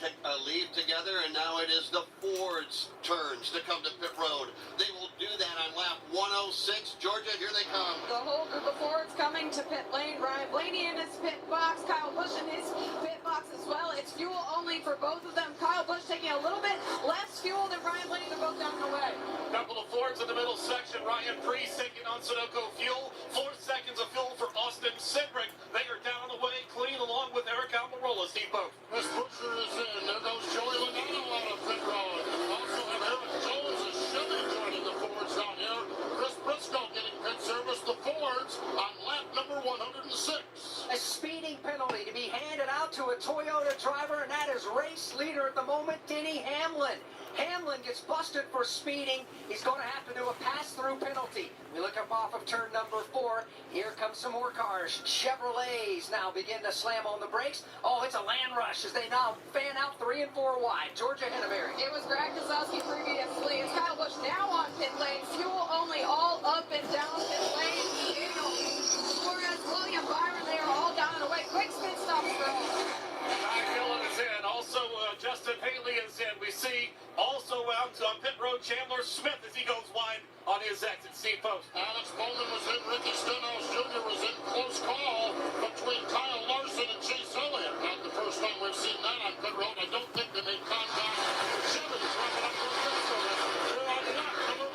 Speaker 2: together, and now it is the Ford's turns to come to pit road. They will do that on lap 106. Georgia, here they come.
Speaker 20: The whole group of Fords coming to pit lane. Ryan Blaney in his pit box. Kyle Busch in his pit box as well. It's fuel only for both of them. Kyle Busch taking a little bit less fuel than Ryan Blaney. They're both down and away.
Speaker 5: Couple of Fords in the middle section. Ryan Preece taking on Sunoco fuel. 4 seconds of fuel for Austin Cindric. They are down and away clean along with Eric Almirola. Steve Pope.
Speaker 13: This Butcher is in. There goes Joey Logano out of pit road. Also have Eric Jones and Chevy joining the Fords down here. Chris Briscoe getting pit service. The Fords on lap number 106.
Speaker 3: A speeding penalty to be handed out to a Toyota driver, and that is race leader at the moment, Denny Hamlin. Hamlin gets busted for speeding. He's going to have to do a pass-through penalty. We look up off of turn number 4. Here comes some more cars. Chevrolets now begin to slam on the brakes. Oh, it's a land rush as they now fan out 3 and 4 wide. Georgia Henneberry.
Speaker 20: It was Greg Keselowski previously. It's Kyle Busch now on pit lane. Fuel only all up and down pit lane. Daniel Suarez, William Byron, they are all down and away. Quick spin stops for all.
Speaker 5: Ty Dillon is in. Also, Justin Haley is in. We see also out on pit road Chandler Smith as he goes wide on his exit. Steve Post.
Speaker 13: Alex Bowman was in. Ricky Stenhouse Jr. was in. Close call between Kyle Larson and Chase Elliott. Not the first time we've seen that on pit road. I don't think they made contact. Chevy's running up for pit service. They're on lap number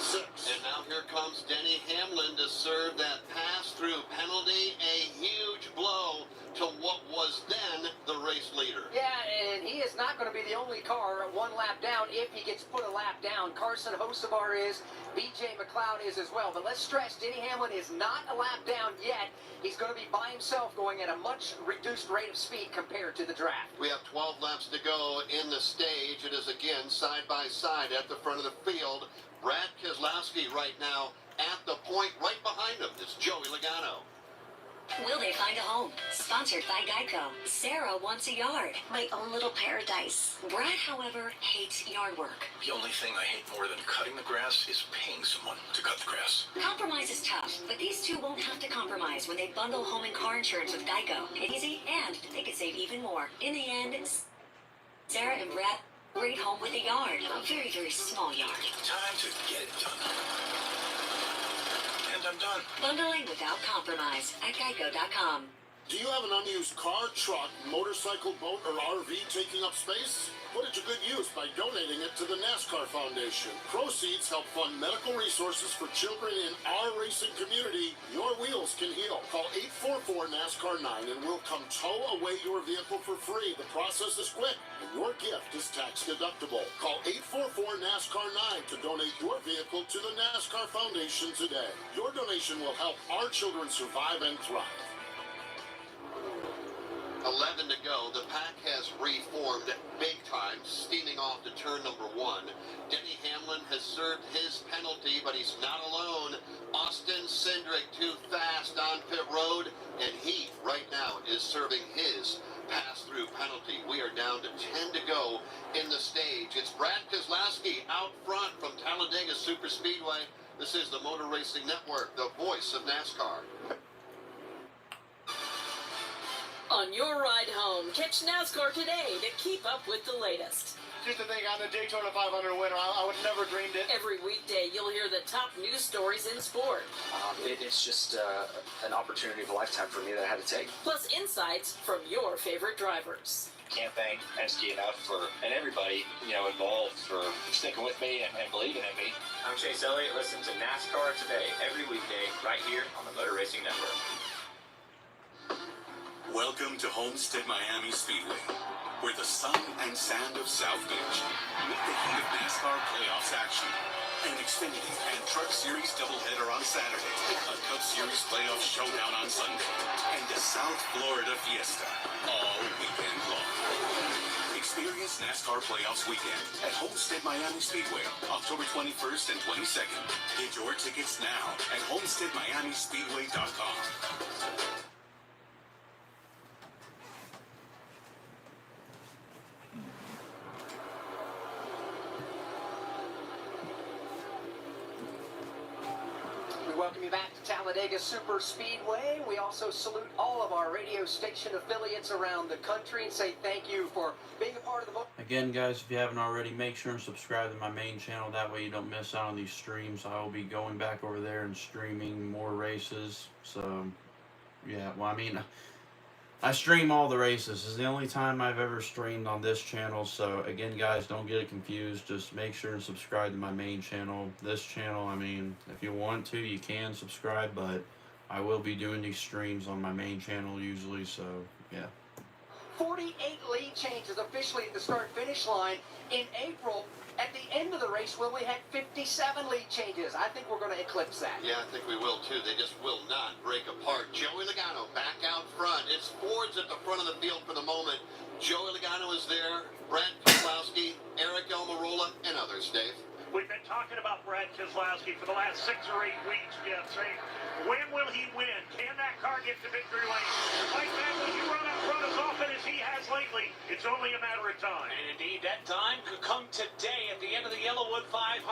Speaker 13: 106.
Speaker 2: And now here comes Denny Hamlin to serve that pass-through penalty. A huge blow to what was then the race leader.
Speaker 3: Yeah, and he is not going to be the only car 1 lap down if he gets put a lap down. Carson Hocevar is, BJ McLeod is as well. But let's stress, Denny Hamlin is not a lap down yet. He's going to be by himself going at a much reduced rate of speed compared to the draft.
Speaker 2: We have 12 laps to go in the stage. It is again side by side at the front of the field. Brad Keselowski right now at the point right behind him. It's Joey Logano.
Speaker 8: Will they find a home? Sponsored by Geico. Sarah wants a yard. My own little paradise. Brad, however, hates yard work.
Speaker 11: The only thing I hate more than cutting the grass is paying someone to cut the grass.
Speaker 8: Compromise is tough, but these two won't have to compromise when they bundle home and car insurance with Geico. It's easy, and they could save even more. In the end, Sarah and Brad great home with a yard. A very, very small yard.
Speaker 11: Time to get it done. And I'm done.
Speaker 8: Bundling without compromise at Geico.com.
Speaker 13: Do you have an unused car, truck, motorcycle, boat, or RV taking up space? Put it to good use by donating it to the NASCAR Foundation. Proceeds help fund medical resources for children in our racing community. Your wheels can heal. Call 844-NASCAR-9 and we'll come tow away your vehicle for free. The process is quick and your gift is tax deductible. Call 844-NASCAR-9 to donate your vehicle to the NASCAR Foundation today. Your donation will help our children survive and thrive.
Speaker 2: 11 to go. The pack has reformed big time, steaming off to turn number 1. Denny Hamlin Hamlin has served his penalty, but he's not alone. Austin Cindric too fast on pit road, and he right now is serving his pass-through penalty. We are down to 10 to go in the stage. It's Brad Keselowski out front from Talladega Superspeedway. This is the Motor Racing Network, the voice of NASCAR.
Speaker 17: On your ride home, catch NASCAR today to keep up with the latest.
Speaker 18: Just to think I'm the Daytona 500 winner, I would never dreamed it.
Speaker 17: Every weekday, you'll hear the top news stories in sport.
Speaker 9: It's just an opportunity of a lifetime for me that I had to take.
Speaker 17: Plus insights from your favorite drivers.
Speaker 23: Can't thank Penske enough and everybody, involved for sticking with me and believing in me.
Speaker 16: I'm Chase Elliott. Listen to NASCAR Today every weekday right here on the Motor Racing Network.
Speaker 11: Welcome to Homestead Miami Speedway, where the sun and sand of South Beach meet the heat of NASCAR playoffs action. An Xfinity and Truck Series doubleheader on Saturday, a Cup Series playoff showdown on Sunday, and a South Florida fiesta all weekend long. Experience NASCAR Playoffs Weekend at Homestead Miami Speedway, October 21st and 22nd. Get your tickets now at homesteadmiamispeedway.com.
Speaker 3: Welcome you back to Talladega Super Speedway. We also salute all of our radio station affiliates around the country and say thank you for being a part of the...
Speaker 1: Again, guys, if you haven't already, make sure and subscribe to my main channel. That way you don't miss out on these streams. I will be going back over there and streaming more races. So, yeah, well, I mean, I stream all the races. This is the only time I've ever streamed on this channel. So, again, guys, don't get it confused. Just make sure and subscribe to my main channel. This channel, I mean, if you want to, you can subscribe. But I will be doing these streams on my main channel usually. So, yeah.
Speaker 3: 48 lead changes officially at the start-finish line. In April, at the end of the race, we only had 57 lead changes. I think we're going to eclipse that.
Speaker 2: Yeah, I think we will too. They just will not break apart. Joey Logano back out front. It's Ford's at the front of the field for the moment. Joey Logano is there. Brad Keselowski, Eric Almirola, and others, Dave.
Speaker 4: We've been talking about Brad Keselowski for the last 6 or 8 weeks, Jeff, saying, when will he win? Can that car get to victory lane? Like that, will you run up front as often as he has lately? It's only a matter of time.
Speaker 5: And indeed, that time could come today at the end of the Yellowwood 500.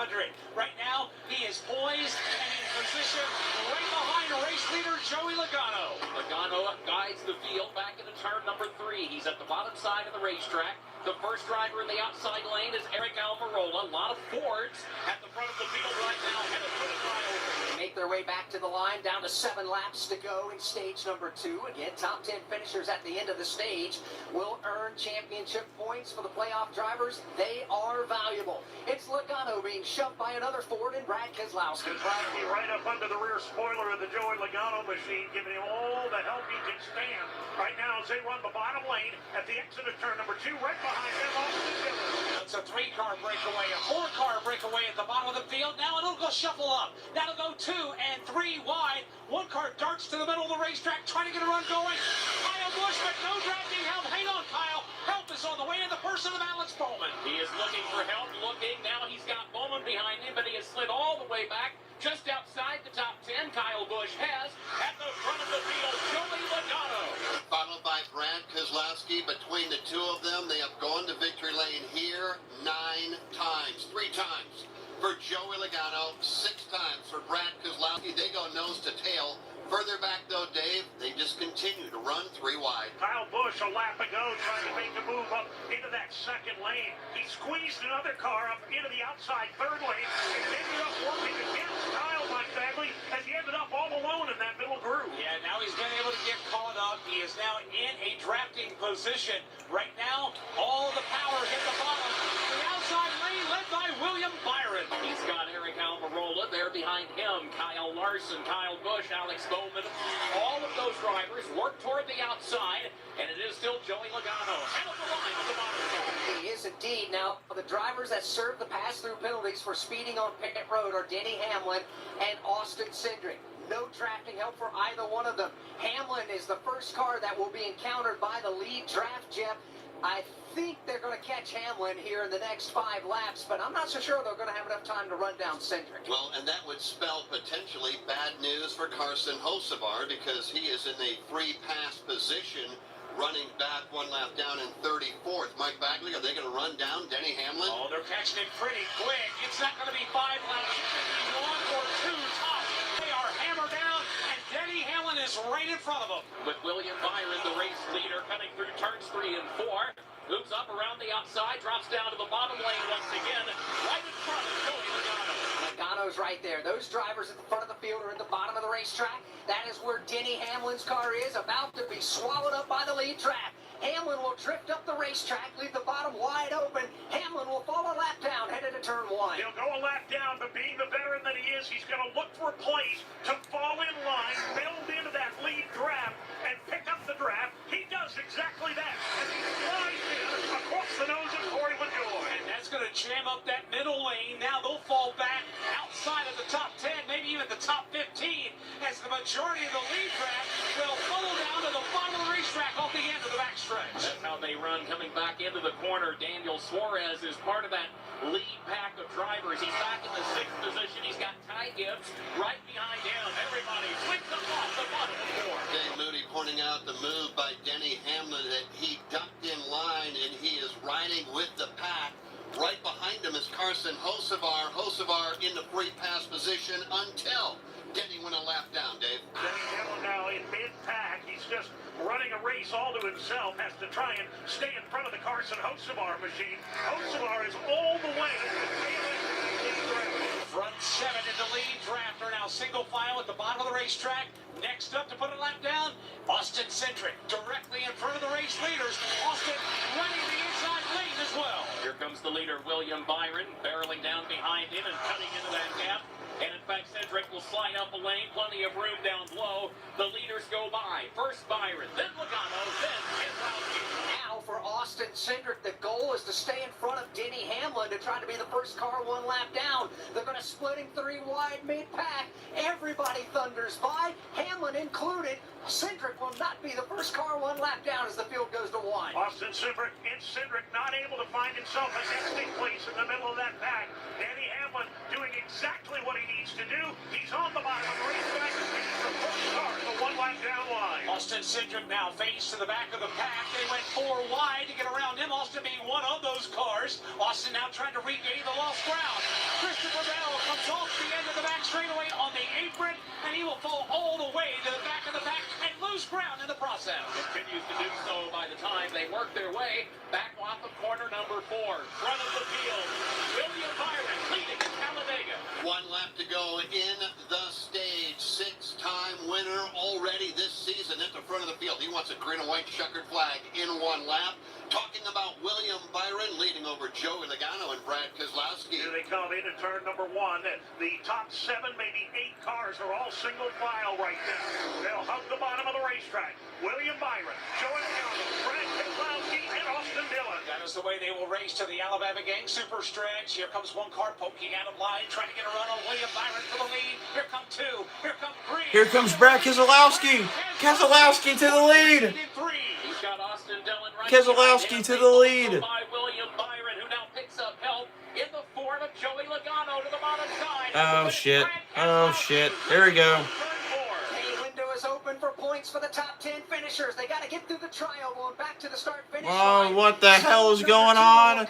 Speaker 5: Right now, he is poised and in position right behind race leader Joey Logano.
Speaker 6: Logano guides the field back into turn number 3. He's at the bottom side of the racetrack. The first driver in the outside lane is Eric Almirola. A lot of Fords at the front of the field right now, headed for the flyover.
Speaker 3: Make their way back to the line, down to 7 laps to go in stage number 2. Again, top 10 finishers at the end of the stage will earn championship points for the playoff drivers. They are valuable. It's Logano being shoved by another Ford and Brad Keselowski.
Speaker 4: Keselowski right up under the rear spoiler of the Joey Logano machine, giving him all the help he can stand. Right now, as they run the bottom lane at the exit of turn number 2, right behind them, Austin Dillon.
Speaker 5: It's a 3-car breakaway, a 4-car breakaway at the bottom of the field. Now it'll go shuffle up. Now it'll go 2 and 3 wide. 1 car darts to the middle of the racetrack, trying to get a run going. Kyle Busch, but no drafting help. Hang on, Kyle. Help is on the way in the person of Alex Bowman.
Speaker 6: He is looking for help, now he's got Bowman behind him, but he has slid all the way back just outside the top 10. Kyle Busch has at the front of the field Joey Logano.
Speaker 2: Followed by Brad Keselowski. Between the two of them, they have gone to victory lane here 9 times. 3 times for Joey Logano, 6 times for Brad Keselowski. They go nose to tail. Further back, though, Dave, they just continue to run 3 wide.
Speaker 4: Kyle Busch a lap ago trying to make a move up into that second lane. He squeezed another car up into the outside third lane and ended up working against Kyle, Mike Bagley, as he ended up all alone in that middle groove.
Speaker 5: Yeah, now he's been able to get caught up. He is now in a drafting position. Right now, all the power hit the bottom. The outside lane led by William Byron.
Speaker 6: He's got Eric Almirola there behind him. Kyle Larson, Kyle Busch, Alex Bowman. All of those drivers work toward the outside, and it is still Joey Logano head of the line at the bottom side.
Speaker 3: He is indeed. Now, the drivers that serve the pass-through penalties for speeding on pit road are Denny Hamlin and Austin Cindric. No drafting help for either one of them. Hamlin is the first car that will be encountered by the lead draft, Jeff. I think they're going to catch Hamlin here in the next 5 laps, but I'm not so sure they're going to have enough time to run down Cindric.
Speaker 2: Well, and that would spell potentially bad news for Carson Hocevar because he is in a free pass position, running back 1 lap down in 34th. Mike Bagley, are they going to run down Denny Hamlin?
Speaker 5: Oh, they're catching him pretty quick. It's not going to be 5 laps. It's going to be 1 or 2 tops. They are hammered down, and Denny Hamlin is right in front of them.
Speaker 6: With William Byron, the race leader, coming through turns 3 and 4. Moves up around the outside, drops down to the bottom lane once again, right in front of Joey Logano.
Speaker 3: Logano's right there. Those drivers at the front of the field are at the bottom of the racetrack. That is where Denny Hamlin's car is, about to be swallowed up by the lead track. Hamlin will drift up the racetrack, leave the bottom wide open. Hamlin will fall a lap down, headed to turn 1.
Speaker 4: He'll go a lap down, but being the veteran that he is, he's going to look for a place to fall in line, build into that lead draft, and pick up the draft. He does exactly that, as he flies in across the nose of Corey LaJoy.
Speaker 5: And that's going to jam up that middle lane. Now they'll fall back outside of the top 10, maybe even the top 15, as the majority of the lead draft will funnel down to the bottom of the racetrack off the end of the backstretch.
Speaker 6: That's how they run, coming back into the corner. Daniel Suarez is part of that lead pack of drivers. He's back in the 6th position. He's got Ty Gibbs right behind him. Everybody flicks up off the bottom of the 4.
Speaker 2: Dave Moody pointing out the move by Denny Hamlin that he ducked in line and he is riding with the pack. Right behind him is Carson Hocevar. Hocevar in the free pass position until Denny went a lap down, Dave.
Speaker 4: Denny Hamlin now in mid-pack. He's just running a race all to himself. Has to try and stay in front of the Carson Hocevar machine. Hocevar is all the way to the tail end of the lead draft.
Speaker 5: Front 7 in the lead draft are now single file at the bottom of the racetrack. Next up to put a lap down, Austin Cindric directly in front of the race leaders. Austin running the inside lane as well.
Speaker 6: Here comes the leader, William Byron, barreling down behind him and cutting into that gap. And in fact, Cindric will slide up the lane, plenty of room down below. The leaders go by. First Byron, then Logano, then Keselowski.
Speaker 3: Now for Austin Cindric, the goal is to stay in front of Denny Hamlin to try to be the first car 1 lap down. They're going to split him 3 wide mid-pack. Everybody thunders by, Hamlin included. Cindric will not be the first car 1 lap down as the field goes to 1.
Speaker 4: Austin Cindric not able to find himself a nesting place in the middle of that pack. Denny Hamlin doing exactly what he needs to do. He's on the bottom of the racetrack. He's the first car to the 1 lap down line.
Speaker 5: Austin Cindric now fades to the back of the pack. They went 4 wide to get around him. Austin being one of those cars. Austin now trying to regain the lost ground. Christopher Bell comes off the end of the back straightaway on the apron, and he will fall all the way to the back of the pack and lose ground in the process.
Speaker 6: Continues to do so by the time they work their way back off of corner number 4. Front of the field, William Byron leading at Talladega.
Speaker 2: 1 lap to go in the stage. 6-time winner already this season at the front of the field. He wants a green and white checkered flag in 1 lap. Talking about William Byron leading over Joey Logano and Brad Keselowski.
Speaker 4: Here they come into turn number 1. The top 7, maybe 8 cars are all single file right now. They'll hug the bottom of the racetrack. William Byron, Joey Logano, Brad Keselowski, and Austin Dillon.
Speaker 5: That is the way they will race to the Alabama Gang Super Stretch. Here comes 1 car poking out of line, trying to get a run on William Byron for the lead. Here come 2. Here come 3.
Speaker 1: Here comes Brad Keselowski. Keselowski to the lead.
Speaker 6: He's got Austin Dillon right
Speaker 1: Keselowski to the lead.
Speaker 6: By William Byron, who now picks up help in the form of Joey Logano to the bottom side.
Speaker 1: Oh shit. Oh shit. There we go.
Speaker 3: A window is open for points for the top 10 finishers. They got to get through the triangle and back to the start-finish line.
Speaker 1: Oh, what the hell is going on?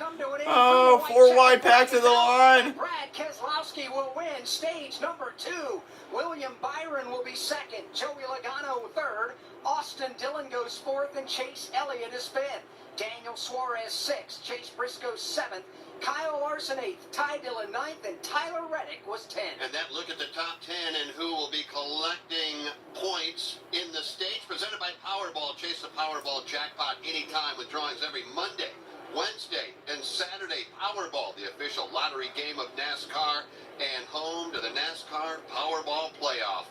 Speaker 1: Oh, 4 wide pack to the line.
Speaker 3: Brad Keselowski will win stage number 2. William Byron will be 2nd. Joey Logano 3rd. Austin Dillon goes 4th, and Chase Elliott is 5th. Daniel Suarez 6th. Chase Briscoe 7th. Kyle Larson 8th. Ty Dillon 9th, and Tyler Reddick was 10th.
Speaker 2: And that look at the top 10 and who will be collecting points in the stage presented by Powerball. Chase the Powerball jackpot anytime with drawings every Monday, Wednesday, and Saturday. Powerball, the official lottery game of NASCAR, and home to the NASCAR Powerball playoff.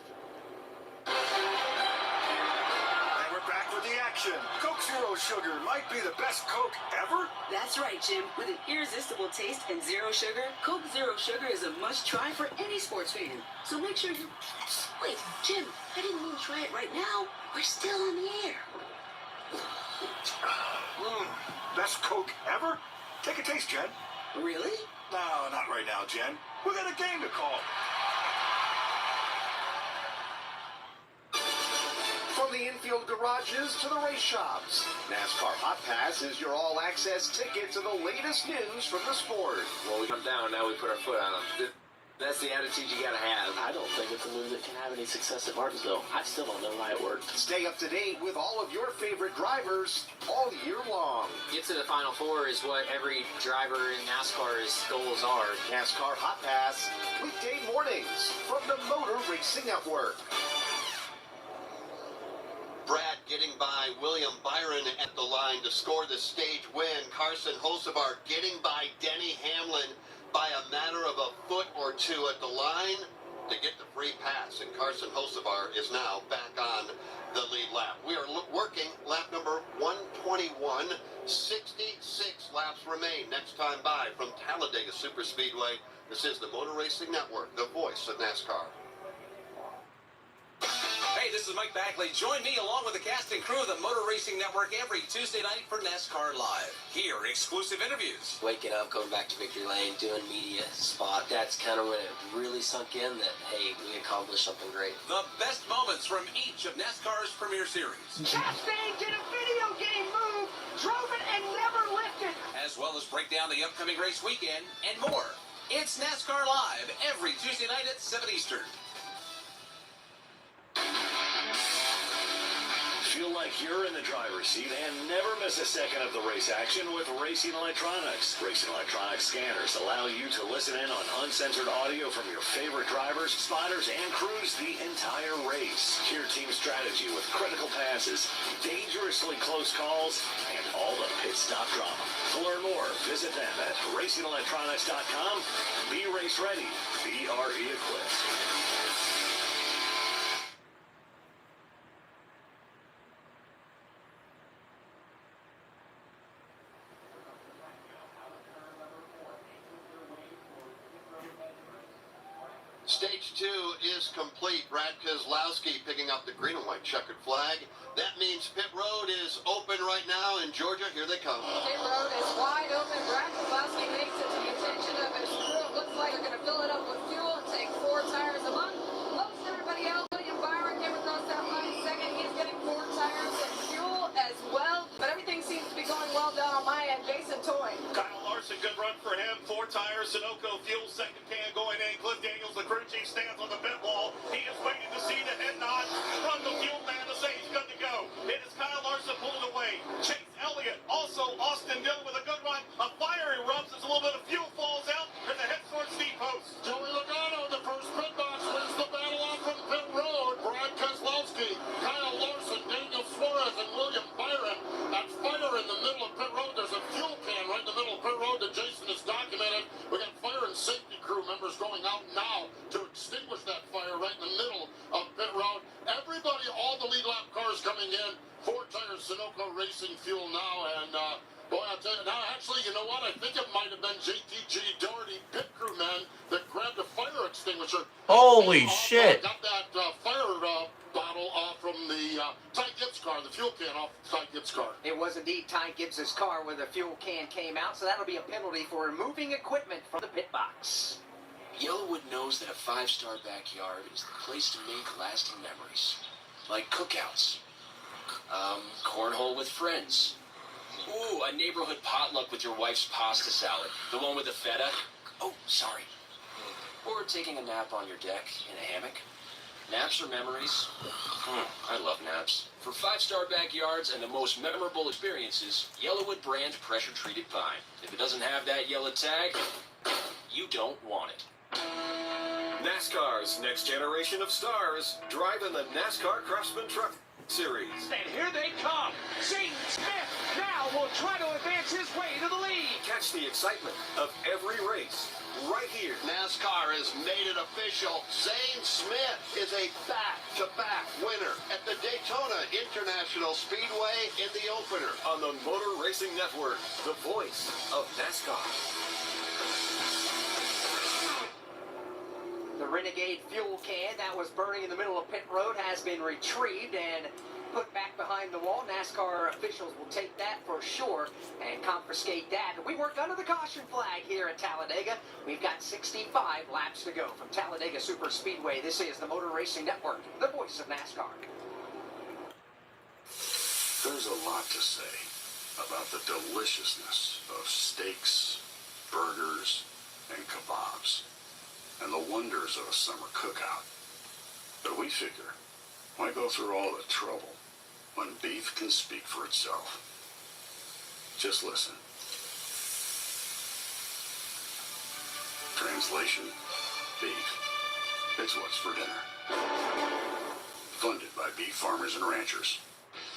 Speaker 19: And we're back with the action. Coke Zero Sugar might be the best Coke ever.
Speaker 17: That's right, Jim. With an irresistible taste and 0 sugar, Coke Zero Sugar is a must-try for any sports fan. So make sure you... Wait, Jim, I didn't mean try it right now. We're still on the air.
Speaker 19: Best Coke ever? Take a taste, Jen.
Speaker 17: Really?
Speaker 19: No, not right now, Jen. We got a game to call.
Speaker 2: From the infield garages to the race shops, NASCAR Hot Pass is your all-access ticket to the latest news from the sport.
Speaker 16: Well, we come down, now we put our foot on them. That's the attitude you gotta have.
Speaker 6: I don't think it's a move that can have any success at Martinsville. I still don't know why it worked.
Speaker 2: Stay up to date with all of your favorite drivers all year long.
Speaker 16: Get to the Final Four is what every driver in NASCAR's goals are.
Speaker 2: NASCAR Hot Pass, weekday mornings from the Motor Racing Network. Brad getting by William Byron at the line to score the stage win. Carson Hocevar getting by Denny Hamlin by a matter of a foot or two at the line to get the free pass. And Carson Hocevar is now back on the lead lap. We are working lap number 121. 66 laps remain. Next time by from Talladega Superspeedway. This is the Motor Racing Network, the voice of NASCAR.
Speaker 9: Hey, this is Mike Backley. Join me along with the cast and crew of the Motor Racing Network every Tuesday night for NASCAR Live. Hear exclusive interviews.
Speaker 6: Waking up, going back to Victory Lane, doing media spot. That's kind of when it really sunk in that, hey, we accomplished something great.
Speaker 9: The best moments from each of NASCAR's premier series.
Speaker 3: Chastain did a video game move, drove it and never lifted.
Speaker 9: As well as break down the upcoming race weekend and more. It's NASCAR Live every Tuesday night at 7 Eastern.
Speaker 12: Feel like you're in the driver's seat and never miss a second of the race action with Racing Electronics. Racing Electronics scanners allow you to listen in on uncensored audio from your favorite drivers, spotters, and crews the entire race. Hear team strategy with critical passes, dangerously close calls, and all the pit stop drama. To learn more, visit them at racingelectronics.com. Be race ready. Be RE equipped.
Speaker 2: Stage 2 is complete. Brad Keselowski picking up the green and white checkered flag. That means pit road is open right now in Georgia. Here they come.
Speaker 20: Pit road is wide open. Brad Keselowski makes it to the attention of his crew. It looks like they're going to fill it up with fuel and take 4 tires a month. Most everybody else, William Byron came across that line second. He's getting 4 tires and fuel as well. But everything seems to be going well down on my end. Jason Toy.
Speaker 4: Kyle Larson, good run for him. 4 tires, Sunoco fuel, second can going in. Cliff Daniels, the crew chief, stands on the pit wall. He is waiting to see the head nod from the fuel man to say he's good to go. It is Kyle Larson pulling away. Chase Elliott, also Austin Dillon with a good run. A fire erupts as a little bit of fuel falls out, and the head towards Steve Post.
Speaker 13: Joey Logano, the first pit box, wins the battle off from pit road. Brad Keselowski, Kyle Larson, Daniel Suarez, and William Byron. That fire in the middle of pit road. There's a fuel can right in the middle of pit road that Jason has documented. We got fire and safety crew members going out now to extinguish that fire right in the middle of pit road. Everybody, all the lead lap cars coming in. 4 tires, Sunoco Racing fuel now, and boy, I'll tell you now. Actually, you know what? I think it might have been JTG Doherty pit crew man that grabbed a fire extinguisher.
Speaker 1: Holy shit!
Speaker 13: Got that fire bottle from the Ty Gibbs car, the fuel can off Ty Gibbs car.
Speaker 3: It was indeed Ty Gibbs' car where the fuel can came out, so that'll be a penalty for removing equipment from the pit box.
Speaker 6: Yellowwood knows that a 5-star backyard is the place to make lasting memories. Like cookouts. Cornhole with friends. Ooh, a neighborhood potluck with your wife's pasta salad. The one with the feta. Oh, sorry. Or taking a nap on your deck in a hammock. Naps are memories. I love naps. For 5-star backyards and the most memorable experiences, Yellowwood brand pressure-treated pine. If it doesn't have that yellow tag, you don't want it.
Speaker 14: NASCAR's next generation of stars drive in the NASCAR Craftsman Truck Series.
Speaker 5: And here they come. Zane Smith now will try to advance his way to the lead.
Speaker 14: Catch the excitement of every race right here.
Speaker 2: NASCAR has made it official. Zane Smith is a back-to-back winner at the Daytona International Speedway in the opener.
Speaker 14: On the Motor Racing Network, the voice of NASCAR.
Speaker 3: The Renegade fuel can that was burning in the middle of pit road has been retrieved, and put back behind the wall. NASCAR officials will take that for sure and confiscate that. We work under the caution flag here at Talladega. We've got 65 laps to go from Talladega Superspeedway. This is the Motor Racing Network, the voice of NASCAR.
Speaker 11: There's a lot to say about the deliciousness of steaks, burgers, and kebabs, and the wonders of a summer cookout. But we figure, why go through all the trouble when beef can speak for itself? Just listen. Translation, beef. It's what's for dinner. Funded by beef farmers and ranchers.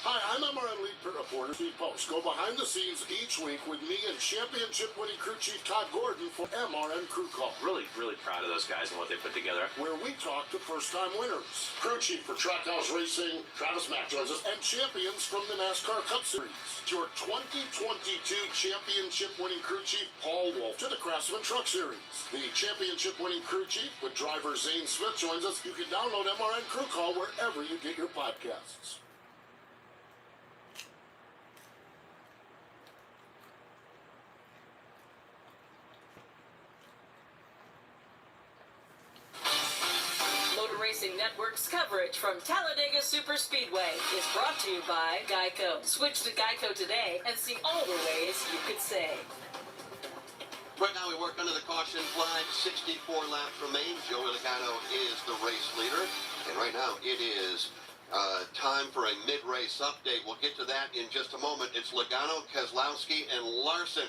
Speaker 13: Hi, I'm MRN lead pit reporter Steve Post. Go behind the scenes each week with me and championship-winning crew chief Todd Gordon for MRN Crew Call.
Speaker 16: Really proud of those guys and what they put together.
Speaker 13: Where we talk to first-time winners. Crew chief for Trackhouse Racing, Travis Mack joins us, and champions from the NASCAR Cup Series. Your 2022 championship-winning crew chief Paul Wolf to the Craftsman Truck Series. The championship-winning crew chief with driver Zane Smith joins us. You can download MRN Crew Call wherever you get your podcasts.
Speaker 17: Racing Network's coverage from Talladega Superspeedway is brought to you by Geico. Switch to Geico today and see all the ways you could save.
Speaker 2: Right now we work under the caution flag. 64 laps remain. Joey Logano is the race leader. And right now it is time for a mid-race update. We'll get to that in just a moment. It's Logano, Keselowski, and Larson.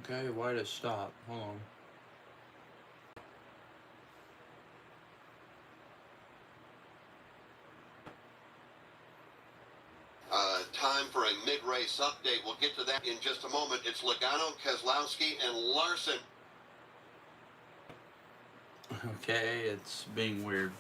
Speaker 1: Okay, why did it stop? Hold on.
Speaker 2: Time for a mid-race update. We'll get to that in just a moment. It's Logano, Keselowski, and Larson.
Speaker 1: Okay, it's being weird.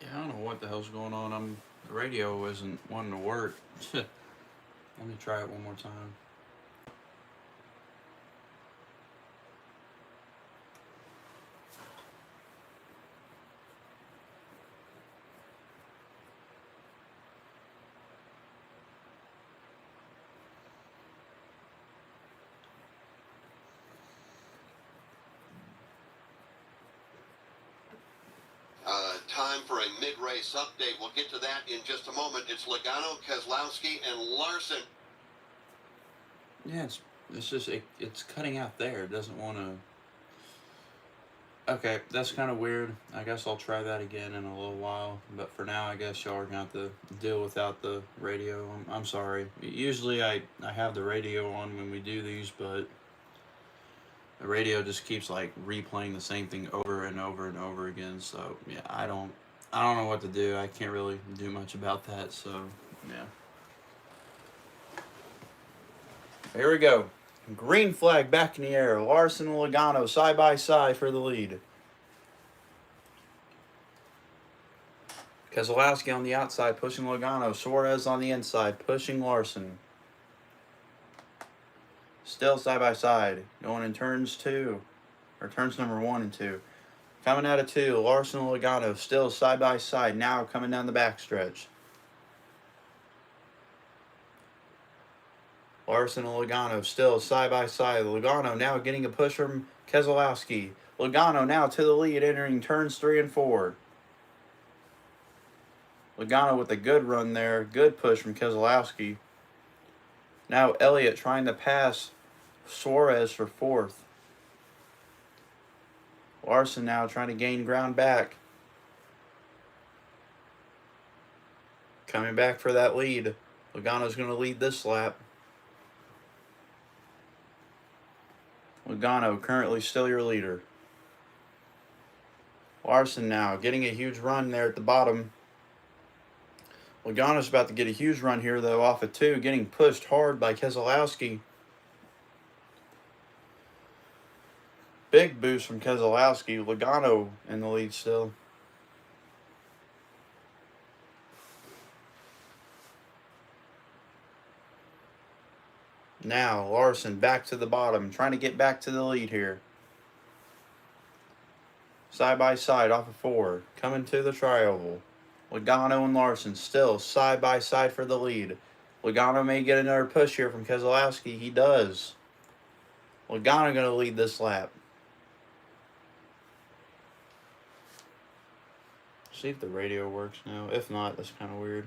Speaker 1: Yeah, I don't know what the hell's going on. The radio isn't wanting to work. Let me try it one more time.
Speaker 2: Time for a mid-race update. We'll get to that in just a moment. It's Logano, Keselowski, and Larson.
Speaker 1: Yeah, it's just it's cutting out there. It doesn't want to. Okay, that's kind of weird. I guess I'll try that again in a little while. But for now, I guess y'all are going to have to deal without the radio. I'm sorry. Usually I have the radio on when we do these, but the radio just keeps like replaying the same thing over and over and over again. So yeah, I don't know what to do. I can't really do much about that. So yeah. Here we go. Green flag back in the air. Larson and Logano side by side for the lead. Keselowski on the outside pushing Logano. Suarez on the inside pushing Larson. Still side by side. Going in turns number 1 and 2. Coming out of 2, Larson and Logano still side by side, now coming down the backstretch. Larson and Logano still side by side. Logano now getting a push from Keselowski. Logano now to the lead, entering turns 3 and 4. Logano with a good run there. Good push from Keselowski. Now Elliott trying to pass Suarez for 4th. Larson now trying to gain ground back. Coming back for that lead. Logano's going to lead this lap. Logano currently still your leader. Larson now getting a huge run there at the bottom. Logano's about to get a huge run here, though, off of 2, getting pushed hard by Keselowski. Big boost from Keselowski. Logano in the lead still. Now, Larson back to the bottom, trying to get back to the lead here. Side by side off of 4, coming to the tri-oval. Logano and Larson still side by side for the lead. Logano may get another push here from Keselowski. He does. Logano going to lead this lap. See if the radio works now. If not, that's kind of weird.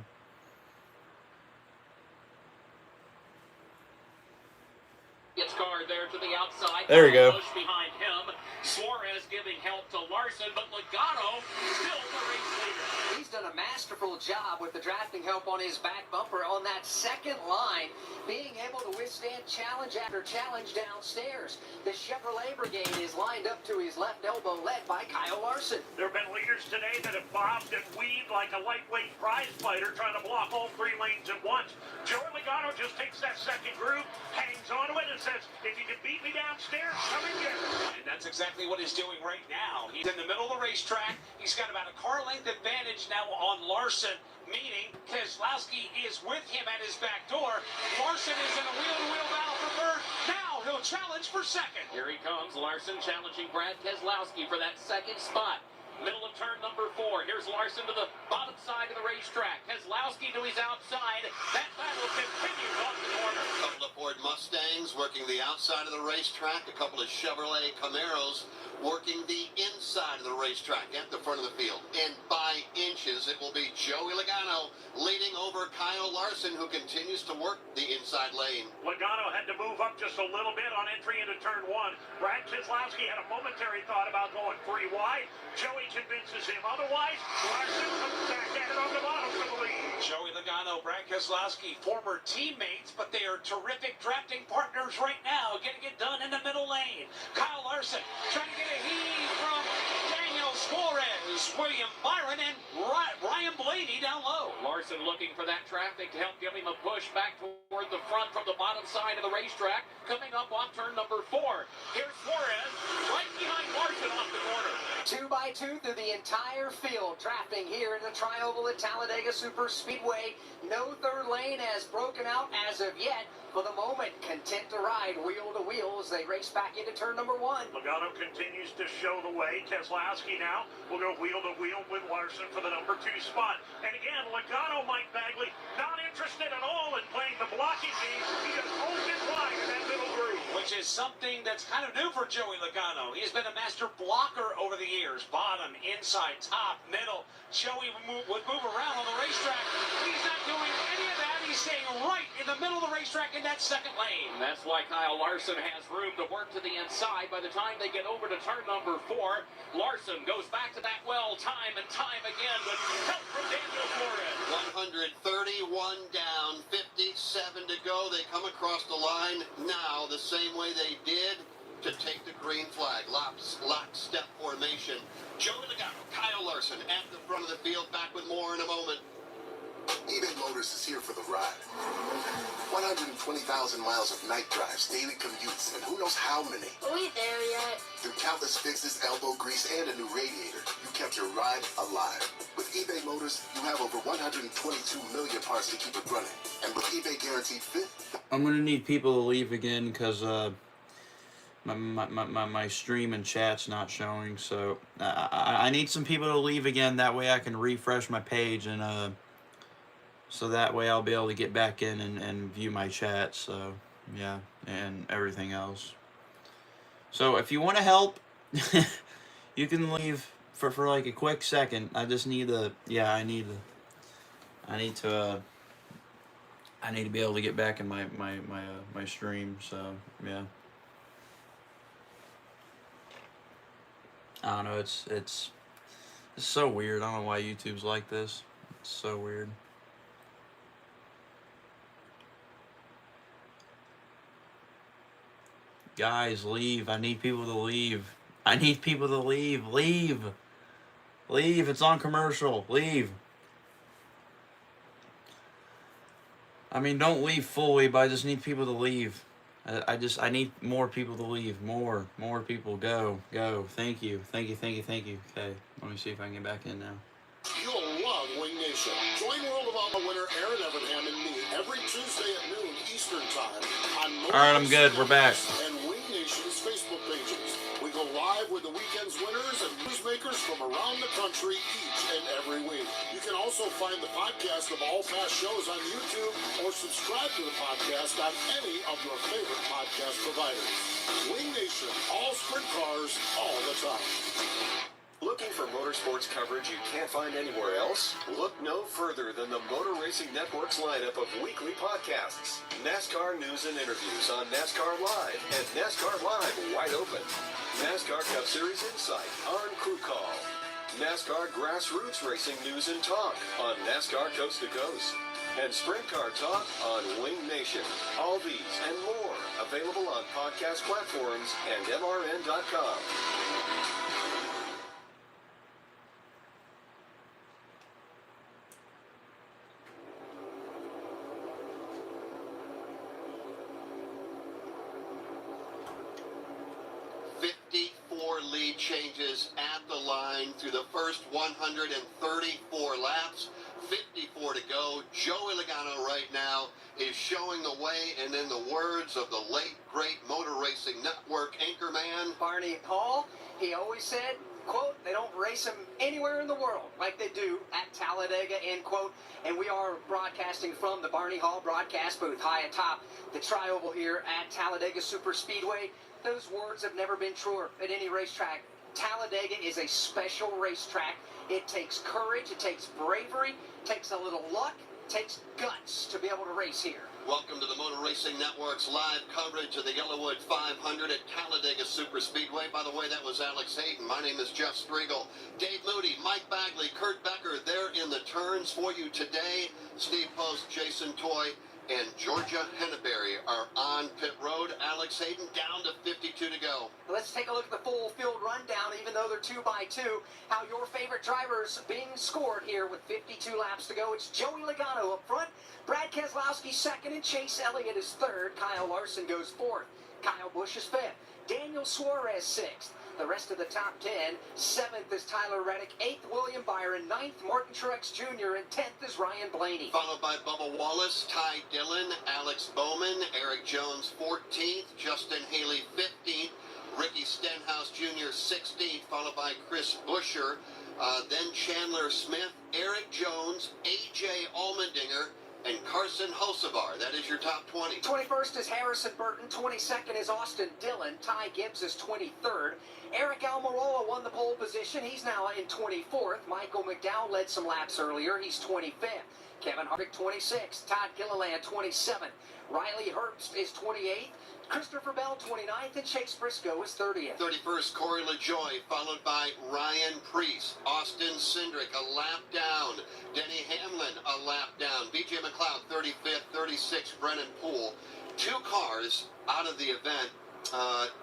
Speaker 6: Gets guard there to the outside.
Speaker 1: There we go.
Speaker 6: Push behind him. Suarez giving help to Larson, but Logano still the race leader.
Speaker 3: He's done a masterful job with the drafting help on his back bumper on that second line, being able to withstand challenge after challenge downstairs. The Chevrolet Brigade is lined up to his left elbow, led by Kyle Larson.
Speaker 4: There have been leaders today that have bobbed and weaved like a lightweight prize fighter trying to block all 3 lanes at once. Joey Logano just takes that second group, hangs onto it, and says, if you can beat me downstairs, come and get it.
Speaker 5: And that's exactly what he's doing right now. He's in the middle of the racetrack. He's got about a car length advantage now on Larson, meaning Keselowski is with him at his back door. Larson is in a wheel-to-wheel battle for 3rd. Now he'll challenge for 2nd.
Speaker 6: Here he comes, Larson challenging Brad Keselowski for that 2nd spot. Middle of turn number 4. Here's Larson to the bottom side of the racetrack. Keselowski to his outside. That battle continues off the corner.
Speaker 2: A couple of Ford Mustangs working the outside of the racetrack. A couple of Chevrolet Camaros working the inside of the racetrack at the front of the field. And by inches, it will be Joey Logano leading over Kyle Larson, who continues to work the inside lane.
Speaker 4: Logano had to move up just a little bit on entry into turn 1. Brad Keselowski had a momentary thought about going 3 wide. Joey convinces him otherwise. Larson comes back at it on the bottom for the lead.
Speaker 5: Joey Logano, Brad Keselowski, former teammates, but they are terrific drafting partners right now, getting it done in the middle lane. Kyle Larson trying to get a heave from Daniel Suarez, William Byron, and Ryan Blaney down low.
Speaker 6: Larson looking for that traffic to help give him a push back toward the front from the bottom side of the racetrack. Coming up on turn number 4. Here's Suarez right behind Larson off the corner.
Speaker 3: 2 by 2 through the entire field, drafting here in the tri-oval at Talladega Super Speedway. No 3rd lane has broken out as of yet. For the moment, content to ride wheel to wheel as they race back into turn number 1.
Speaker 4: Logano continues to show the way. Keselowski now will go wheel to wheel with Larson for the number 2 spot. And again, Logano, Mike Bagley, not interested at all in playing the blocking game. He just holds it wide in that middle group.
Speaker 5: Which is something that's kind of new for Joey Logano. He's been a master blocker over the years. Bottom, inside, top, middle. Joey would move around on the racetrack. He's not doing any of that. He's staying right in the middle of the racetrack in that 2nd lane.
Speaker 6: And that's why Kyle Larson has room to work to the inside. By the time they get over to turn number 4, Larson goes back to that well time and time again with help from Daniel Suarez.
Speaker 2: 131 down, 57 to go. They come across the line now the same way they did to take the green flag. Lockstep formation. Joey Logano, Kyle Larson at the front of the field. Back with more in a moment.
Speaker 7: eBay Motors is here for the ride. 120,000 miles of night drives, daily commutes, and who knows how many.
Speaker 21: Are we there yet?
Speaker 7: Through countless fixes, elbow grease, and a new radiator, you kept your ride alive. With eBay Motors, you have over 122 million parts to keep it running. And with eBay Guaranteed Fit...
Speaker 1: I'm going to need people to leave again because my stream and chat's not showing, so I need some people to leave again. That way I can refresh my page, and so that way I'll be able to get back in and view my chat. So yeah, and everything else. So if you want to help, you can leave for like a quick second. I just need to, yeah, I need to be able to get back in my stream. So yeah. I don't know, it's so weird. I don't know why YouTube's like this. It's so weird. Guys, leave. I need people to leave. I need people to leave. Leave. Leave. It's on commercial. Leave. I mean, don't leave fully, but I just need people to leave. I need more people to leave. More people. Go. Thank you. Okay, let me see if I can get back in now.
Speaker 13: You'll love Wing Nation. Join World of Outlaw winner Aaron Evernham and me every Tuesday at noon Eastern Time on
Speaker 1: All right, I'm good. We're back.
Speaker 13: And Wing Nation's Facebook pages. We go live with the weekend's winners and newsmakers from around the country each and every week. You can also find the podcast of all past shows on YouTube or subscribe to the podcast on any of your favorite podcast providers. Wing Nation, all sprint cars, all the time.
Speaker 14: Looking for motorsports coverage you can't find anywhere else? Look no further than the Motor Racing Network's lineup of weekly podcasts. NASCAR news and interviews on NASCAR Live and NASCAR Live Wide Open. NASCAR Cup Series Insight on Crew Call. NASCAR Grassroots Racing News and Talk on NASCAR Coast to Coast. And Sprint Car Talk on Wing Nation. All these and more available on podcast platforms and MRN.com.
Speaker 2: Lead changes at the line through the first 134 laps. 54 to go. Joey Logano right now is showing the way, and in the words of the late, great Motor Racing Network anchorman
Speaker 3: Barney Hall, he always said, quote, they don't race them anywhere in the world like they do at Talladega, end quote. And we are broadcasting from the Barney Hall broadcast booth high atop the tri-oval here at Talladega Superspeedway. Those words have never been truer at any racetrack. Talladega is a special racetrack. It takes courage, it takes bravery, it takes a little luck, it takes guts to be able to race here.
Speaker 2: Welcome to the Motor Racing Network's live coverage of the Yellowwood 500 at Talladega Superspeedway. By the way, that was Alex Hayden. My name is Jeff Striegel. Dave Moody, Mike Bagley, Kurt Becker, they're in the turns for you today. Steve Post, Jason Toy, and Georgia Henneberry are on pit road. Alex Hayden down to 52 to go.
Speaker 3: Let's take a look at the full field rundown, even though they're 2 by 2. How your favorite drivers being scored here with 52 laps to go. It's Joey Logano up front, Brad Keselowski second, and Chase Elliott is third. Kyle Larson goes fourth. Kyle Busch is fifth. Daniel Suarez sixth. The rest of the top 10. 7th is Tyler Reddick. 8th, William Byron. 9th, Martin Truex Jr. And 10th is Ryan Blaney.
Speaker 2: Followed by Bubba Wallace, Ty Dillon, Alex Bowman, Eric Jones 14th, Justin Haley 15th, Ricky Stenhouse Jr. 16th, followed by Chris Buescher, then Chandler Smith, Eric Jones, A.J. Allmendinger, and Carson Hocevar. That is your top 20.
Speaker 3: 21st is Harrison Burton. 22nd is Austin Dillon. Ty Gibbs is 23rd. Eric Almirola won the pole position. He's now in 24th. Michael McDowell led some laps earlier. He's 25th. Kevin Harvick 26th. Todd Gilliland 27th. Riley Herbst is 28th. Christopher Bell 29th, and Chase Briscoe is 30th.
Speaker 2: 31st, Corey LaJoie, followed by Ryan Preece. Austin Cindric, a lap down. Denny Hamlin, a lap down. B.J. McLeod, 35th. 36th, Brennan Poole. 2 cars out of the event.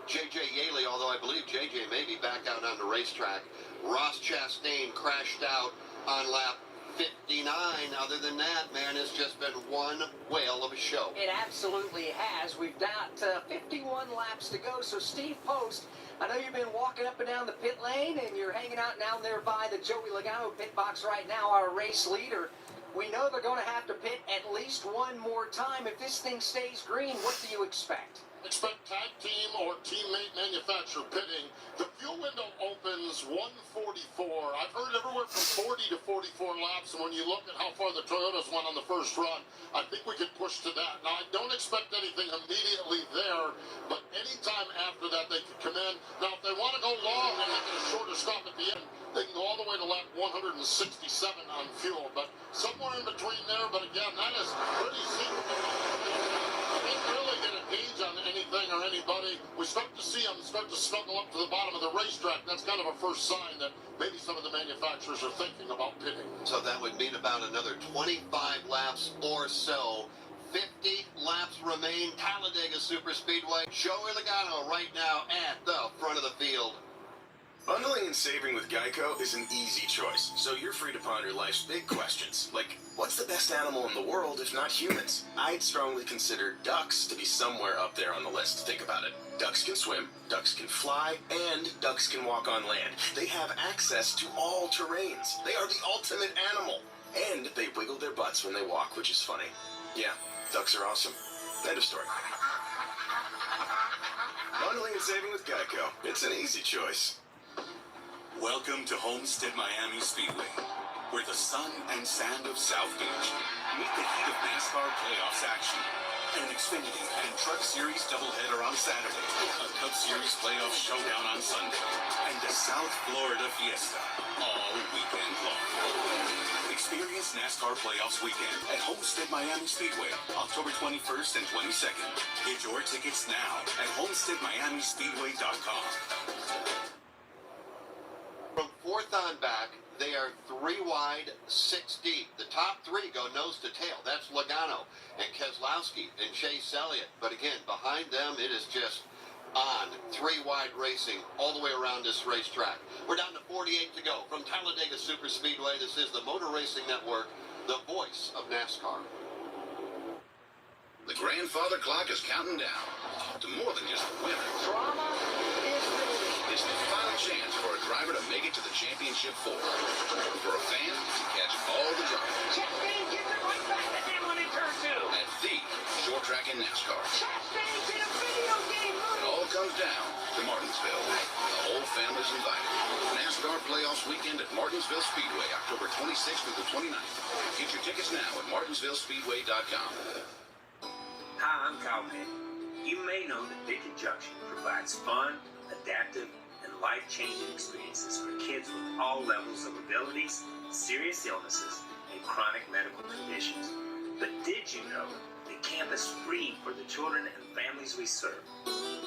Speaker 2: J.J. Yaley, although I believe J.J. may be back out on the racetrack. Ross Chastain crashed out on lap 59. Other than that, man, it's just been one whale of a show.
Speaker 3: It absolutely has. We've got 51 laps to go. So, Steve Post, I know you've been walking up and down the pit lane, and you're hanging out down there by the Joey Logano pit box right now, our race leader. We know they're going to have to pit at least one more time. If this thing stays green, what do you expect?
Speaker 13: Expect tag team or teammate went from 40 to 44 laps, and when you look at how far the Toyotas went on the first run, I think we could push to that. Now, I don't expect anything immediately there, but anytime after that, they could come in. Now, if they want to go long and make it a shorter stop at the end, they can go all the way to lap 167 on fuel, but somewhere in between there. But again, that is pretty secret. We didn't really get a gauge on anything or anybody. We start to see them start to snuggle up to the bottom of the racetrack. That's kind of a first sign that maybe some of the manufacturers are thinking about pitting.
Speaker 2: So that would mean about another 25 laps or so. 50 laps remain. Talladega Superspeedway. Joey Logano right now at the front of the field.
Speaker 9: Bundling and saving with Geico is an easy choice, so you're free to ponder life's big questions, like, what's the best animal in the world if not humans? I'd strongly consider ducks to be somewhere up there on the list. Think about it. Ducks can swim, ducks can fly, and ducks can walk on land. They have access to all terrains. They are the ultimate animal. And they wiggle their butts when they walk, which is funny. Yeah, ducks are awesome. End of story. Bundling and saving with Geico. It's an easy choice.
Speaker 11: Welcome to Homestead Miami Speedway, where the sun and sand of South Beach meet the heat of NASCAR playoffs action. An Xfinity and Truck Series doubleheader on Saturday, a Cup Series playoff showdown on Sunday, and a South Florida fiesta all weekend long. Experience NASCAR playoffs weekend at Homestead Miami Speedway, October 21st and 22nd. Get your tickets now at homesteadmiamispeedway.com.
Speaker 2: From fourth on back, they are 3 wide, 6 deep. The top 3 go nose to tail. That's Logano and Keselowski and Chase Elliott. But again, behind them, it is just on. 3 wide racing all the way around this racetrack. We're down to 48 to go from Talladega Superspeedway. This is the Motor Racing Network, the voice of NASCAR.
Speaker 15: The grandfather clock is counting down to more than just a winner.
Speaker 3: Drama is real.
Speaker 15: It's the final chance for a driver to make it to the championship 4. For a fan to catch all the drama.
Speaker 4: Chastain gives it right back to Hamlin in turn 2.
Speaker 15: At the short track in NASCAR.
Speaker 4: Chastain's in a video game
Speaker 15: It all comes down to Martinsville. The whole family's invited. NASCAR Playoffs Weekend at Martinsville Speedway, October 26th through the 29th. Get your tickets now at martinsvillespeedway.com.
Speaker 10: Hi, I'm Kyle Pitt. You may know that Victory Junction provides fun, adaptive, and life-changing experiences for kids with all levels of abilities, serious illnesses, and chronic medical conditions. But did you know that camp is free for the children and families we serve?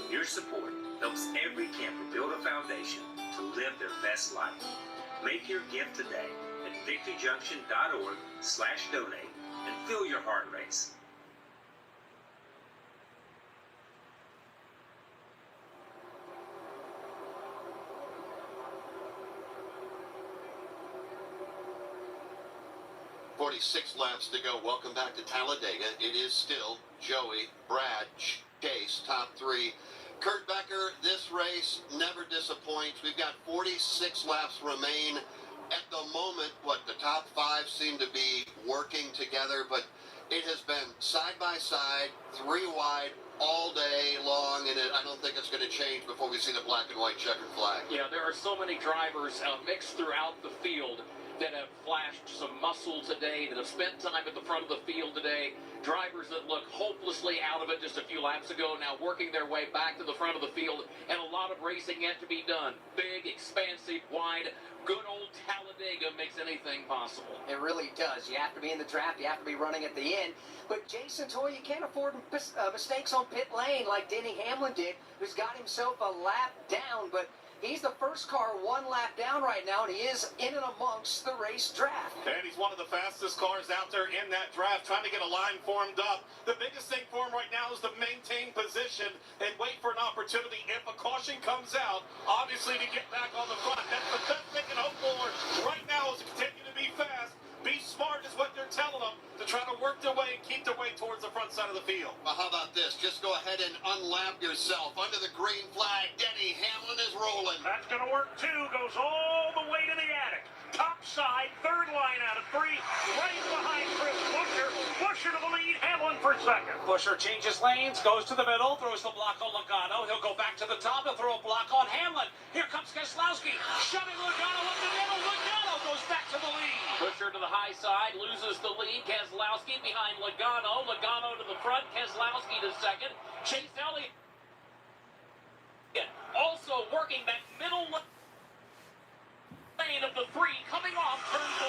Speaker 10: Your support helps every camper build a foundation to live their best life. Make your gift today at victoryjunction.org/donate and feel your heart race.
Speaker 2: .46 laps to go. Welcome back to Talladega. It is still Joey, Brad, Chase, top 3. Kurt Becker, this race never disappoints. We've got 46 laps remain. At the moment, the top 5 seem to be working together, but it has been side by side, 3 wide, all day long, and I don't think it's going to change before we see the black and white checkered flag.
Speaker 6: Yeah, there are so many drivers mixed throughout the field that have flashed some muscle today, that have spent time at the front of the field today. Drivers that look hopelessly out of it just a few laps ago, now working their way back to the front of the field, and a lot of racing yet to be done. Big, expansive, wide, good old Talladega makes anything possible.
Speaker 3: It really does. You have to be in the draft. You have to be running at the end. But Jason Toy, you can't afford mistakes on pit lane like Denny Hamlin did, who's got himself a lap down, but he's the first car 1 lap down right now, and he is in and amongst the race draft.
Speaker 18: And he's one of the fastest cars out there in that draft, trying to get a line formed up. The biggest thing for him right now is to maintain position and wait for an opportunity. If a caution comes out, obviously to get back on the front. That's the best they can hope for right now, is to continue to be fast. Be smart is what they're telling them, to try to work their way and keep their way towards the front side of the field.
Speaker 2: Well, how about this? Just go ahead and unlap yourself. Under the green flag, Denny Hamlin is rolling.
Speaker 4: That's going to work too. Goes all the way to the attic. Top side, 3rd line out of 3. Right behind Chris Buescher. Buescher to the lead. Hamlin for 2nd.
Speaker 5: Buescher changes lanes, goes to the middle, throws the block on Logano. He'll go back back to the top to throw a block on Hamlin. Here comes Keselowski, shoving Logano up the middle. Logano goes back to the lead.
Speaker 6: Busher to the high side, loses the lead. Keselowski behind Logano. Logano to the front. Keselowski to second. Chase Elliott also working that middle lane of the three coming off turn 4.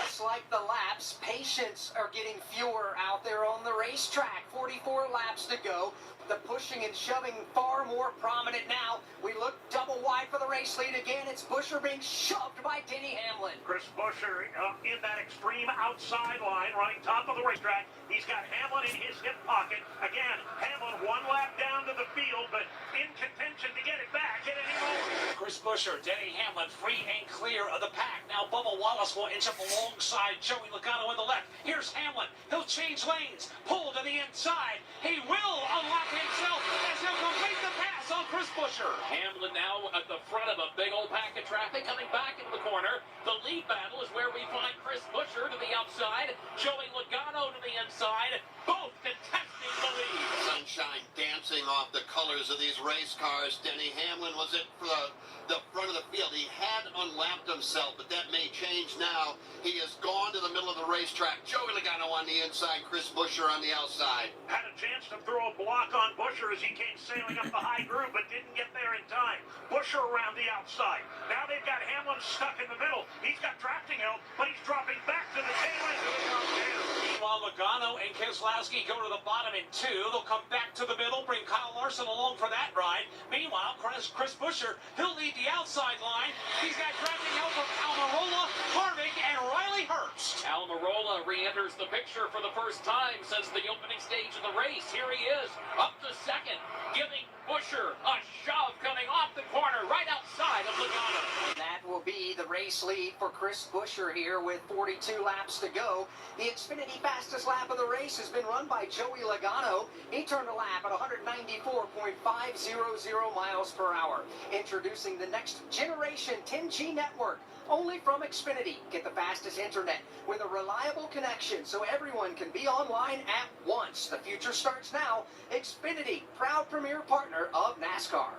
Speaker 3: Just like the laps, patients are getting fewer out there on the racetrack. 44 laps to go. The pushing and shoving far more prominent now. We look double wide for the race lead again. It's Busher being shoved by Denny Hamlin.
Speaker 4: Chris Busher in that extreme outside line, running top of the racetrack. He's got Hamlin in his hip pocket. Again, Hamlin one lap down to the field, but in contention to get it back at any moment.
Speaker 5: Chris Busher, Denny Hamlin, free and clear of the pack. Now Bubba Wallace will inch up alongside Joey Logano on the left. Here's Hamlin. He'll change lanes, pull to the inside. He will unlock himself as he'll complete the pass on Chris Busher.
Speaker 6: Hamlin now at the front of a big old pack of traffic coming back into the corner. The lead battle is where we find Chris Busher to the outside, Joey Logano to the inside, both contesting the lead.
Speaker 2: Sunshine dancing off the colors of these race cars. Denny Hamlin was at the front of the field. He had unlapped himself, but that may change now. He has gone to the middle of the racetrack. Joey Logano on the inside, Chris Busher on the outside.
Speaker 4: Had a chance to throw a block on Busher as he came sailing up the high groove, but didn't get there in time. Busher around the outside. Now they've got Hamlin stuck in the middle. He's got drafting help, but he's dropping back to the tail end of the countdown.
Speaker 5: Meanwhile, Logano and Keselowski go to the bottom in 2. They'll come back to the middle, bring Kyle Larson along for that ride. Meanwhile, Chris Busher, he'll lead the outside line. He's got drafting help from Almirola, Harvick, and Riley Herbst.
Speaker 6: Almirola re-enters the picture for the first time since the opening stage of the race. Here he is, up to second, giving Busher a shove coming off the corner right outside of Logano.
Speaker 3: That will be the race lead for Chris Busher here with 42 laps to go. The Xfinity fastest lap of the race has been run by Joey Logano. He turned a lap at 194.500 miles per hour. Introducing the next generation 10G network, only from Xfinity. Get the fastest internet with a reliable connection so everyone can be online at once. The future starts now. Xfinity, proud premier partner of NASCAR.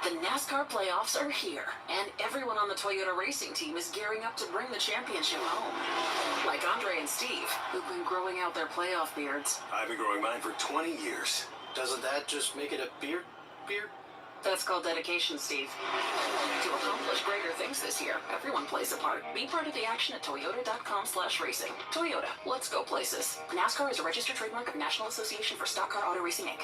Speaker 17: The NASCAR playoffs are here, and everyone on the Toyota racing team is gearing up to bring the championship home. Like Andre and Steve, who've been growing out their playoff beards.
Speaker 19: I've been growing mine for 20 years. Doesn't that just make it a beard?
Speaker 17: That's called dedication, Steve. To accomplish greater things this year, everyone plays a part. Be part of the action at toyota.com/racing. Toyota, let's go places. NASCAR is a registered trademark of National Association for Stock Car Auto Racing, Inc.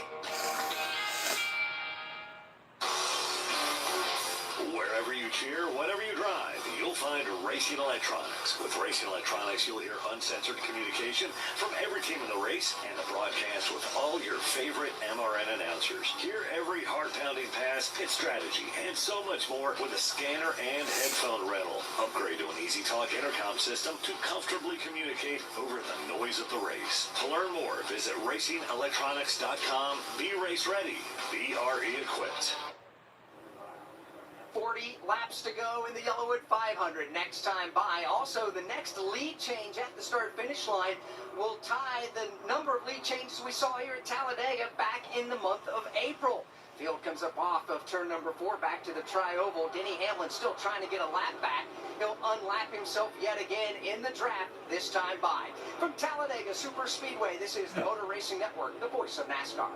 Speaker 12: Wherever you cheer, whenever you drive, you'll find Racing Electronics. With Racing Electronics, you'll hear uncensored communication from every team in the race and a broadcast with all your favorite MRN announcers. Hear every heart-pounding pass, pit strategy, and so much more with a scanner and headphone rental. Upgrade to an Easy Talk intercom system to comfortably communicate over the noise of the race. To learn more, visit RacingElectronics.com. Be race ready. Be RE equipped.
Speaker 3: 40 laps to go in the Yellowwood 500 next time by. Also, the next lead change at the start-finish line will tie the number of lead changes we saw here at Talladega back in the month of April. Field comes up off of turn number 4 back to the tri-oval. Denny Hamlin still trying to get a lap back. He'll unlap himself yet again in the draft this time by. From Talladega Super Speedway, this is the Motor Racing Network, the voice of NASCAR.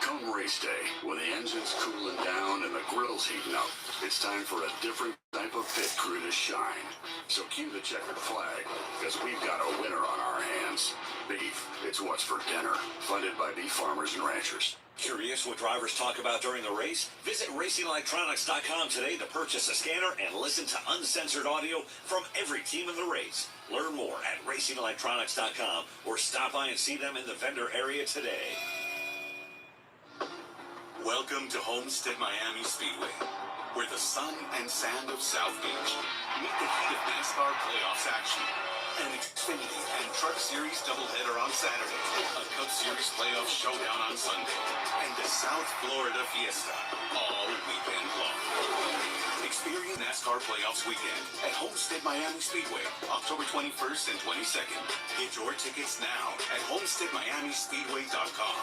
Speaker 15: Come race day, when the engine's cooling down and the grill's heating up, it's time for a different type of pit crew to shine. So cue the checkered flag, because we've got a winner on our hands. Beef, it's what's for dinner. Funded by beef farmers and ranchers.
Speaker 12: Curious what drivers talk about during the race? Visit RacingElectronics.com today to purchase a scanner and listen to uncensored audio from every team in the race. Learn more at RacingElectronics.com or stop by and see them in the vendor area today.
Speaker 11: Welcome to Homestead Miami Speedway, where the sun and sand of South Beach meet the heat of NASCAR playoffs action. An Xfinity and Truck Series doubleheader on Saturday, a Cup Series playoff showdown on Sunday, and the South Florida Fiesta all weekend long. Experience NASCAR Playoffs weekend at Homestead Miami Speedway, October 21st and 22nd. Get your tickets now at HomesteadMiamiSpeedway.com.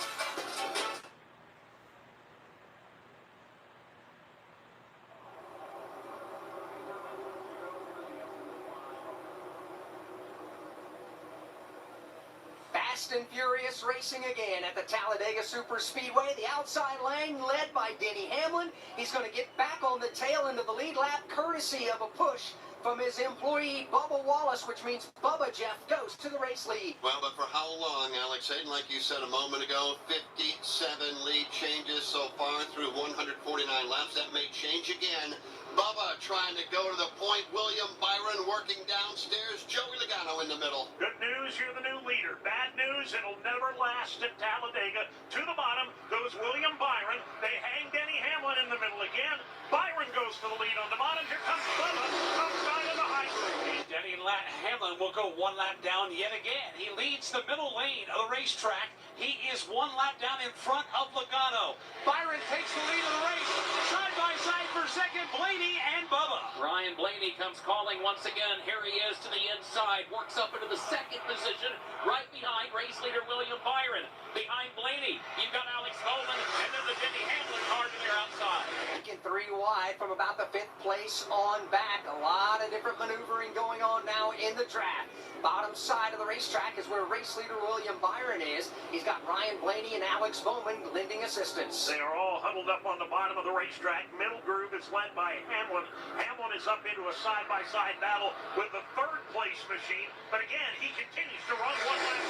Speaker 3: Fast and furious racing again at the Talladega Superspeedway. The outside lane led by Denny Hamlin. He's going to get back on the tail end of the lead lap courtesy of a push from his employee Bubba Wallace, which means Bubba Jeff goes to the race lead.
Speaker 2: Well, but for how long, Alex Hayden? Like you said a moment ago, 57 lead changes so far through 149 laps. That may change again. Bubba trying to go to the point. William Byron working downstairs. Joey Logano in the middle.
Speaker 4: Good news, you're the new leader. Bad news, it'll never last at Talladega. To the bottom goes William Byron. They hang Denny Hamlin in the middle again. Byron goes to the lead on the bottom. Here comes Bubba outside of the high grade.
Speaker 5: Denny Hamlin will go one lap down yet again. He leads the middle lane of the racetrack. He is one lap down in front of Logano. Byron takes the lead of the race. Side by side for second, Blaney and Bubba.
Speaker 6: Ryan Blaney comes calling once again. Here he is to the inside. Works up into the second position. Right behind race leader William Byron. Behind Blaney, you've got Alex Bowman and then the Denny Hamlin car to their outside.
Speaker 3: Taking 3 wide from about the 5th place on back. A lot of different maneuvering going on now in the draft. Bottom side of the racetrack is where race leader William Byron is. He's got Ryan Blaney and Alex Bowman lending assistance.
Speaker 4: They are all huddled up on the bottom of the racetrack. Middle group is led by Hamlin. Hamlin is up into a side-by-side battle with the third place machine. But again, he continues to run one lap.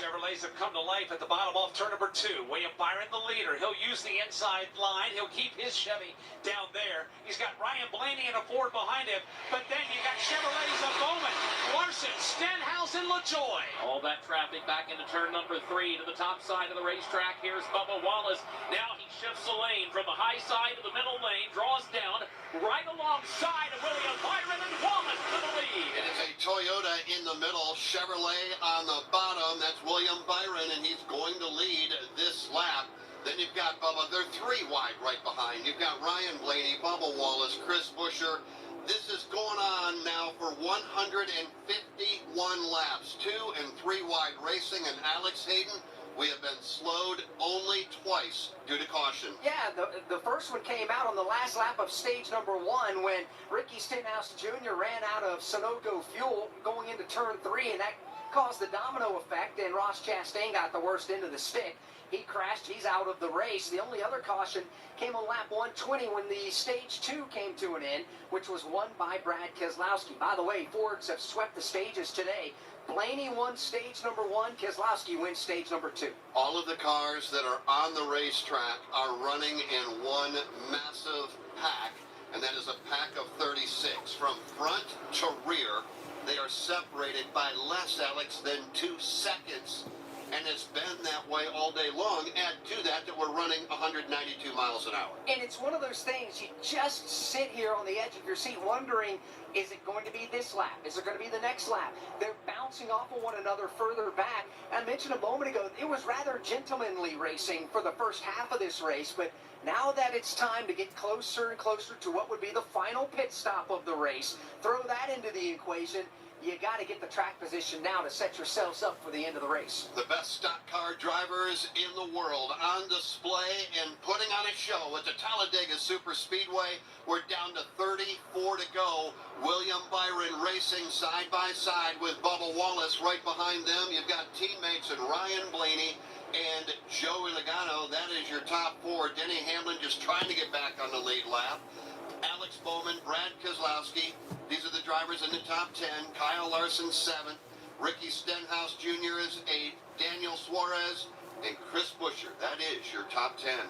Speaker 5: Chevrolets have come to life at the bottom off turn number 2. William Byron, the leader. He'll use the inside line. He'll keep his Chevy down there. He's got Ryan Blaney and a Ford behind him. But then you got Chevrolets of Bowman, Larson, Stenhouse, and LaJoy.
Speaker 6: All that traffic back into turn number 3 to the top side of the racetrack. Here's Bubba Wallace. Now he shifts the lane from the high side to the middle lane, draws down right alongside of William Byron and Wallace to the lead.
Speaker 2: It is a Toyota in the middle, Chevrolet on the bottom. That's William Byron, and he's going to lead this lap. Then you've got Bubba. They're 3 wide right behind. You've got Ryan Blaney, Bubba Wallace, Chris Buescher. This is going on now for 151 laps, 2 and 3 wide racing. And Alex Hayden, we have been slowed only twice due to caution.
Speaker 3: Yeah, the first one came out on the last lap of stage number 1 when Ricky Stenhouse Jr. ran out of Sunoco fuel going into turn 3, and that caused the domino effect, and Ross Chastain got the worst end of the stick. He crashed. He's out of the race. The only other caution came on lap 120 when the stage 2 came to an end, which was won by Brad Keselowski. By the way, Fords have swept the stages today. Blaney won stage number 1. Keselowski wins stage number 2.
Speaker 2: All of the cars that are on the racetrack are running in one massive pack, and that is a pack of 36. From front to rear, they are separated by less, Alex, than 2 seconds. And it's been that way all day long. Add to that we're running 192 miles an hour.
Speaker 3: And it's one of those things, you just sit here on the edge of your seat wondering, is it going to be this lap? Is it going to be the next lap? They're bouncing off of one another further back. I mentioned a moment ago, it was rather gentlemanly racing for the first half of this race, but now that it's time to get closer and closer to what would be the final pit stop of the race, throw that into the equation. You got to get the track position now to set yourselves up for the end of the race.
Speaker 2: The best stock car drivers in the world on display and putting on a show at the Talladega Superspeedway. We're down to 34 to go. William Byron racing side by side with Bubba Wallace right behind them. You've got teammates in Ryan Blaney and Joey Logano. That is your top 4. Denny Hamlin just trying to get back on the lead lap. Alex Bowman, Brad Keselowski. These are the drivers in the top 10. Kyle Larson, 7th. Ricky Stenhouse Jr. is 8th. Daniel Suarez and Chris Buescher. That is your top 10.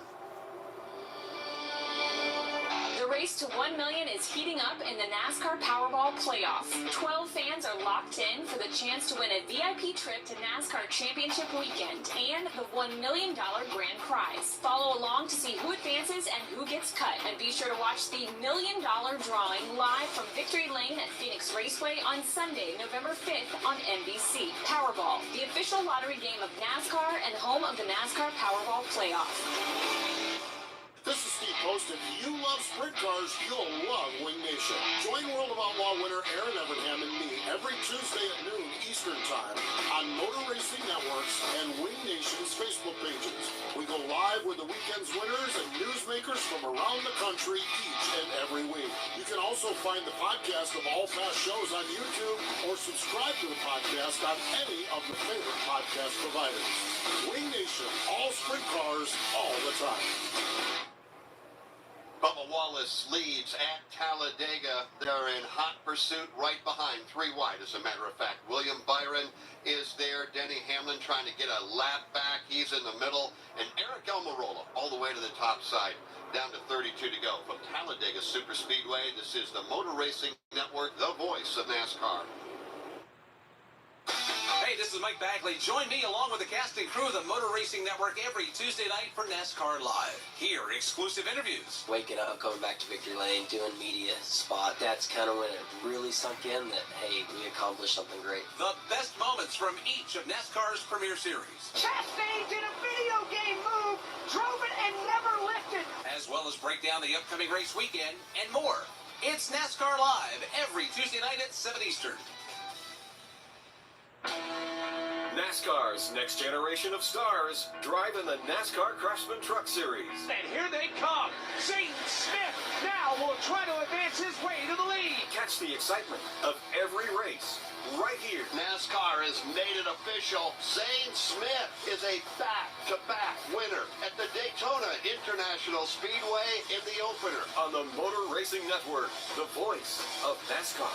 Speaker 17: The race to 1 million is heating up in the NASCAR Powerball Playoff. 12 fans are locked in for the chance to win a VIP trip to NASCAR Championship Weekend and the $1 million grand prize. Follow along to see who advances and who gets cut. And be sure to watch the $1 million drawing live from Victory Lane at Phoenix Raceway on Sunday, November 5th on NBC. Powerball, the official lottery game of NASCAR and home of the NASCAR Powerball Playoff.
Speaker 13: This is Steve Post. If you love sprint cars, you'll love Wing Nation. Join World of Outlaw winner Aaron Evernham and me every Tuesday at noon Eastern Time on Motor Racing Networks and Wing Nation's Facebook pages. We go live with the weekend's winners and newsmakers. racemakers from around the country each and every week. You can also find the podcast of all past shows on YouTube or subscribe to the podcast on any of the favorite podcast providers. Wing Nation, all sprint cars, all the time.
Speaker 2: Bubba Wallace leads at Talladega. They're in hot pursuit right behind, 3 wide, as a matter of fact. William Byron is there. Denny Hamlin trying to get a lap back. He's in the middle. And Eric Almirola all the way to the top side. Down to 32 to go from Talladega Superspeedway. This is the Motor Racing Network, the voice of NASCAR.
Speaker 8: Hey, this is Mike Bagley. Join me along with the cast and crew of the Motor Racing Network every Tuesday night for NASCAR Live. Here, exclusive interviews.
Speaker 21: Waking up, going back to Victory Lane, doing media spot. That's kind of when it really sunk in that, hey, we accomplished something great.
Speaker 8: The best moments from each of NASCAR's premier series.
Speaker 3: Chastain did a video game move, drove it and never lifted.
Speaker 8: As well as break down the upcoming race weekend and more. It's NASCAR Live every Tuesday night at 7 Eastern.
Speaker 14: NASCAR's next generation of stars drive in the NASCAR Craftsman Truck Series.
Speaker 5: And here they come. Zane Smith now will try to advance his way to the lead.
Speaker 14: Catch the excitement of every race right here.
Speaker 2: NASCAR has made it official. Zane Smith is a back-to-back winner at the Daytona International Speedway in the opener.
Speaker 14: On the Motor Racing Network, the voice of NASCAR.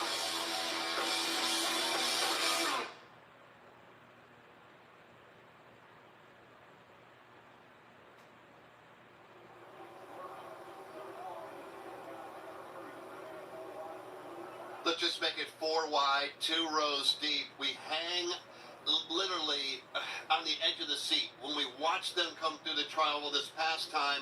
Speaker 2: Let's just make it 4 wide, 2 rows deep. We hang literally on the edge of the seat. When we watched them come through the trial this past time,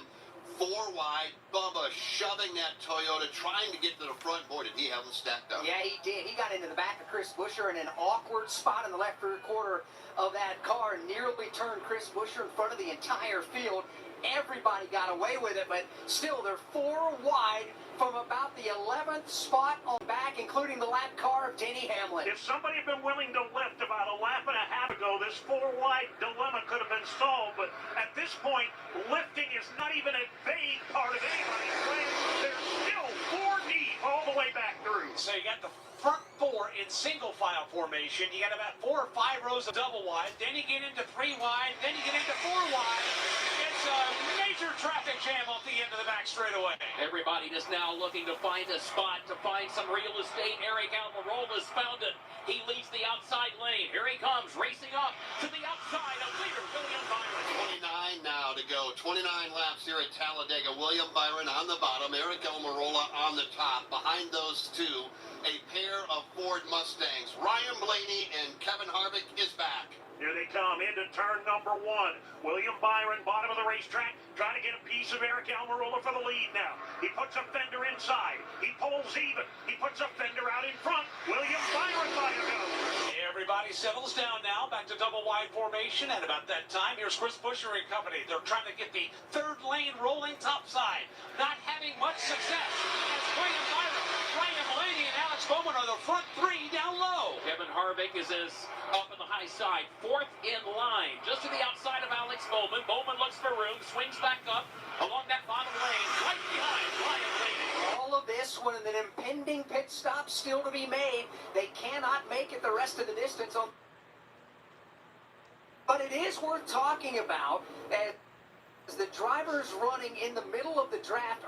Speaker 2: 4 wide, Bubba shoving that Toyota, trying to get to the front. Boy, did he have them stacked up.
Speaker 3: Yeah, he did. He got into the back of Chris Buescher in an awkward spot in the left rear quarter of that car, nearly turned Chris Buescher in front of the entire field. Everybody got away with it, but still, they're 4 wide from about the 11th spot on back, including the lap car of Denny Hamlin.
Speaker 4: If somebody had been willing to lift about a lap and a half ago, this 4-wide dilemma could have been solved, but at this point, lifting is not even a vague part of anybody's plan. They're still 4 deep all the way back through.
Speaker 5: So you got the front 4 in single file formation. You got about 4 or 5 rows of double wide. Then you get into 3 wide. Then you get into 4 wide. It's a major traffic jam off the end of the back straightaway.
Speaker 6: Everybody is now looking to find a spot, to find some real estate. Eric Almirola's found it. He leads the outside lane. Here he comes, racing up to the outside of leader William Byron.
Speaker 2: 29 now to go. 29 laps here at Talladega. William Byron on the bottom. Eric Almirola on the top. Behind those two, a pair of Ford Mustangs. Ryan Blaney and Kevin Harvick is back.
Speaker 4: Here they come into turn number 1. William Byron, bottom of the racetrack, trying to get a piece of Eric Almirola for the lead now. He puts a fender inside. He pulls even. He puts a fender out in front. William Byron by a go.
Speaker 5: Everybody settles down now, back to double wide formation, and about that time, here's Chris Buescher and company. They're trying to get the 3rd lane rolling topside. Not having much success as William Byron, Ryan Blaney, and Alex Bowman are the front 3 down low.
Speaker 6: Kevin Harvick is up in the high side, 4th in line, just to the outside of Alex Bowman. Bowman looks for room, swings back up along that bottom lane, right behind Ryan Blaney.
Speaker 3: All of this when an impending pit stop still to be made. They cannot make it the rest of the distance. But it is worth talking about as the drivers running in the middle of the draft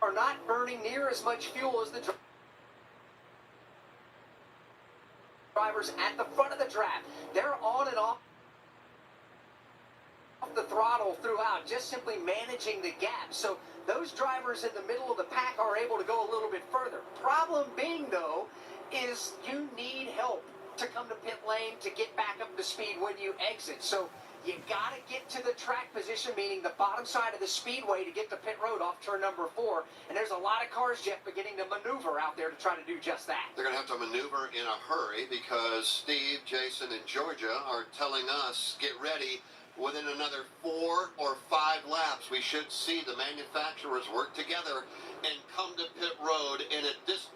Speaker 3: are not burning near as much fuel as the drivers at the front of the draft. They're on and off the throttle throughout, just simply managing the gap. So those drivers in the middle of the pack are able to go a little bit further. Problem being, though, is you need help to come to pit lane to get back up to speed when you exit. So you got to get to the track position, meaning the bottom side of the speedway, to get to pit road off turn number 4. And there's a lot of cars, Jeff, beginning to maneuver out there to try to do just that.
Speaker 2: They're going to have to maneuver in a hurry because Steve, Jason, and Georgia are telling us, get ready. Within another 4 or 5 laps, we should see the manufacturers work together and come to pit road. And at this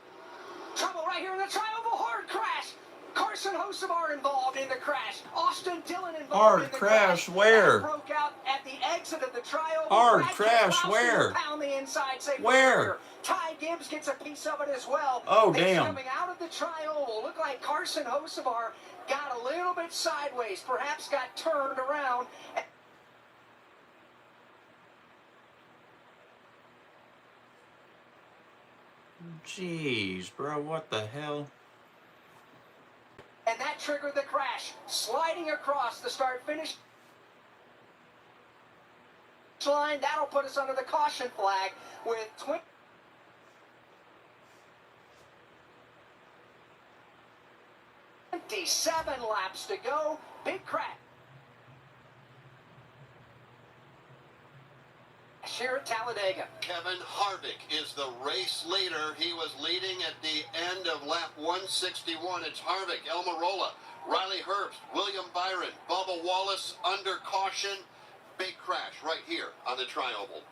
Speaker 3: trouble right here in the tri-oval, hard crash. Carson Hocevar involved in the crash. Austin Dillon involved
Speaker 1: hard
Speaker 3: in the
Speaker 1: crash. Where?
Speaker 3: Broke out at the exit. exited the trial.
Speaker 1: Hard
Speaker 3: Brad
Speaker 1: crash,
Speaker 3: Keselowski
Speaker 1: where?
Speaker 3: will pound the inside safely
Speaker 1: Where?
Speaker 3: earlier. Ty Gibbs gets a piece of it as well.
Speaker 1: Oh,
Speaker 3: Pace
Speaker 1: damn.
Speaker 3: coming out of the trial will look like Carson Hocevar got a little bit sideways, perhaps got turned around.
Speaker 1: Jeez, bro, what the hell?
Speaker 3: And that triggered the crash, sliding across the start-finish line. That'll put us under the caution flag with 27 laps to go. Big crash here at Talladega.
Speaker 2: Kevin Harvick is the race leader. He was leading at the end of lap 161. It's Harvick, Almirola, Riley Herbst, William Byron, Bubba Wallace under caution. Big crash right here on the Tri-Oval.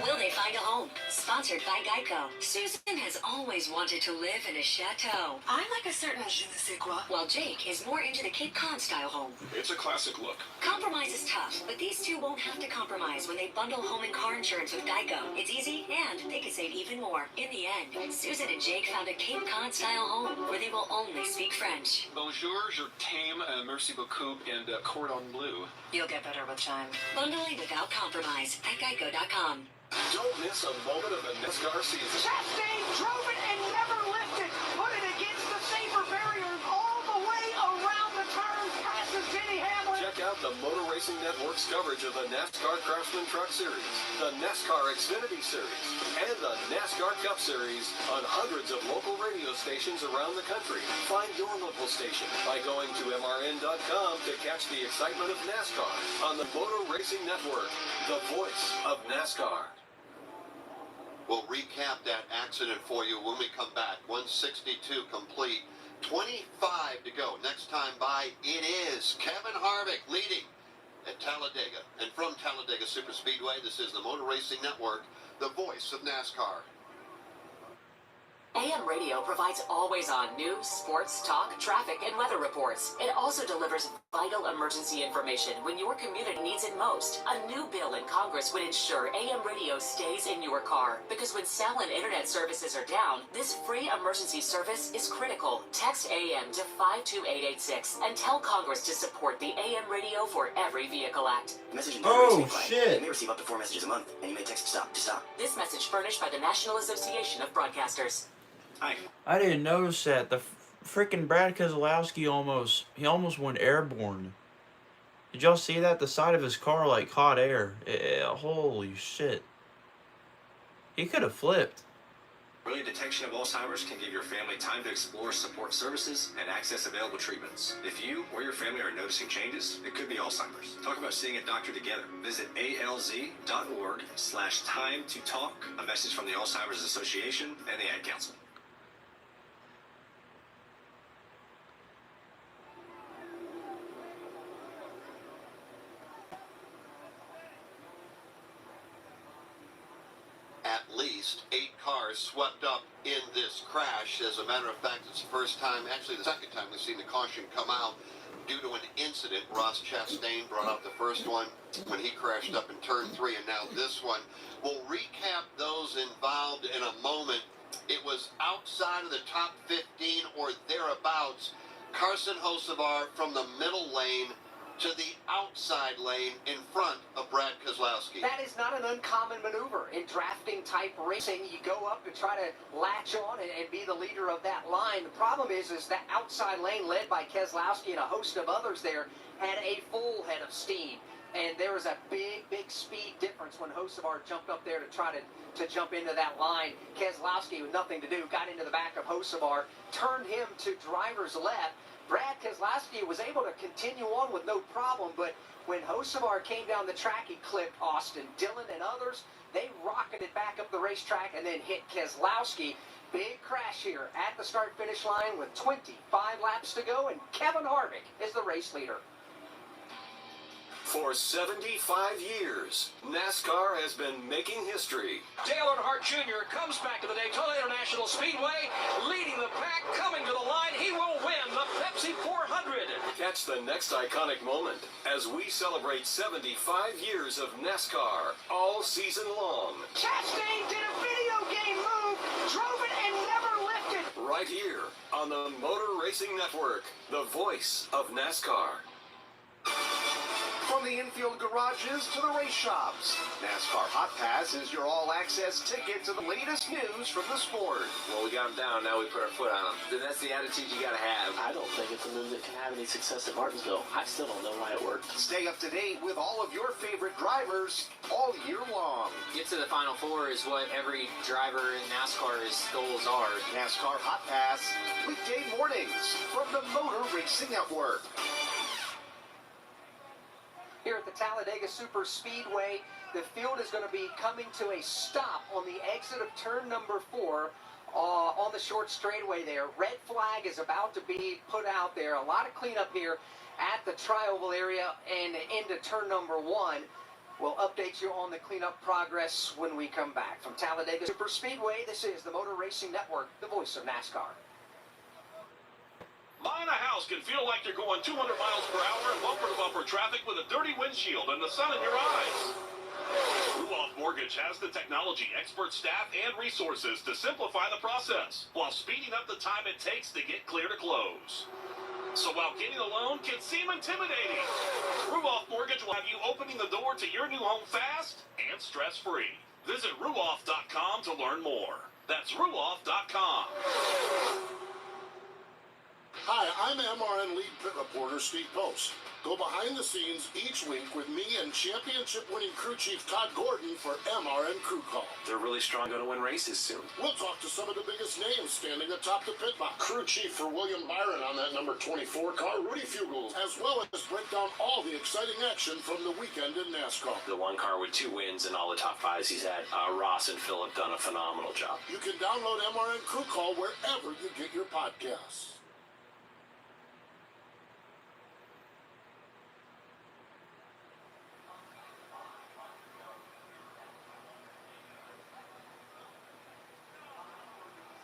Speaker 20: Will they find a home? Sponsored by Geico. Susan has always wanted to live in a chateau. I like a certain je ne sais quoi. While Jake is more into the Cape Cod style home.
Speaker 11: It's a classic look.
Speaker 20: Compromise is tough, but these two won't have to compromise when they bundle home and car insurance with Geico. It's easy, and they can save even more. In the end, Susan and Jake found a Cape Cod style home where they will only speak French.
Speaker 11: Bonjour, je t'aime, merci beaucoup, and cordon bleu.
Speaker 20: You'll get better with time. Bundling without compromise at Geico.com.
Speaker 14: Don't miss a moment of the NASCAR season.
Speaker 3: Chastain drove it and never lifted. Put it against the safer barrier all the way around the turn. Passes Denny Hamlin.
Speaker 14: Check out the Motor Racing Network's coverage of the NASCAR Craftsman Truck Series, the NASCAR Xfinity Series, and the NASCAR Cup Series on hundreds of local radio stations around the country. Find your local station by going to MRN.com to catch the excitement of NASCAR on the Motor Racing Network, the voice of NASCAR.
Speaker 2: We'll recap that accident for you when we come back. 162 complete. 25 to go. Next time by, it is Kevin Harvick leading at Talladega. And from Talladega Superspeedway, this is the Motor Racing Network, the voice of NASCAR.
Speaker 17: AM radio provides always-on news, sports, talk, traffic, and weather reports. It also delivers vital emergency information when your community needs it most. A new bill in Congress would ensure AM radio stays in your car, because when cell and internet services are down, this free emergency service is critical. Text AM to 52886 and tell Congress to support the AM Radio for Every Vehicle Act.
Speaker 22: Message and
Speaker 1: Oh, shit.
Speaker 22: You may receive up to 4 messages a month, and you may text stop to stop.
Speaker 17: This message furnished by the National Association of Broadcasters.
Speaker 22: Hi.
Speaker 1: I didn't notice that. The freaking Brad Keselowski almost went airborne. Did y'all see that? The side of his car like caught air. Holy shit. He could have flipped.
Speaker 23: Early detection of Alzheimer's can give your family time to explore support services and access available treatments. If you or your family are noticing changes, it could be Alzheimer's. Talk about seeing a doctor together. Visit alz.org/time-to-talk. A message from the Alzheimer's Association and the Ad Council.
Speaker 2: At least 8 cars swept up in this crash. As a matter of fact, it's the first time, actually the second time we've seen the caution come out due to an incident. Ross Chastain brought out the first one when he crashed up in turn 3, and now this one. We'll recap those involved in a moment. It was outside of the top 15 or thereabouts. Carson Hocevar from the middle lane to the outside lane in front of Brad Keselowski.
Speaker 3: That is not an uncommon maneuver in drafting type racing. You go up and try to latch on and be the leader of that line. The problem is that outside lane led by Keselowski and a host of others there had a full head of steam. And there was a big speed difference when Hocevar jumped up there to try to jump into that line. Keselowski with nothing to do got into the back of Hocevar, turned him to driver's left. Brad Keselowski was able to continue on with no problem, but when Hocevar came down the track, he clipped Austin Dillon and others. They rocketed back up the racetrack and then hit Keselowski. Big crash here at the start-finish line with 25 laps to go, and Kevin Harvick is the race leader.
Speaker 14: For 75 years, NASCAR has been making history.
Speaker 8: Dale Earnhardt Jr. comes back to the Daytona International Speedway, leading the pack, coming to the line. He will win the Pepsi 400.
Speaker 14: Catch the next iconic moment as we celebrate 75 years of NASCAR all season long.
Speaker 3: Chastain did a video game move, drove it and never lifted.
Speaker 14: Right here on the Motor Racing Network, the voice of NASCAR.
Speaker 7: From the infield garages to the race shops, NASCAR Hot Pass is your all-access ticket to the latest news from the sport.
Speaker 9: Well, we got them down, now we put our foot on them. Then that's the attitude you gotta have.
Speaker 16: I don't think it's a move that can have any success at Martinsville. I still don't know why it worked.
Speaker 7: Stay up to date with all of your favorite drivers all year long.
Speaker 21: Get to the Final Four is what every driver in NASCAR's goals are.
Speaker 7: NASCAR Hot Pass, weekday mornings from the Motor Racing Network.
Speaker 3: Here at the Talladega Super Speedway, the field is going to be coming to a stop on the exit of turn number 4 on the short straightaway there. Red flag is about to be put out there. A lot of cleanup here at the trioval area and into turn number 1. We'll update you on the cleanup progress when we come back. From Talladega Super Speedway, this is the Motor Racing Network, the voice of NASCAR.
Speaker 4: Buying a house can feel like you're going 200 miles per hour in bumper-to-bumper traffic with a dirty windshield and the sun in your eyes. Ruoff Mortgage has the technology, expert staff, and resources to simplify the process while speeding up the time it takes to get clear to close. So while getting a loan can seem intimidating, Ruoff Mortgage will have you opening the door to your new home fast and stress-free. Visit Ruoff.com to learn more. That's Ruoff.com.
Speaker 13: Hi, I'm MRN lead pit reporter Steve Post. Go behind the scenes each week with me and championship-winning crew chief Todd Gordon for MRN Crew Call.
Speaker 19: They're really strong, going to win races soon.
Speaker 13: We'll talk to some of the biggest names standing atop the pit box. Crew chief for William Byron on that number 24 car, Rudy Fugels, as well as break down all the exciting action from the weekend in NASCAR.
Speaker 19: The one car with 2 wins and all the top 5s he's had. Ross and Phil have done a phenomenal job.
Speaker 13: You can download MRN Crew Call wherever you get your podcasts.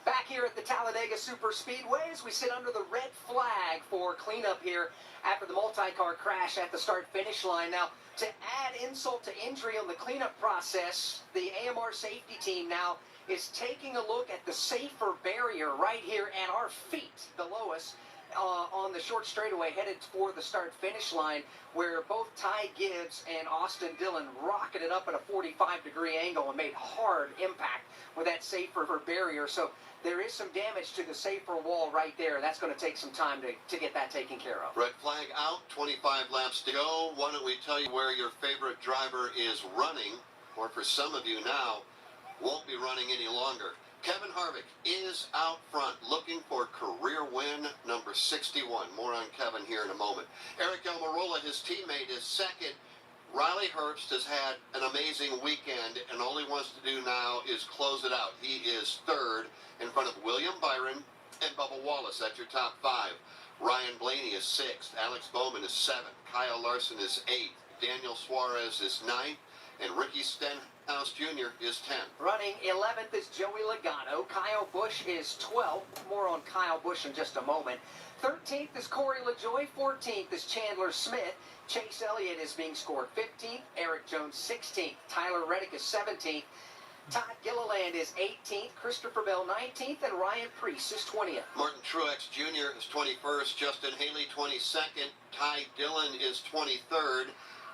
Speaker 3: Back here at the Talladega Super Speedway as we sit under the red flag for cleanup here after the multi-car crash at the start-finish line. Now, to add insult to injury on the cleanup process, the AMR safety team now is taking a look at the safer barrier right here at our feet below us on the short straightaway headed for the start-finish line, where both Ty Gibbs and Austin Dillon rocketed up at a 45-degree angle and made hard impact with that safer barrier. So there is some damage to the safer wall right there. That's going to take some time to get that taken care of.
Speaker 2: Red flag out, 25 laps to go. Why don't we tell you where your favorite driver is running, or for some of you now, won't be running any longer. Kevin Harvick is out front looking for career win number 61. More on Kevin here in a moment. Eric Almirola, his teammate, is second. Riley Herbst has had an amazing weekend, and all he wants to do now is close it out. He is third in front of William Byron and Bubba Wallace. That's your top 5. Ryan Blaney is 6th. Alex Bowman is 7th. Kyle Larson is 8th. Daniel Suarez is 9th. And Ricky Stenhouse Jr. is 10th.
Speaker 3: Running 11th is Joey Logano. Kyle Busch is 12th. More on Kyle Busch in just a moment. 13th is Corey LaJoie. 14th is Chandler Smith. Chase Elliott is being scored 15th. Eric Jones 16th. Tyler Reddick is 17th. Todd Gilliland is 18th. Christopher Bell 19th. And Ryan Preece is 20th.
Speaker 2: Martin Truex Jr. is 21st. Justin Haley 22nd. Ty Dillon is 23rd.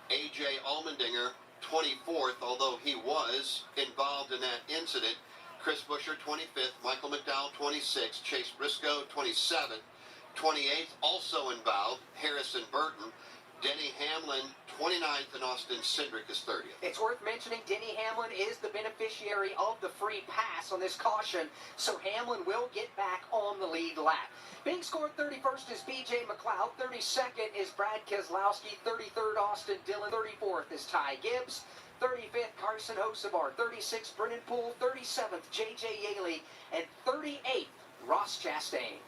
Speaker 2: A.J. Allmendinger 24th, although he was involved in that incident. Chris Buescher 25th. Michael McDowell 26th. Chase Briscoe 27th. 28th, also involved, Harrison Burton. Denny Hamlin 29th, and Austin Cindric is 30th.
Speaker 3: It's worth mentioning Denny Hamlin is the beneficiary of the free pass on this caution, so Hamlin will get back on the lead lap. Being scored 31st is B.J. McLeod. 32nd is Brad Keselowski. 33rd, Austin Dillon. 34th is Ty Gibbs. 35th, Carson Hocevar. 36th, Brennan Poole. 37th, J.J. Yaley. And 38th, Ross Chastain.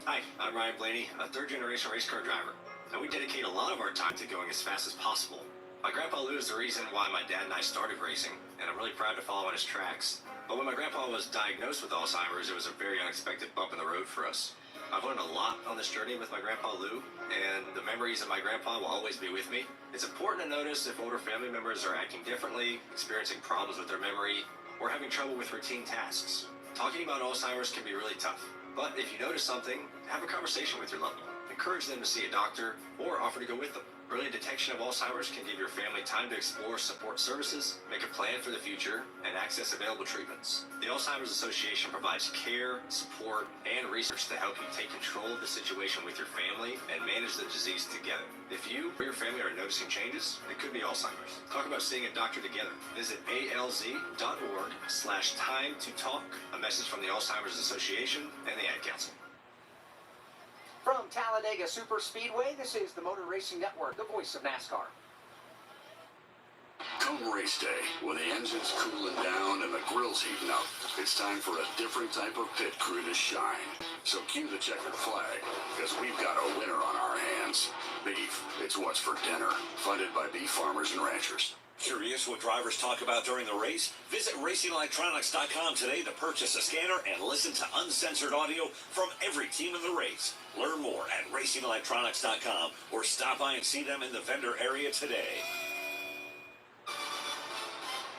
Speaker 23: Hi, I'm Ryan Blaney, a third-generation race car driver. and we dedicate a lot of our time to going as fast as possible. My Grandpa Lou is the reason why my dad and I started racing, and I'm really proud to follow in his tracks. But when my grandpa was diagnosed with Alzheimer's, it was a very unexpected bump in the road for us. I've learned a lot on this journey with my Grandpa Lou, and the memories of my grandpa will always be with me. It's important to notice if older family members are acting differently, experiencing problems with their memory, or having trouble with routine tasks. Talking about Alzheimer's can be really tough, but if you notice something, have a conversation with your loved one. Encourage them to see a doctor or offer to go with them. Early detection of Alzheimer's can give your family time to explore support services, make a plan for the future, and access available treatments. The Alzheimer's Association provides care, support, and research to help you take control of the situation with your family and manage the disease together. If you or your family are noticing changes, it could be Alzheimer's. Talk about seeing a doctor together. Visit alz.org/time-to-talk. A message from the Alzheimer's Association and the Ad Council.
Speaker 3: From Talladega Superspeedway, this is the Motor Racing Network, the voice of NASCAR.
Speaker 11: Come race day, when the engine's cooling down and the grill's heating up, it's time for a different type of pit crew to shine. So cue the checkered flag, because we've got a winner on our hands. Beef, it's what's for dinner. Funded by beef farmers and ranchers.
Speaker 12: Curious what drivers talk about during the race? Visit RacingElectronics.com today to purchase a scanner and listen to uncensored audio from every team in the race. Learn more at RacingElectronics.com or stop by and see them in the vendor area today.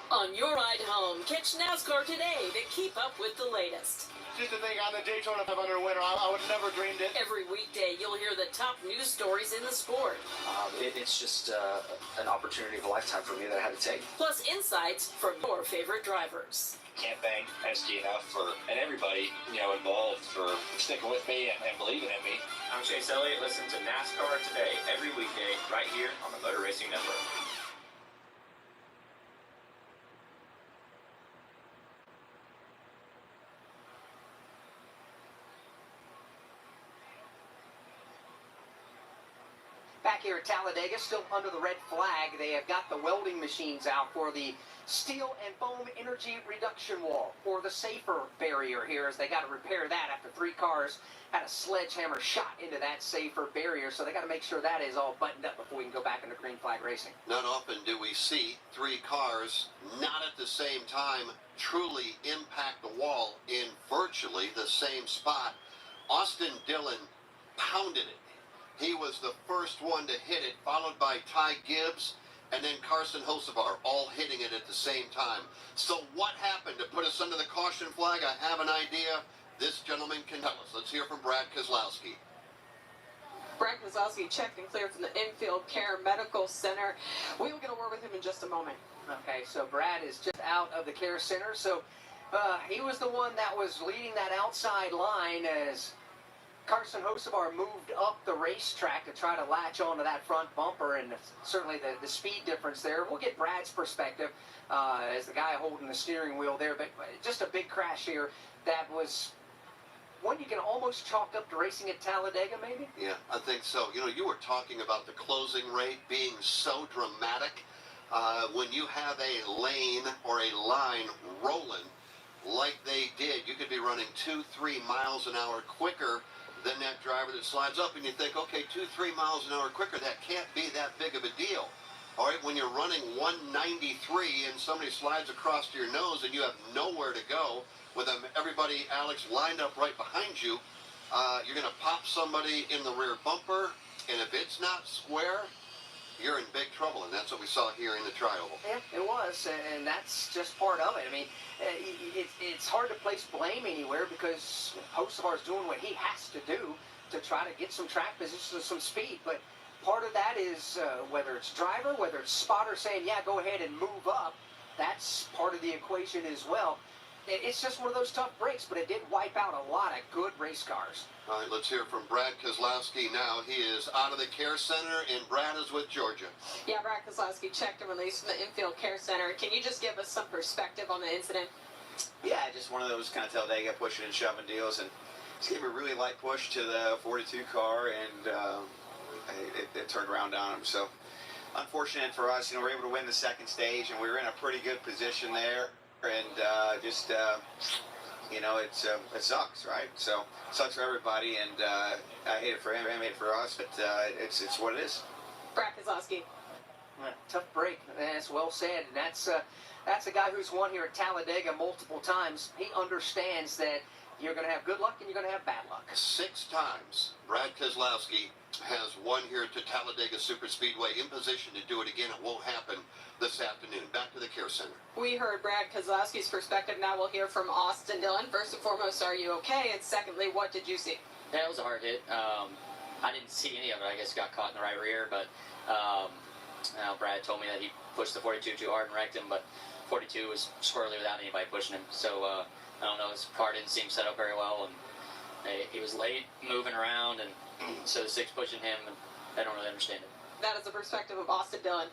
Speaker 10: On your ride home, catch NASCAR today to keep up with the latest.
Speaker 15: Just to think on the Daytona 500 winner, I would never dreamed it.
Speaker 10: Every weekday, you'll hear the top news stories in the sport.
Speaker 16: It's just an opportunity of a lifetime for me that I had to take.
Speaker 10: Plus insights from your favorite drivers.
Speaker 18: Can't thank Penske enough and everybody, involved for sticking with me and believing in me. I'm Chase Elliott. Listen to NASCAR Today every weekday right here on the Motor Racing Network.
Speaker 3: Back here at Talladega, still under the red flag, they have got the welding machines out for the steel and foam energy reduction wall, or the safer barrier here, as they got to repair that after 3 cars had a sledgehammer shot into that safer barrier. So they got to make sure that is all buttoned up before we can go back into green flag racing.
Speaker 2: Not often do we see 3 cars not at the same time truly impact the wall in virtually the same spot. Austin Dillon pounded it. He was the first one to hit it, followed by Ty Gibbs, and then Carson Hocevar, all hitting it at the same time. So what happened to put us under the caution flag? I have an idea. This gentleman can tell us. Let's hear from Brad Keselowski.
Speaker 24: Brad Keselowski checked and cleared from the Infield Care Medical Center. We will get a word with him in just a moment.
Speaker 3: Okay, so Brad is just out of the care center. So he was the one that was leading that outside line as Carson Hocevar moved up the racetrack to try to latch onto that front bumper, and certainly the speed difference there. We'll get Brad's perspective as the guy holding the steering wheel there, but just a big crash here that was one you can almost chalk up to racing at Talladega, maybe?
Speaker 2: Yeah, I think so. You were talking about the closing rate being so dramatic. When you have a lane or a line rolling like they did, you could be running 2-3 miles an hour quicker than that driver that slides up, and you think, okay, 2-3 miles an hour quicker, that can't be that big of a deal. All right, when you're running 193 and somebody slides across to your nose and you have nowhere to go with everybody, Alex, lined up right behind you, you're going to pop somebody in the rear bumper, and if it's not square, you're in big trouble, and that's what we saw here in the tri-oval.
Speaker 3: Yeah, it was, and that's just part of it. I mean, it's hard to place blame anywhere because Hocevar's doing what he has to do to try to get some track position and some speed, but part of that is whether it's driver, whether it's spotter saying, yeah, go ahead and move up, that's part of the equation as well. It's just one of those tough breaks, but it did wipe out a lot of good race cars.
Speaker 2: All right, let's hear from Brad Keselowski now. He is out of the care center, and Brad is with Georgia.
Speaker 24: Yeah, Brad Keselowski checked and released from the Infield Care Center. Can you just give us some perspective on the incident?
Speaker 25: Yeah, just one of those kind of Talladega pushing and shoving deals, and just gave a really light push to the 42 car, and it turned around on him. So unfortunate for us, we're able to win the second stage, and we were in a pretty good position there, and just you know, it sucks, right? So it sucks for everybody, and I hate it for him, I hate it for us, but it's what it is.
Speaker 24: Brad Keselowski.
Speaker 3: Tough break. That's well said. And that's a guy who's won here at Talladega multiple times. He understands that you're going to have good luck and you're going to have bad luck.
Speaker 2: 6 times Brad Keselowski has won here at the Talladega Superspeedway, in position to do it again. It won't happen this afternoon. Back to the Care Center.
Speaker 24: We heard Brad Keselowski's perspective. Now we'll hear from Austin Dillon. First and foremost, are you okay? And secondly, what did you see?
Speaker 5: Yeah, it was a hard hit. I didn't see any of it. I guess got caught in the right rear, but Brad told me that he pushed the 42 too hard and wrecked him, but 42 was squarely without anybody pushing him. So I don't know, his car didn't seem set up very well, and he was late moving around, and so the 6 pushing him, and I don't really understand it.
Speaker 24: That is the perspective of Austin Dillon.